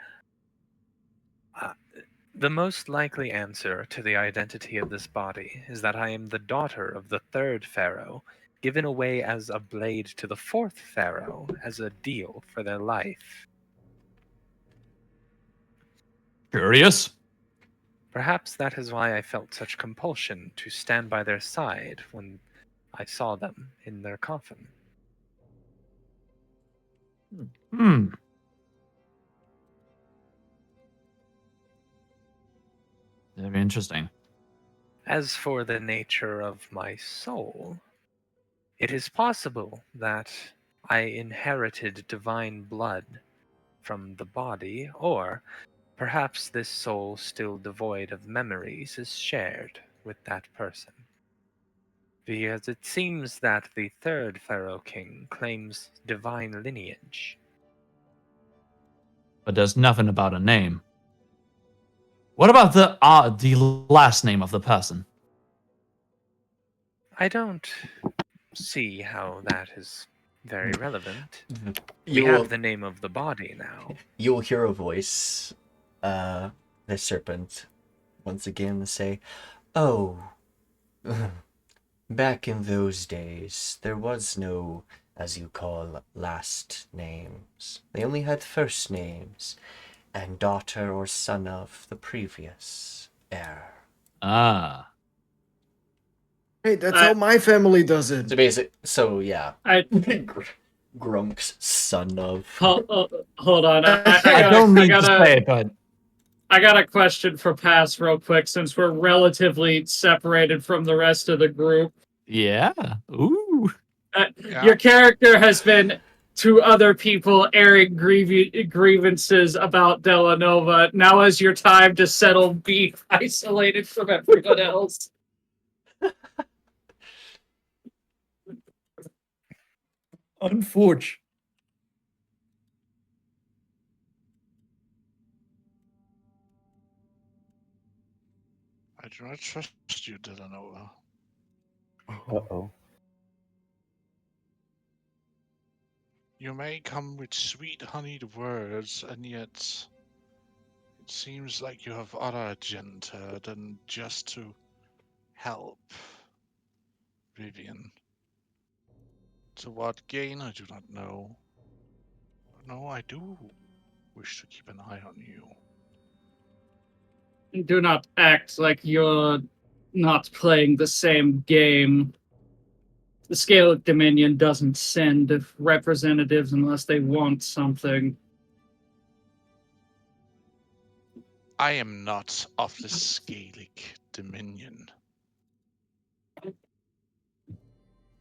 The most likely answer to the identity of this body is that I am the daughter of the third pharaoh, given away as a blade to the fourth pharaoh as a deal for their life. Curious. Perhaps that is why I felt such compulsion to stand by their side when I saw them in their coffin. Hmm. Very interesting. As for the nature of my soul, it is possible that I inherited divine blood from the body, or perhaps this soul still devoid of memories is shared with that person. Because it seems that the third Pharaoh King claims divine lineage. But there's nothing about a name. What about the last name of the person? I don't see how that is very relevant. We You will, have the name of the body now. you will hear a voice, the serpent, once again say, "Oh, back in those days, there was no, as you call, last names. They only had first names, and daughter or son of the previous heir." Ah. Hey, that's how my family does it. So yeah. I Grunk's son of. hold on. I don't mean to say it, but I got a question for Pass real quick, since we're relatively separated from the rest of the group. yeah. Ooh. Yeah. Your character has been to other people airing grievances about Dela'Nova. Now is your time to settle beef isolated from everyone else. Unfortunate. I do not trust you, Dela'Nova. Uh-oh. You may come with sweet honeyed words, and yet it seems like you have other agenda than just to help Vivian. To what gain, I do not know. But no, I do wish to keep an eye on you. Do not act like you're not playing the same game. The scale of Dominion doesn't send representatives unless they want something. I am not of the Scalic Dominion,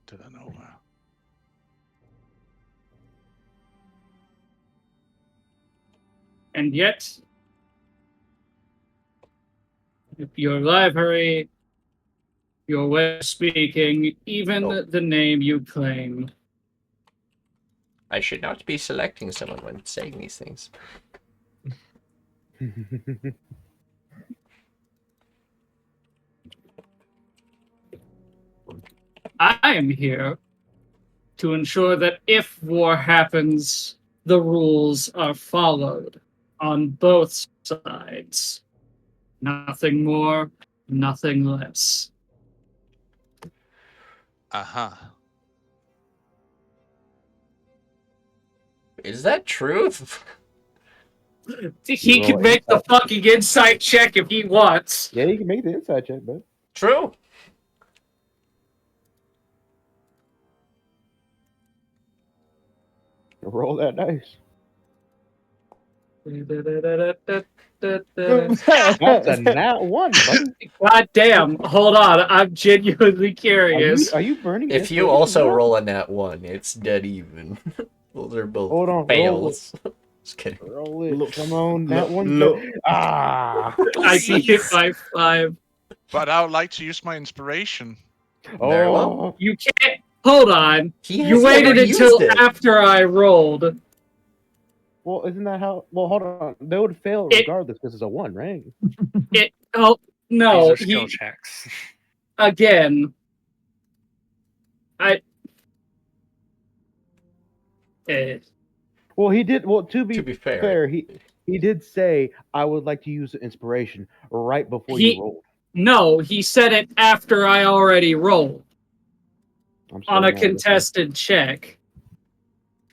Dela'Nova. And yet, your library, your way of speaking, even the name you claim. I should not be selecting someone when saying these things. I am here to ensure that if war happens, the rules are followed on both sides. Nothing more, nothing less. Uh-huh. Is that true? He Roll can make the insight. fucking insight check if he wants. Yeah, you can make the inside check, bud. True. Roll that dice. God That's a nat one, buddy. damn, hold on, I'm genuinely curious. Are you burning? If you inspiration, also bro? roll a nat 1, it's dead even. Those are both Hold on, fails. Just kidding. Roll it. Look, Come on, that one. look. Ah. I beat it by 5. But I would like to use my inspiration. Very well. Oh. You can't. Hold on. He You has waited never until used it. after I rolled. Well, isn't that how? Well, hold on. They would fail It- regardless because it's a 1, right? Oh no, These are skill he checks. again. Well, he did. Well, to be fair, fair, he did say I would like to use the inspiration right before He- you rolled. No, he said it after I already rolled I'm on sorry, a no, contested check.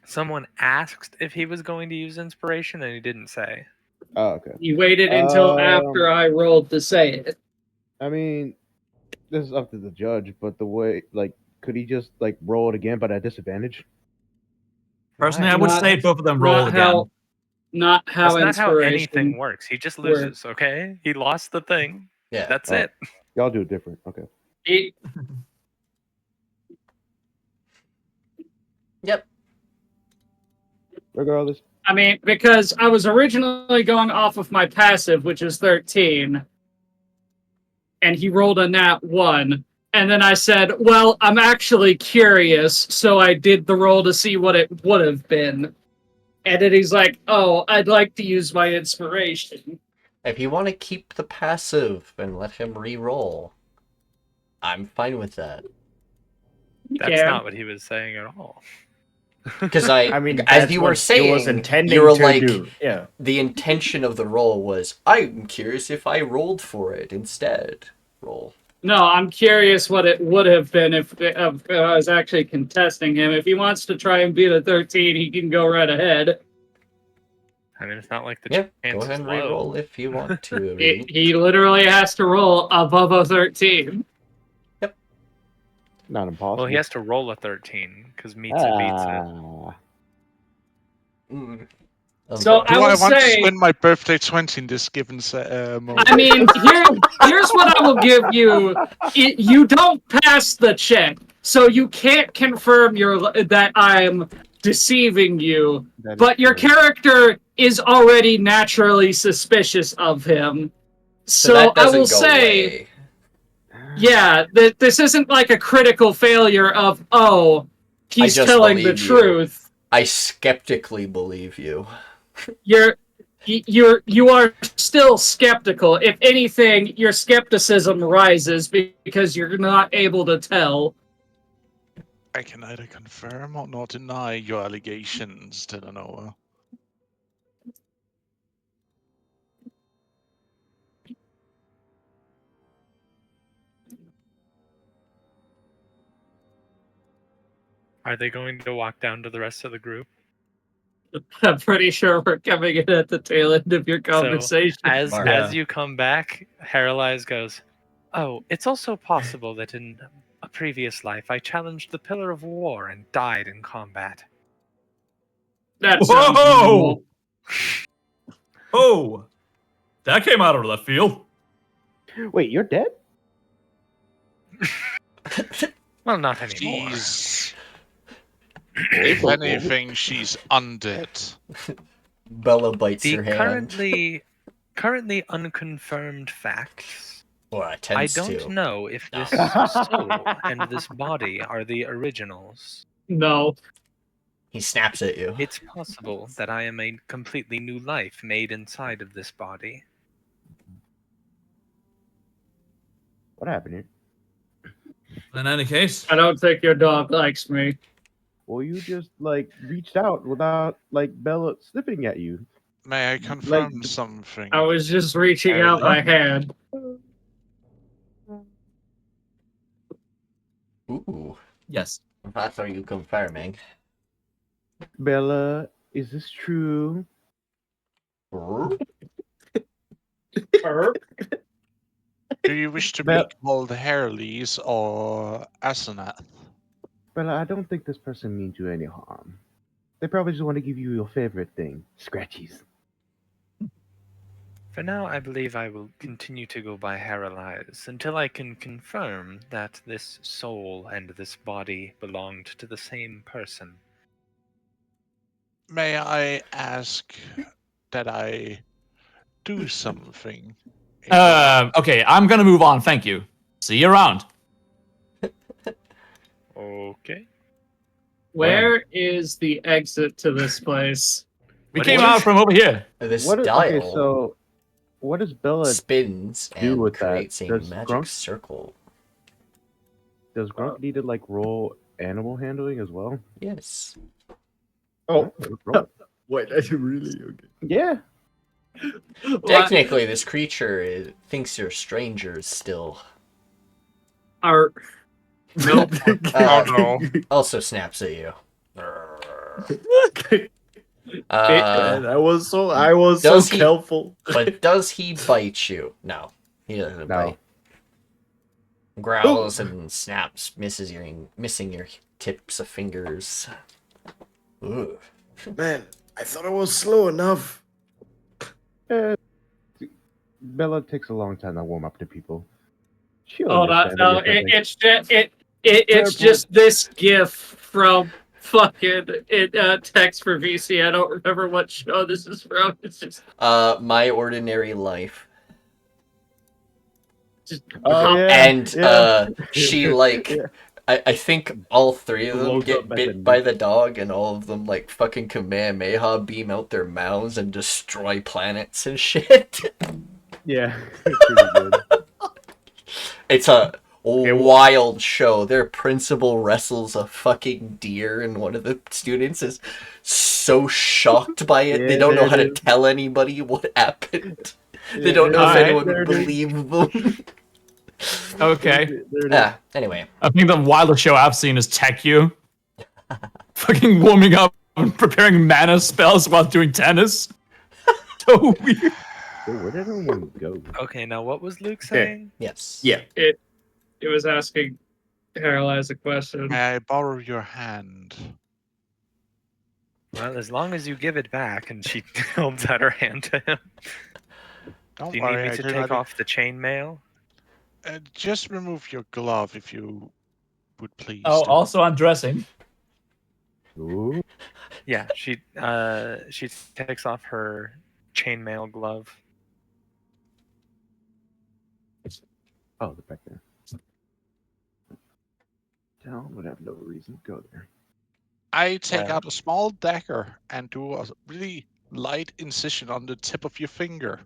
Someone asked if he was going to use inspiration, and he didn't say. Oh, okay. He waited until after I rolled to say it. I mean, this is up to the judge, but the way, like, could he just like roll it again but at disadvantage? Personally, I Why? would Not- say both of them roll Not again. how. not how That's not how anything inspiration works. He just works. loses, okay? He lost the thing. Yeah. That's Oh. it. Y'all do it different. Okay. It, Yep. Regardless. I mean, because I was originally going off of my passive, which is 13, and he rolled a nat 1. And then I said, well, I'm actually curious, so I did the roll to see what it would have been. And then he's like, oh, I'd like to use my inspiration. If you want to keep the passive and let him re-roll, I'm fine with that. That's Yeah. not what he was saying at all. Because I mean, as that's you were what he was saying, intending you were to like, do. Yeah. the intention of the roll was, I'm curious if I rolled for it instead. Roll. No, I'm curious what it would have been if I was actually contesting him. If he wants to try and beat a 13, he can go right ahead. I mean, it's not like the Yeah, chance go ahead is and low. re-roll if you want to. Reed. He literally has to roll above a 13. Not impossible. Well, he has to roll a 13 because meets it beats it. Ah. Mm. So Do I I, will want to say, spend my birthday 20 in this given moment? I mean, here's what I will give you. You don't pass the check, so you can't confirm that I'm deceiving you. That is But your true. character is already naturally suspicious of him. So that I doesn't will go say, away. yeah, this isn't like a critical failure of, oh, he's just telling the believe you. truth. I skeptically believe you. You are still skeptical. If anything, your skepticism rises because you're not able to tell. I can neither confirm or not deny your allegations, Dela'Nova. Are they going to walk down to the rest of the group? I'm pretty sure we're coming in at the tail end of your conversation. As Alright. as you come back, Haralize goes, "Oh, it's also possible that in a previous life I challenged the Pillar of War and died in combat." That sounds Whoa! normal. Oh, that came out of left field. Wait, you're dead? Well, not anymore. She's... If anything, she's undead. Bella bites The her hand. currently unconfirmed facts. Or I attempts don't to. know if No. this soul and this body are the originals. No. He snaps at you. It's possible that I am a completely new life made inside of this body. What happened here? In any case, I don't think your dog likes me. Well, you just like reached out without like Bella sniffing at you. May I confirm something? I was just reaching out my hand. Ooh. yes. What are you confirming? Bella, is this true? Do you wish to be called Herles or Asenath? Bella, I don't think this person means you any harm. They probably just want to give you your favorite thing, scratchies. For now, I believe I will continue to go by Haralize until I can confirm that this soul and this body belonged to the same person. May I ask that I do something? Okay, I'm gonna move on. Thank you. See you around. Okay. Where is the exit to this place? We What came is- out from over here. This Okay, dial so what does Bella spins do and with that? creates a Does magic Grunk- circle. does Grunk need to like roll animal handling as well? Yes. Oh, Roll. wait, are you really? Okay. Yeah. Technically, this creature thinks you're strangers still. Are nope. Uh, Oh no. Also snaps at you. Man, I was so does he- careful. But does he bite you? No. He doesn't No. bite. Growls and snaps, missing your tips of fingers. Ooh. Man, I thought I was slow enough. Eh, Bella takes a long time to warm up to people. She'll Oh understand no, that you're it's Fair just this GIF from fucking text for VC. I don't remember what show this is from. It's just My Ordinary Life. Oh yeah, And yeah. she like Yeah. I think all three of them Blows get up at bit the by knee. the dog, and all of them like fucking Kamehameha beam out their mouths and destroy planets and shit. Yeah, pretty good. It's a well- wild show. Their principal wrestles a fucking deer, and one of the students is so shocked by it they Yeah, don't know there how it to is. tell anybody what happened. They Yeah, don't know if Alright, anyone there would it is. believe them. Okay. There it is. Ah, anyway. I think the wildest show I've seen is Tech You. Fucking warming up and preparing mana spells while doing tennis. So weird. So where did everyone go? Okay, now what was Luke saying? Yes. Yeah. it was asking Paralyze a question. May I borrow your hand? Well, as long as you give it back, and she holds out her hand to him. Don't Do you worry, need me I to do take not- off the chainmail? Just remove your glove if you would please. Oh, do. also I'm dressing. Ooh. Yeah, she takes off her chainmail glove. Oh, they're back there. Down would have no reason to go there. I take Well- out a small dagger and do a really light incision on the tip of your finger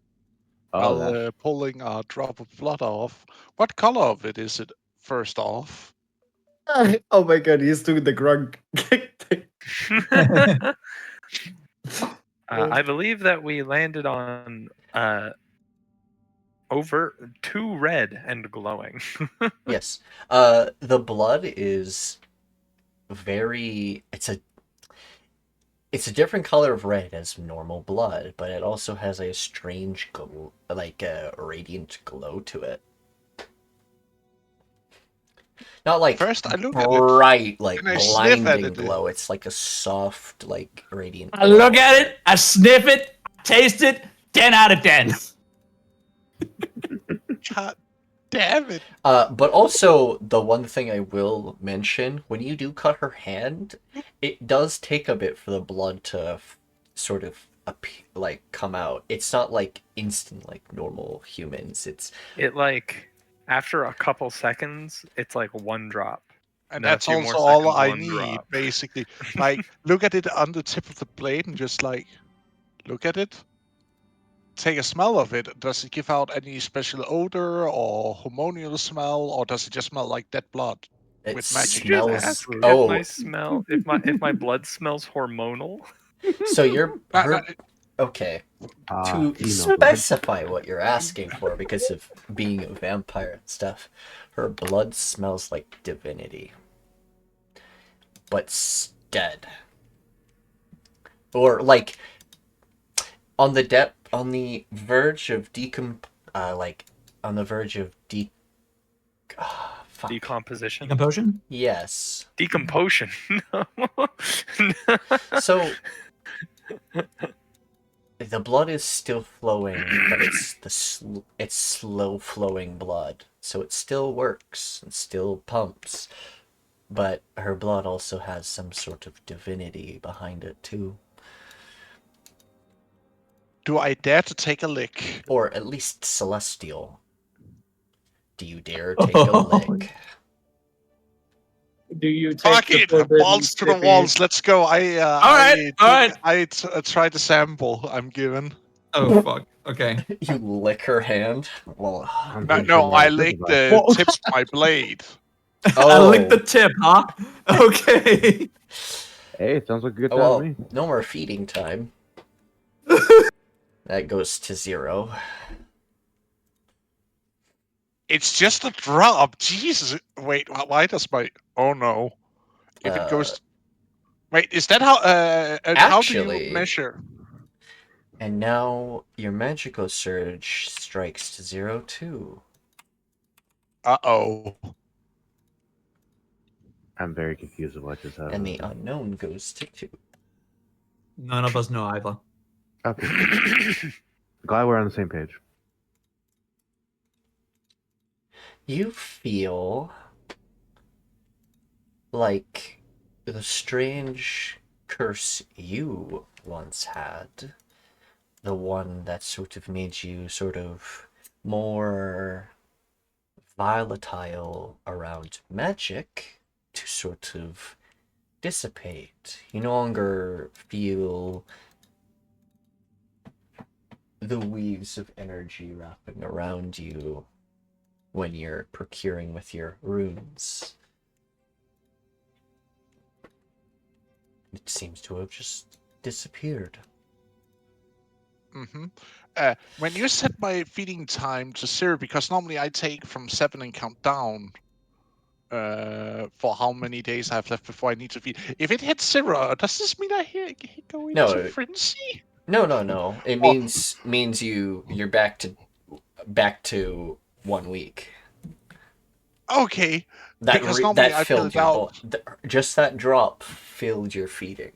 Oh, while that's pulling a drop of blood off. What color of it is it, first off? Oh my god, he's doing the Grunk. I believe that we landed on over 2 red and glowing. Yes. The blood is very. It's a different color of red as normal blood, but it also has a strange glow, like a radiant glow to it. Not like First, I look at it. bright, like and I sniff at blinding it. glow. It's like a soft, like radiant. I glow. look at it, I sniff it, taste it, 10 out of 10. God damn it. But also, the one thing I will mention, when you do cut her hand, it does take a bit for the blood to sort of come out. It's not like instant like normal humans. It like after a couple seconds, it's like 1 drop. And Then a that's few more also all seconds, I 1 need, drop. basically. Like, look at it on the tip of the blade and just like, look at it. Take a smell of it. Does it give out any special odor or hormonal smell, or does it just smell like dead blood? It With magic. Did you smells. ask if Oh, my smell if my blood smells hormonal? so you're Uh, uh, okay. To female blood. specify what you're asking for, because of being a vampire and stuff, her blood smells like divinity, but dead, or like on the verge of fuck. Decomposition. Decomposition? Yes. Decomposition. No. So the blood is still flowing, but it's slow flowing blood, so it still works and still pumps. But her blood also has some sort of divinity behind it too, do I dare to take a lick? or at least celestial. Do you dare take a lick? Do you take Fuck the it! forbidden Balls to the sticky? walls. Let's go. Alright, alright. I try the sample I'm given. Oh, fuck. Okay. You lick her hand? Well, I'm No, pretty no, sure I we're lick about- the Whoa. tips of my blade. I licked the tip, huh? Okay. Hey, it sounds like a good time well, to me. no more feeding time. That goes to 0. It's just a drop. Jesus. Wait, why does my... Oh, no. If it goes... Wait, is that how... how do actually- you measure? And now your magical surge strikes to 0 too. Uh-oh. I'm very confused with what just happened. And the unknown goes to 2. None of us know either. Okay. Glad we're on the same page. You feel like the strange curse you once had, the one that sort of made you sort of more volatile around magic, to sort of dissipate. You no longer feel the weaves of energy wrapping around you when you're procuring with your runes. It seems to have just disappeared. Mm-hmm. When you set my feeding time to 0, because normally I take from 7 and count down for how many days I have left before I need to feed. If it hits 0, does this mean I go into No. frenzy? No. It Or- means you're back to 1 week. Okay. That Because normally I fill filled it your out. just that drop filled your feeding.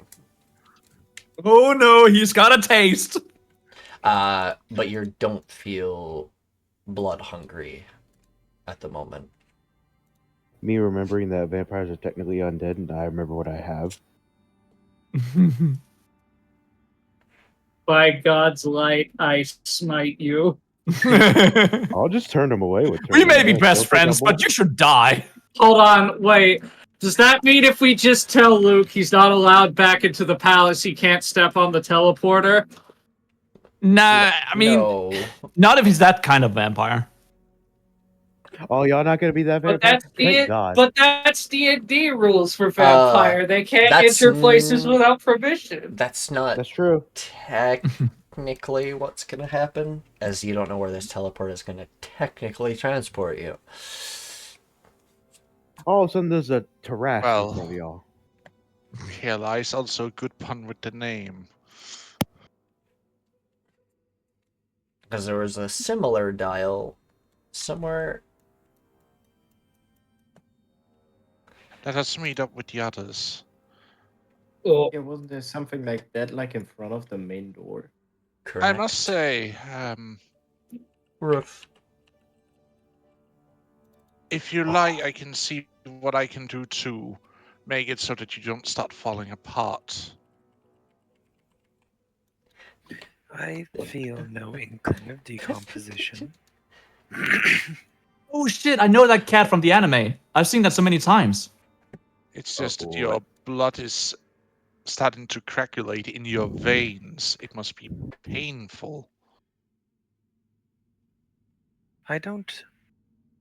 Oh no, he's got a taste. But you don't feel blood hungry at the moment. Me remembering that vampires are technically undead, and I remember what I have. By God's light, I smite you. I'll just turn them away with. We may be turn. best Don't think friends, I'm but you should die. Hold on, wait. Does that mean if we just tell Luke he's not allowed back into the palace, he can't step on the teleporter? Nah, I mean, no. not if he's that kind of vampire. Oh, y'all not gonna be that But vampire? that's Thank God. But that's D&D rules for vampire. They can't that's enter places without permission. That's not That's true. technically what's gonna happen, as you don't know where this teleport is gonna technically transport you. All of a sudden, there's a Tarash Well. in front of y'all. Here lies also a good pun with the name. Because there was a similar dial somewhere. Let us meet up with the others. Oh, Yeah, wasn't there something like that, like in front of the main door? Correct. I must say, Roof. if you like, I can see what I can do to make it so that you don't start falling apart. I feel no inkling of decomposition. Oh shit, I know that cat from the anime. I've seen that so many times. It's just that boy. your blood is starting to coagulate in your veins. It must be painful. I don't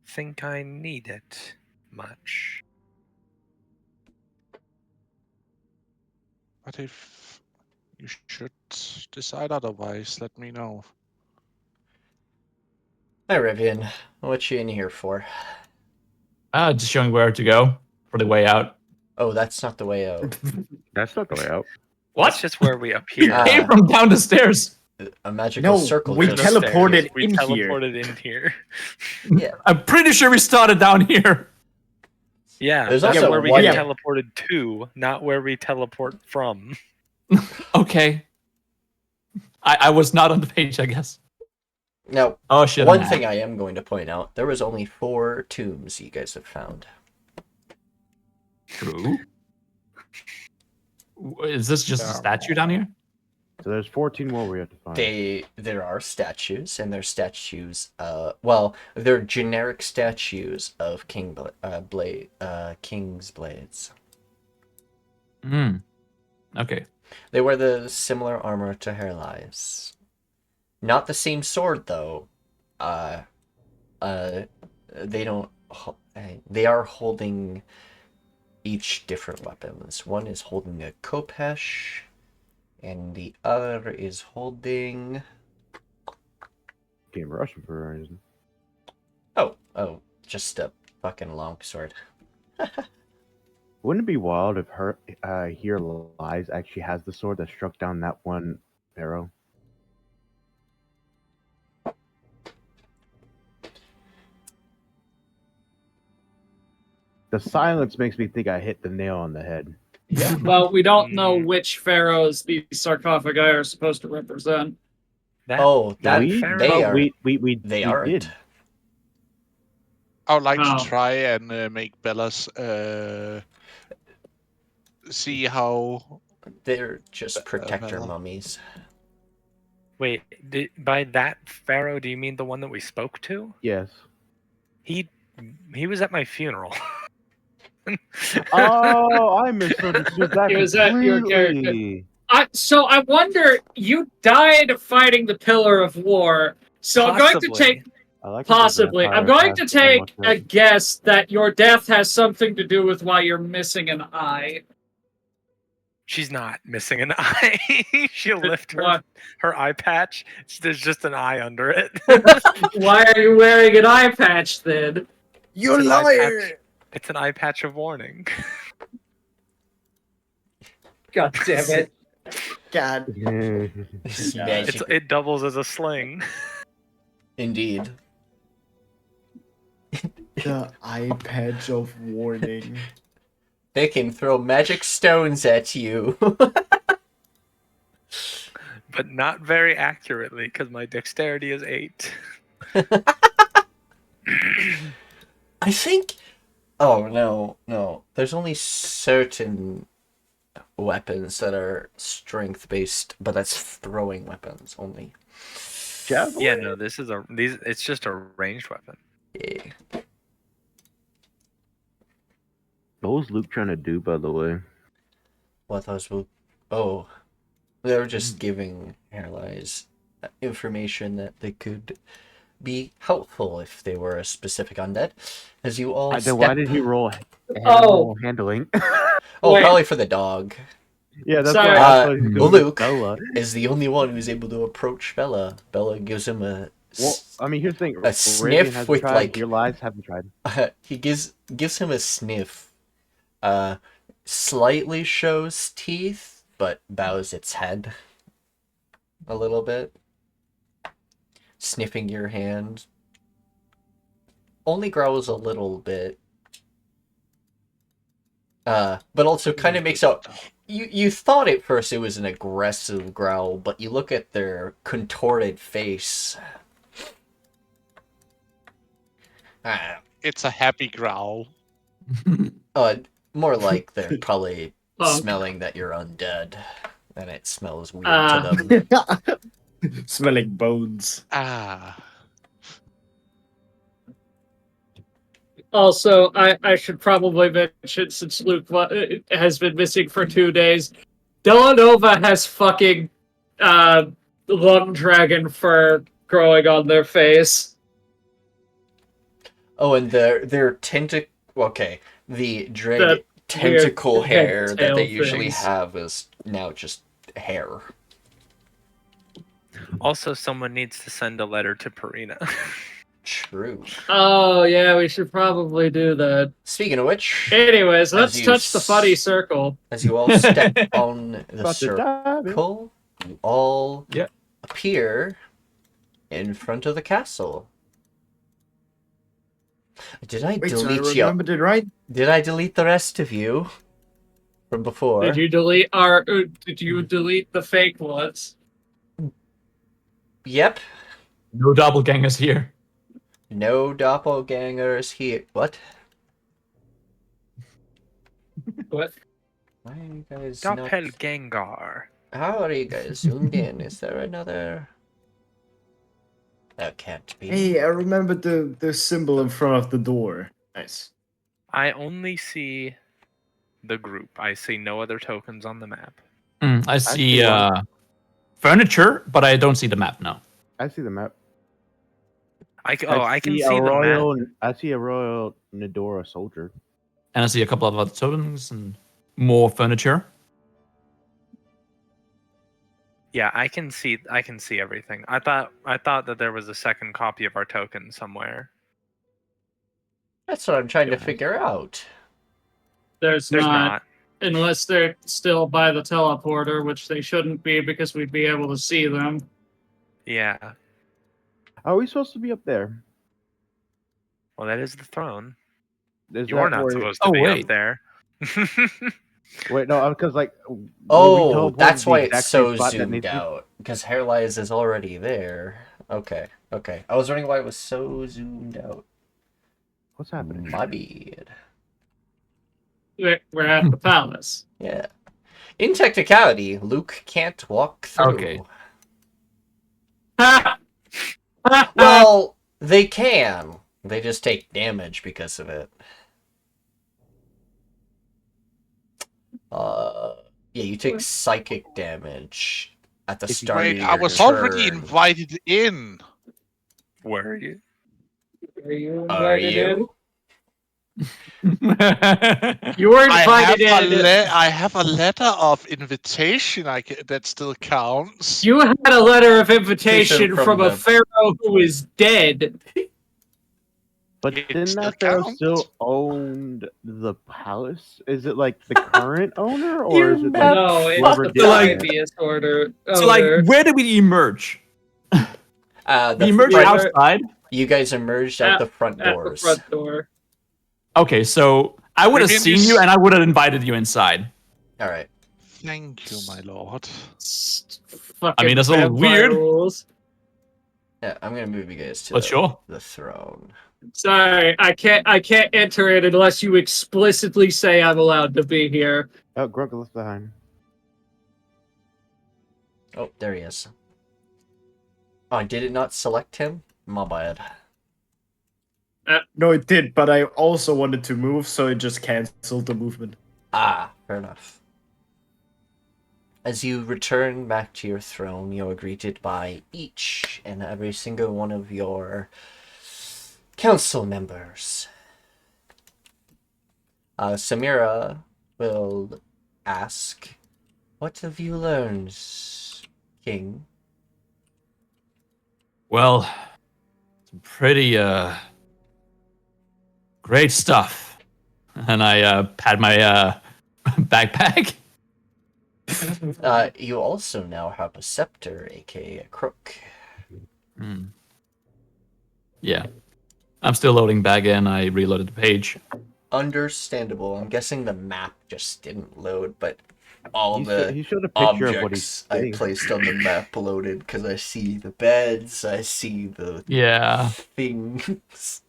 think I need it much. But if you should decide otherwise, let me know. Hi, Rivian. What you in here for? Just showing where to go for the way out. Oh, that's not the way out. That's not the way out. What? That's just where we We appear. came from down the stairs. A magical No, circle. we just- teleported We in here. teleported in here. Yeah. I'm pretty sure we started down here. Yeah, There's that's also where we one- get teleported to, not where we teleport from. Okay. I was not on the page, I guess. Now, Oh shit. one I'm thing mad. I am going to point out: there was only 4 tombs you guys have found. True. Is this just a statue down here? So there's 14 more we have to find. There are statues, and they're statues. Well, they're generic statues of king's blades. Hmm. Okay. They wear the similar armor to Hairlies. Not the same sword, though. They don't. They are holding each different weapons. One is holding a Kopesh, and the other is holding. Came Russian for a reason. Oh, just a fucking longsword. Wouldn't it be wild if her Here Lies actually has the sword that struck down that one Pharaoh? The silence makes me think I hit the nail on the head. well, we don't know which pharaohs these sarcophagi are supposed to represent. That, Oh, that we, Pharaoh- they are. we They aren't. did. I would like Oh. to try and make Bella's see how They're just protector Bella. mummies. Wait, by that Pharaoh, do you mean the one that we spoke to? Yes. He was at my funeral. Oh, I misunderstood that He was at your character. completely. So I wonder, you died fighting the Pillar of War. So I'm going to Possibly. take I like how the possibly. I'm vampire going to has so take much a of- guess that your death has something to do with why you're missing an eye. She's not missing an eye. She'll lift Why, her eye patch. There's just an eye under it. why are you wearing an eye patch then? You It's an eye liar! patch. It's an eye patch of warning. God damn it. God. This Yeah, magic. It doubles as a sling. Indeed. The eye patch of warning. They can throw magic stones at you. But not very accurately, because my dexterity is 8. I think. Oh, no. There's only certain weapons that are strength based, but that's throwing weapons only. Javelin? Yeah, no, it's just a ranged weapon. Yeah. What was Luke trying to do, by the way? What those will. Oh. They were just giving Hairlies information that they could be helpful if they were a specific undead. As you all Then why step... did he roll Oh. handling? Oh, Wait. probably for the dog. Yeah, that's Sorry. why I thought he was going Luke. with Bella. Is the only one who's able to approach Bella. Bella gives him a... Well, I mean, here's the thing. A Raven sniff hasn't with, tried, like- Your lives haven't tried. He gives him a sniff. Slightly shows teeth, but bows its head a little bit. Sniffing your hand. Only growls a little bit. But also kind of makes out... You thought at first it was an aggressive growl, but you look at their contorted face. It's a happy growl. More like they're probably Punk. smelling that you're undead, and it smells weird Ah. to them. Smelling bones. Ah. Also, I should probably mention, since Luke has been missing for 2 days, Dela'Nova has fucking lung dragon fur growing on their face. Oh, and their tentacle. Okay, the The tentacle weird hair head that they tail usually things. have is now just hair. Also, someone needs to send a letter to Purina. True. Oh, yeah, we should probably do that. Speaking of which, Anyways, let's As you touch the funny circle. as you all step on the About to die, man. circle, you all Yeah. appear in front of the castle. Did I Wait, so I delete you? remembered it right? Did I delete the rest of you from before? Did you delete the fake ones? Yep. No doppelgangers here. No doppelgangers here. What? What? Why are you guys not... Doppelganger. How are you guys zoomed in? Is there another... That can't be. Hey, I remembered the symbol in front of the door. Nice. I only see the group. I see no other tokens on the map. I see see one. furniture, but I don't see the map now. I see the map. I can see a the map. royal. I see a royal Nedora soldier. And I see a couple of other tokens and more furniture. Yeah, I can see everything. I thought that there was a second copy of our token somewhere. That's what I'm trying to Yeah. figure out. There's There's not. not. Unless they're still by the teleporter, which they shouldn't be because we'd be able to see them. Yeah. Are we supposed to be up there? Well, that is the throne. Is You're that not where- supposed to Oh, be wait. up there. Wait, no, because like. were we Oh, teleported that's to the why it's exact same so spot that zoomed needs to be- out. Because Hairlies is already there. Okay, okay. I was wondering why it was so zoomed out. What's happening? My bad. We're at the palace. Yeah. In technicality, Luke can't walk through. Okay. Well, they can. They just take damage because of it. Yeah, you take psychic damage at the If you- start Wait, of I your was already turn. invited in. Were you? Are you Are invited you? You were I have invited in. I have a letter of invitation. That still counts. You had a letter of invitation from from a the- pharaoh who is dead. But It didn't still that pharaoh counts. still owned the palace? Is it like the current owner, or You is it mad like No, it's whoever the did that? previous order. So, like, where did we emerge? The We emerged front- outside. You guys emerged out the front At the doors. front door. Okay, so I would have Maybe seen you, and I would have invited you inside. All right. Thank you, my lord. Fucking that's a little vampire weird. rules. Yeah, I'm gonna move you guys to But sure. the throne. Sorry, I can't enter it unless you explicitly say I'm allowed to be here. Oh, Grunk left behind. Oh, there he is. Oh, did it not select him? My bad. No, it did, but I also wanted to move, so it just canceled the movement. Ah, fair enough. As you return back to your throne, you are greeted by each and every single one of your council members. Samira will ask, "What have you learned, King?" Well, some pretty great stuff. And I pat my backpack. You also now have a scepter, aka a crook. Hmm. Yeah. I'm still loading back in. I reloaded the page. Understandable. I'm guessing the map just didn't load, but all He the showed a picture of what objects he's I sitting. placed on the map loaded because I see the beds, I see the Yeah. things.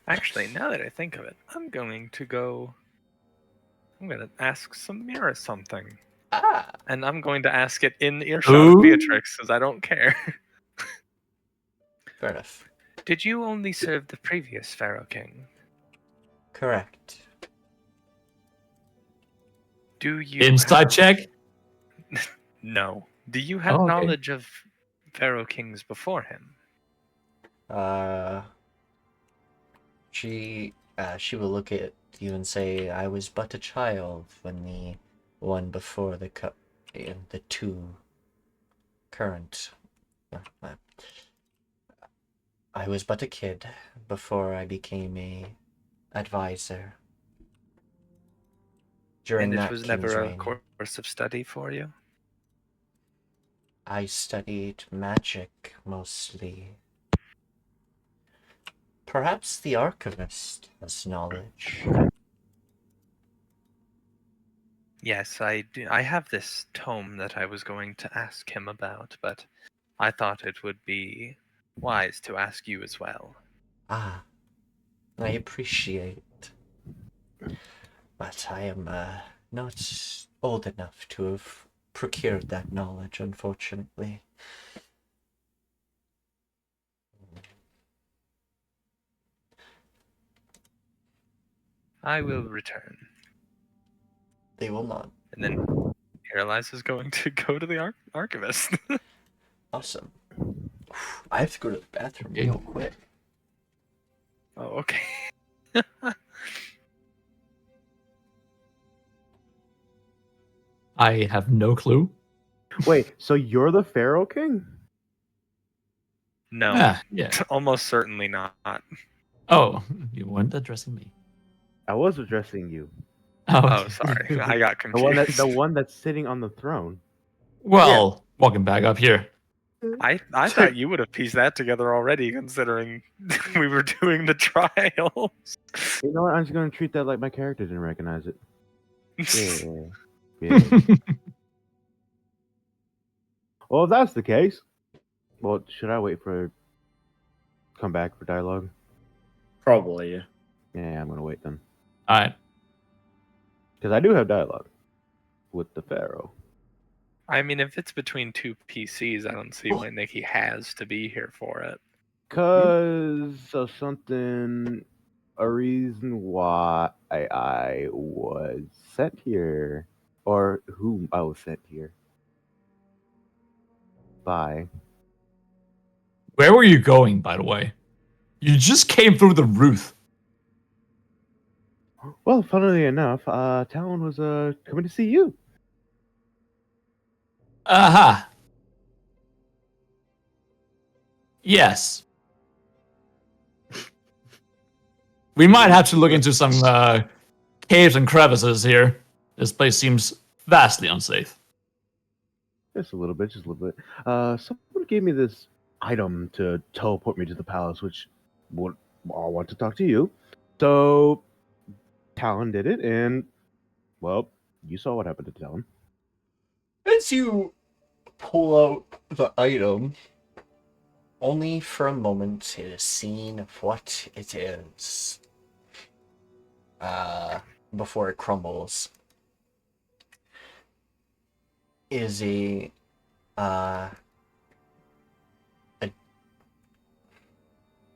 Actually, now that I think of it, I'm going to ask Samira something. Ah, And I'm going to ask it in earshot Ooh. of Beatrix, because I don't care. fair enough. Did you only serve the previous Pharaoh King? Correct. Do you Inside check. No. Do you have Oh, okay. knowledge of Pharaoh Kings before him? She will look at you and say, "I was but a child when the one before the two current. I was but a kid before I became a advisor. During And that it was king's never a reign, course of study for you? I studied magic mostly. Perhaps the archivist has knowledge." Yes, I do. I have this tome that I was going to ask him about, but I thought it would be wise to ask you as well. Ah, I appreciate. But I am not old enough to have procured that knowledge, unfortunately. I will return. They will not. And then Paralyze is going to go to the archivist. Awesome. I have to go to the bathroom Okay. real quick. Oh, okay. I have no clue. Wait, so you're the Pharaoh King? No, Ah, yeah. almost certainly not. Oh, you weren't addressing me. I was addressing you. Oh, sorry. I got confused. The one that's sitting on the throne. Well, walking back up here. I thought you would have pieced that together already, considering we were doing the trial. You know what? I'm just gonna treat that like my character didn't recognize it. Yeah. Yeah. Well, if that's the case, well, should I wait for come back for dialogue? Probably, yeah. Yeah, I'm gonna wait then, All right. because I do have dialogue with the Pharaoh. I mean, if it's between two PCs, I don't see why Nikki has to be here for it. Cause of something, a reason why I was sent here, or whom I was sent here by. Where were you going, by the way? You just came through the roof. Well, funnily enough, Talon was coming to see you. Aha. Yes. We might have to look into some caves and crevices here. This place seems vastly unsafe. Just a little bit, just a little bit. Someone gave me this item to teleport me to the palace, which would I want to talk to you. So Talon did it, and well, you saw what happened to Talon. As you pull out the item, only for a moment it is seen of what it is. Before it crumbles. Is a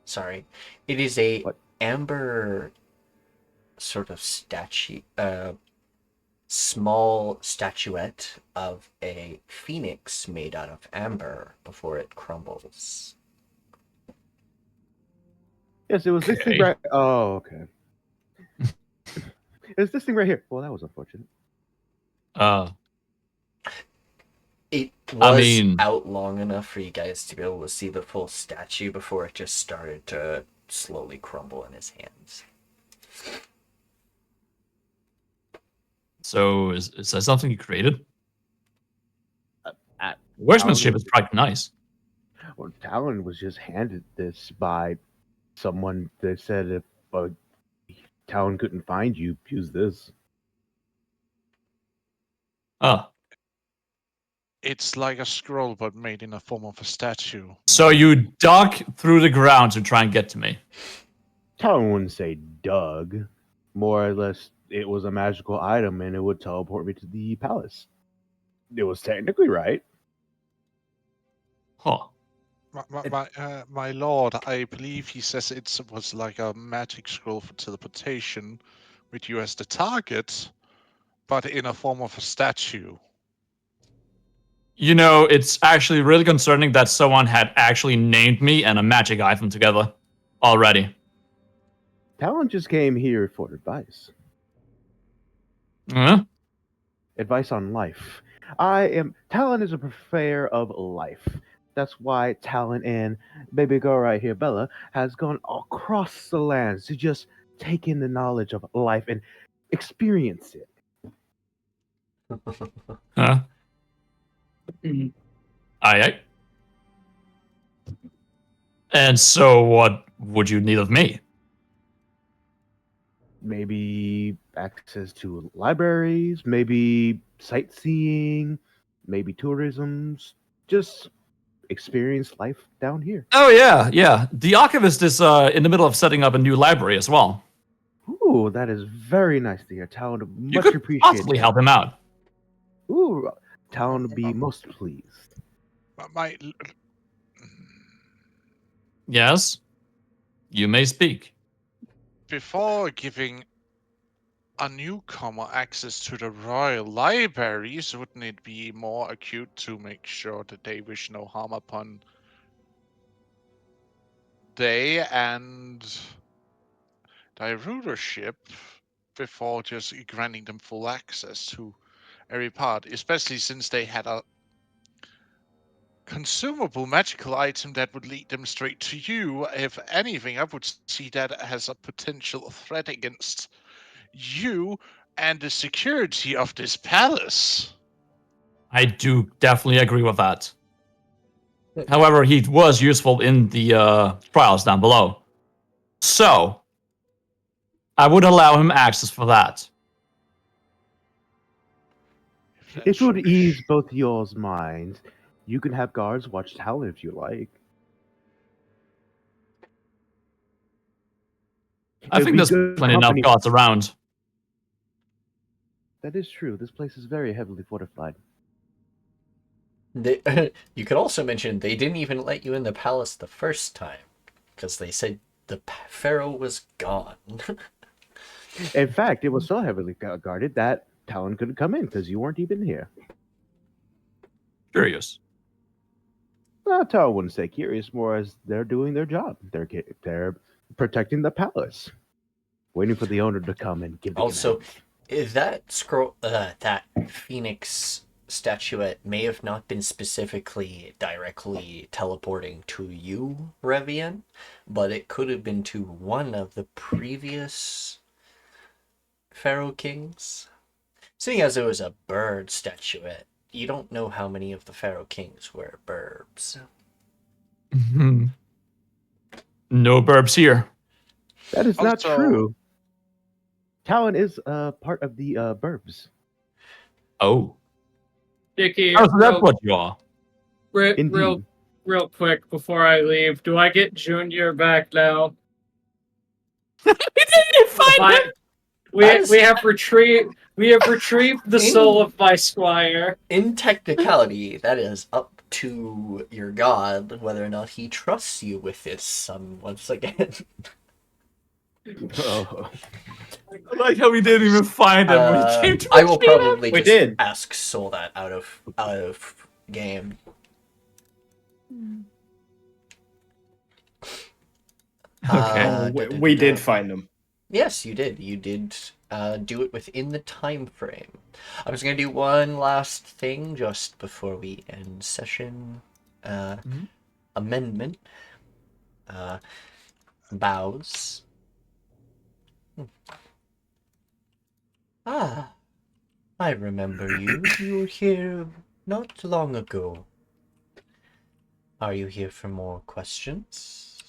sorry. It is a What? amber sort of statue, small statuette of a phoenix made out of amber before it crumbles. Yes, it was this thing Okay. right. Oh, okay. It's this thing right here. Well, that was unfortunate. It was I mean- out long enough for you guys to be able to see the full statue before it just started to slowly crumble in his hands. So is that something you created? At Workmanship is quite nice. Well, Talon was just handed this by someone that said if Talon couldn't find you, use this. Oh. It's like a scroll, but made in a form of a statue. So you dug through the ground to try and get to me. Talon wouldn't say dug. More or less, it was a magical item and it would teleport me to the palace. It was technically right. Huh. My lord, I believe he says it was like a magic scroll for teleportation with you as the target, but in a form of a statue. You know, it's actually really concerning that someone had actually named me and a magic item together already. Talon just came here for advice. Huh? Advice on life. Talon is a purveyor of life. That's why Talon and baby girl right here, Bella, has gone across the lands to just take in the knowledge of life and experience it. Huh? Aye. And so what would you need of me? Maybe access to libraries, maybe sightseeing, maybe tourisms. Just experience life down here. Oh yeah. The archivist is in the middle of setting up a new library as well. Ooh, that is very nice to hear. Talon would You much could appreciate possibly that. help him out. Ooh, Talon would be most pleased. My Yes? You may speak. before giving a newcomer access to the royal libraries, wouldn't it be more acute to make sure that they wish no harm upon they and their rulership before just granting them full access to every part, especially since they had a consumable magical item that would lead them straight to you? If anything, I would see that as a potential threat against you and the security of this palace. I do definitely agree with that. However, he was useful in the trials down below. So, I would allow him access for that. If it would Fetch. ease both y'all's minds, you can have guards watch Talon if you like. I It'd think be there's good plenty enough company. guards around. That is true. This place is very heavily fortified. You could also mention they didn't even let you in the palace the first time because they said the Pharaoh was gone. In fact, it was so heavily guarded that Talon couldn't come in because you weren't even here. Curious. Talon wouldn't say curious, more as they're doing their job. They're protecting the palace, waiting for the owner to come and give the Also, commands. that phoenix statuette may have not been specifically directly teleporting to you, Revian, but it could have been to one of the previous Pharaoh kings. Seeing as it was a bird statuette, you don't know how many of the Pharaoh kings were birds. No burbs here. That is not Also- true. Talon is part of the burbs. Oh. Dickie, Oh, so that's real, what you are. Indeed. real quick before I leave, do I get Junior back now? We didn't find him! We That is- have retrieved the soul of my squire. In technicality, that is up to your god whether or not he trusts you with this once again. Oh. I like how we didn't even find him when he came to I will retrieve him. probably We just did. ask Soul that out of game. Okay. We did find them. Yes, you did. You did do it within the time frame. I was going to do one last thing just before we end session. Mhm. Amendment. Bows. Ah, I remember you. You were here not long ago. Are you here for more questions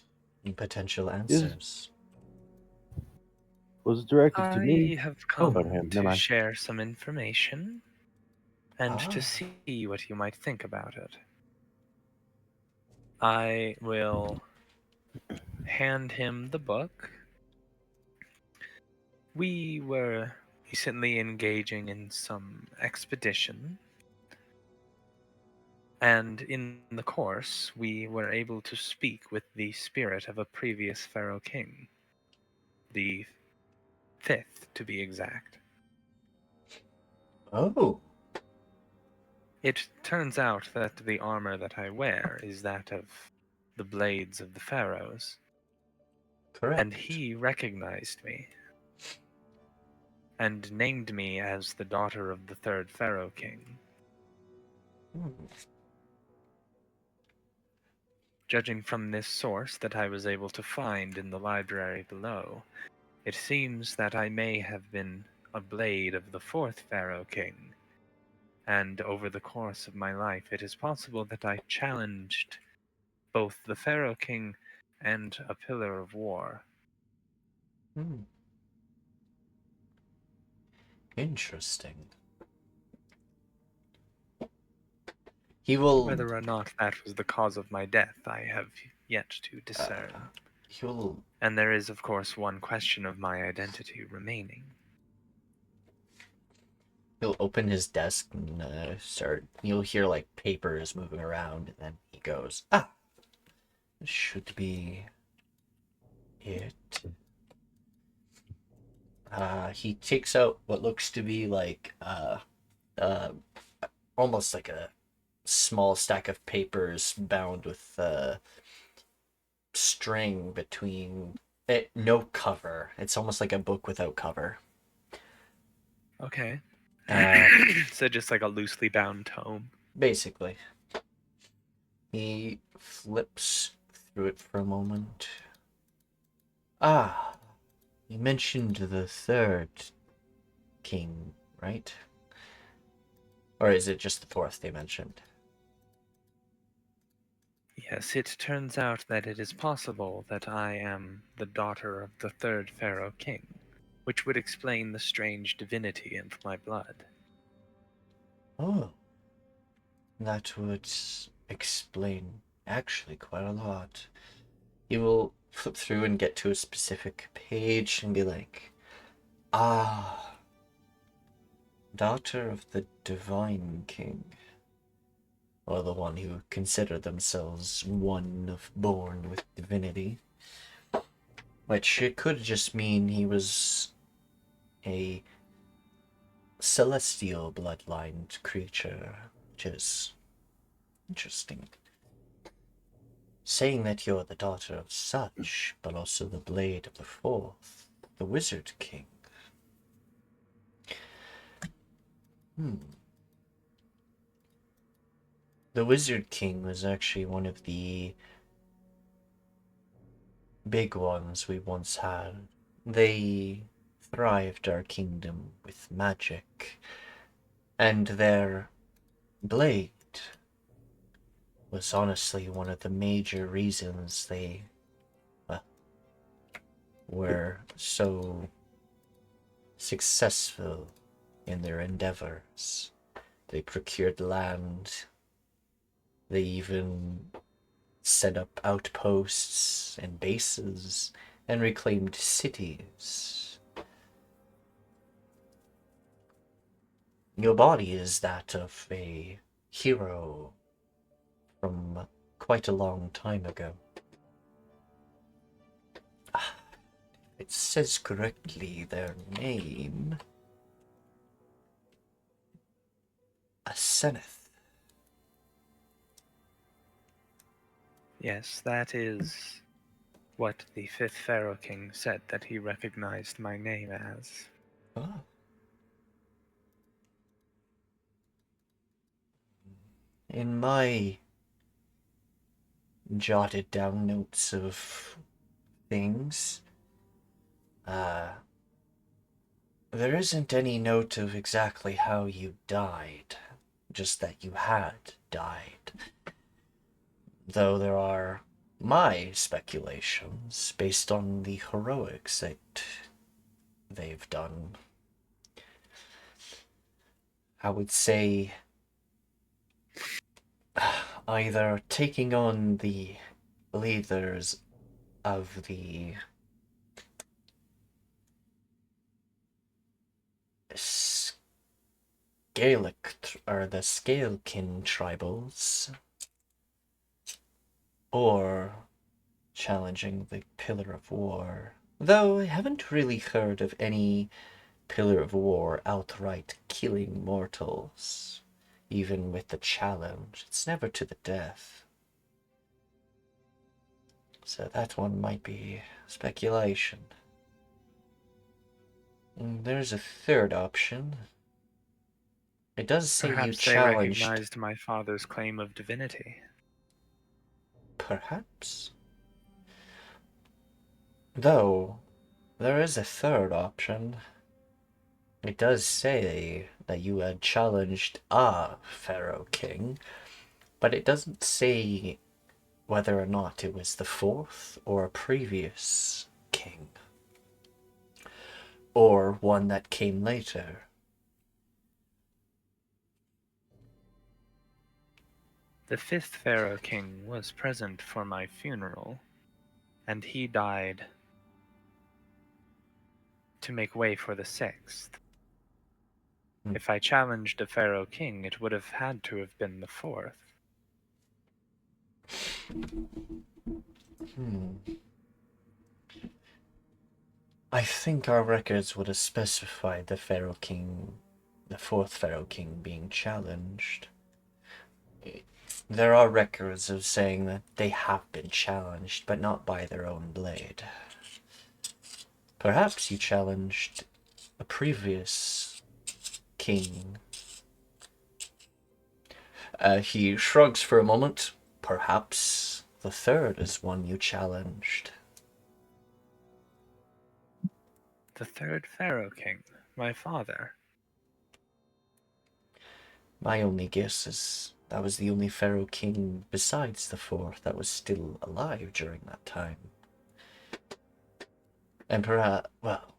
and potential answers? Was directed to I me. have come about him. Never to mind. share some information and Ah. to see what you might think about it. I will hand him the book. We were recently engaging in some expedition, and in the course, we were able to speak with the spirit of a previous Pharaoh king. The fifth, to be exact. Oh, It turns out that the armor that I wear is that of the blades of the pharaohs, correct. and he recognized me and named me as the daughter of the third pharaoh king. Hmm. Judging from this source that I was able to find in the library below, it seems that I may have been a blade of the fourth pharaoh king, and over the course of my life it is possible that I challenged both the pharaoh king and a pillar of war. Hmm. Interesting. He will. Whether or not that was the cause of my death, I have yet to discern. He'll. And there is, of course, one question of my identity remaining. He'll open his desk and start. You'll hear like papers moving around, and then he goes, "Ah, this should be it." He takes out what looks to be like uh, almost like a small stack of papers bound with string between it. No cover. It's almost like a book without cover. Okay. Uh, So just like a loosely bound tome. Basically. He flips through it for a moment. Ah, you mentioned the third king, right? Or is it just the fourth they mentioned? Yes, it turns out that it is possible that I am the daughter of the third pharaoh king, which would explain the strange divinity in my blood. Oh, that would explain actually quite a lot. He will flip through and get to a specific page and be like, ah, daughter of the Divine King. Or the one who consider themselves one of born with divinity. Which it could just mean he was a celestial bloodlined creature, which is interesting. Saying that you're the daughter of such, but also the blade of the fourth, the Wizard King. The Wizard King was actually one of the big ones we once had. They thrived our kingdom with magic, and their blade was honestly one of the major reasons they were so successful in their endeavors. They procured land, they even set up outposts and bases and reclaimed cities. Your body is that of a hero from quite a long time ago. It says correctly their name. Aseneth. Yes, that is what the fifth Pharaoh King said that he recognized my name as. Oh. In my jotted down notes of things, there isn't any note of exactly how you died, just that you had died. Though there are my speculations based on the heroics that they've done. I would say either taking on the leaders of the Gaelic or the Scalekin tribals, or challenging the Pillar of War. Though I haven't really heard of any Pillar of War outright killing mortals. Even with the challenge, it's never to the death. So that one might be speculation. And there's a third option. It does say you Perhaps they challenged. recognized my father's claim of divinity. Perhaps. Though, there is a third option. It does say that you had challenged a Pharaoh King, but it doesn't say whether or not it was the fourth or a previous king, or one that came later. The fifth Pharaoh King was present for my funeral, and he died to make way for the sixth. If I challenged a Pharaoh King, it would have had to have been the fourth. I think our records would have specified the Pharaoh King, the fourth Pharaoh King, being challenged. There are records of saying that they have been challenged, but not by their own blade. Perhaps you challenged a previous king. He shrugs for a moment. Perhaps the third is one you challenged. The third Pharaoh King, my father. My only guess is that was the only Pharaoh King besides the fourth that was still alive during that time. And perhaps, well,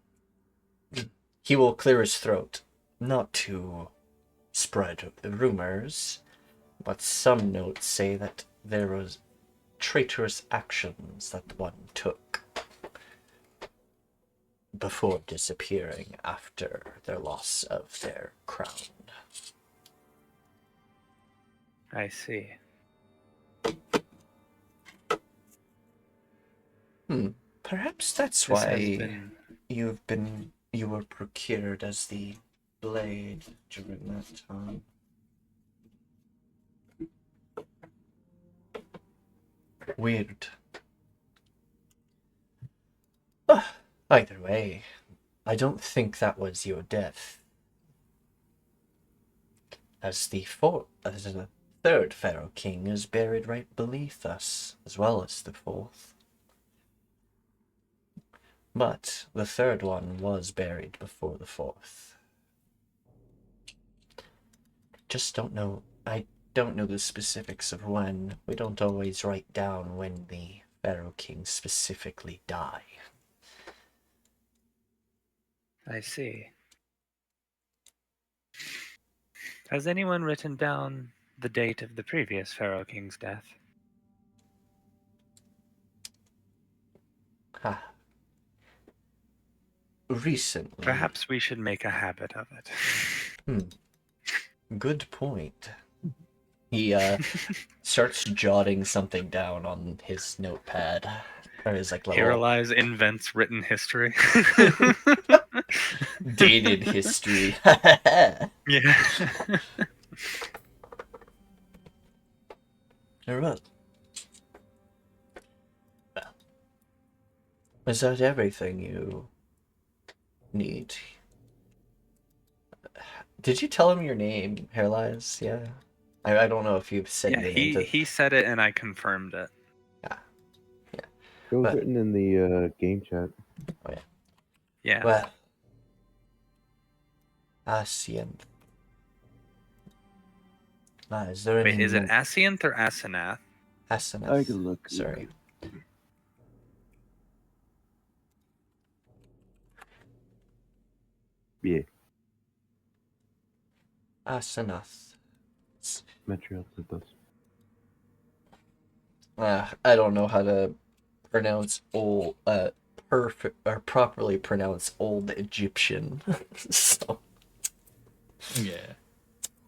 he will clear his throat, not to spread rumors, but some notes say that there was traitorous actions that one took before disappearing after their loss of their crown. I see. Perhaps that's This has why been you were procured as the blade during that time. Weird. Either way, I don't think that was your death. As the third Pharaoh King is buried right beneath us, as well as the fourth. But the third one was buried before the fourth. Just don't know. I don't know the specifics of when. We don't always write down when the Pharaoh Kings specifically die. I see. Has anyone written down the date of the previous Pharaoh King's death? Ha. Recently. Perhaps we should make a habit of it. Good point. He starts jotting something down on his notepad. Or his little Paralyze invents written history. dated history. Yeah. Alright. Well, is that everything you need? Did you tell him your name, Hairlies? Yeah. I don't know if you've said Yeah, your name. he said it and I confirmed it. It was But- written in the game chat. Yeah. Well, Ascient. Is there any Wait, is it Asianth or Asenath? Asenath? I can look. Sorry. Yeah, Asenath. Montreal said this. I don't know how to pronounce perfect or properly pronounce Old Egyptian. So Yeah.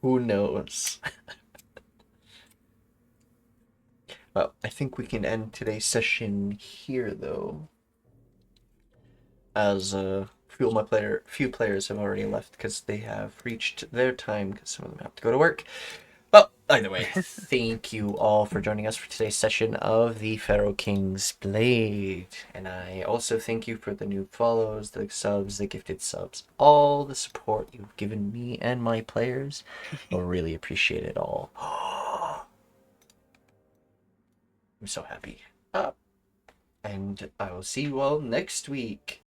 who knows? Well, I think we can end today's session here, though, as few players have already left because they have reached their time because some of them have to go to work. Well, either way, thank you all for joining us for today's session of the Pharaoh King's Blade. And I also thank you for the new follows, the subs, the gifted subs, all the support you've given me and my players. I really appreciate it all. I'm so happy. And I will see you all next week.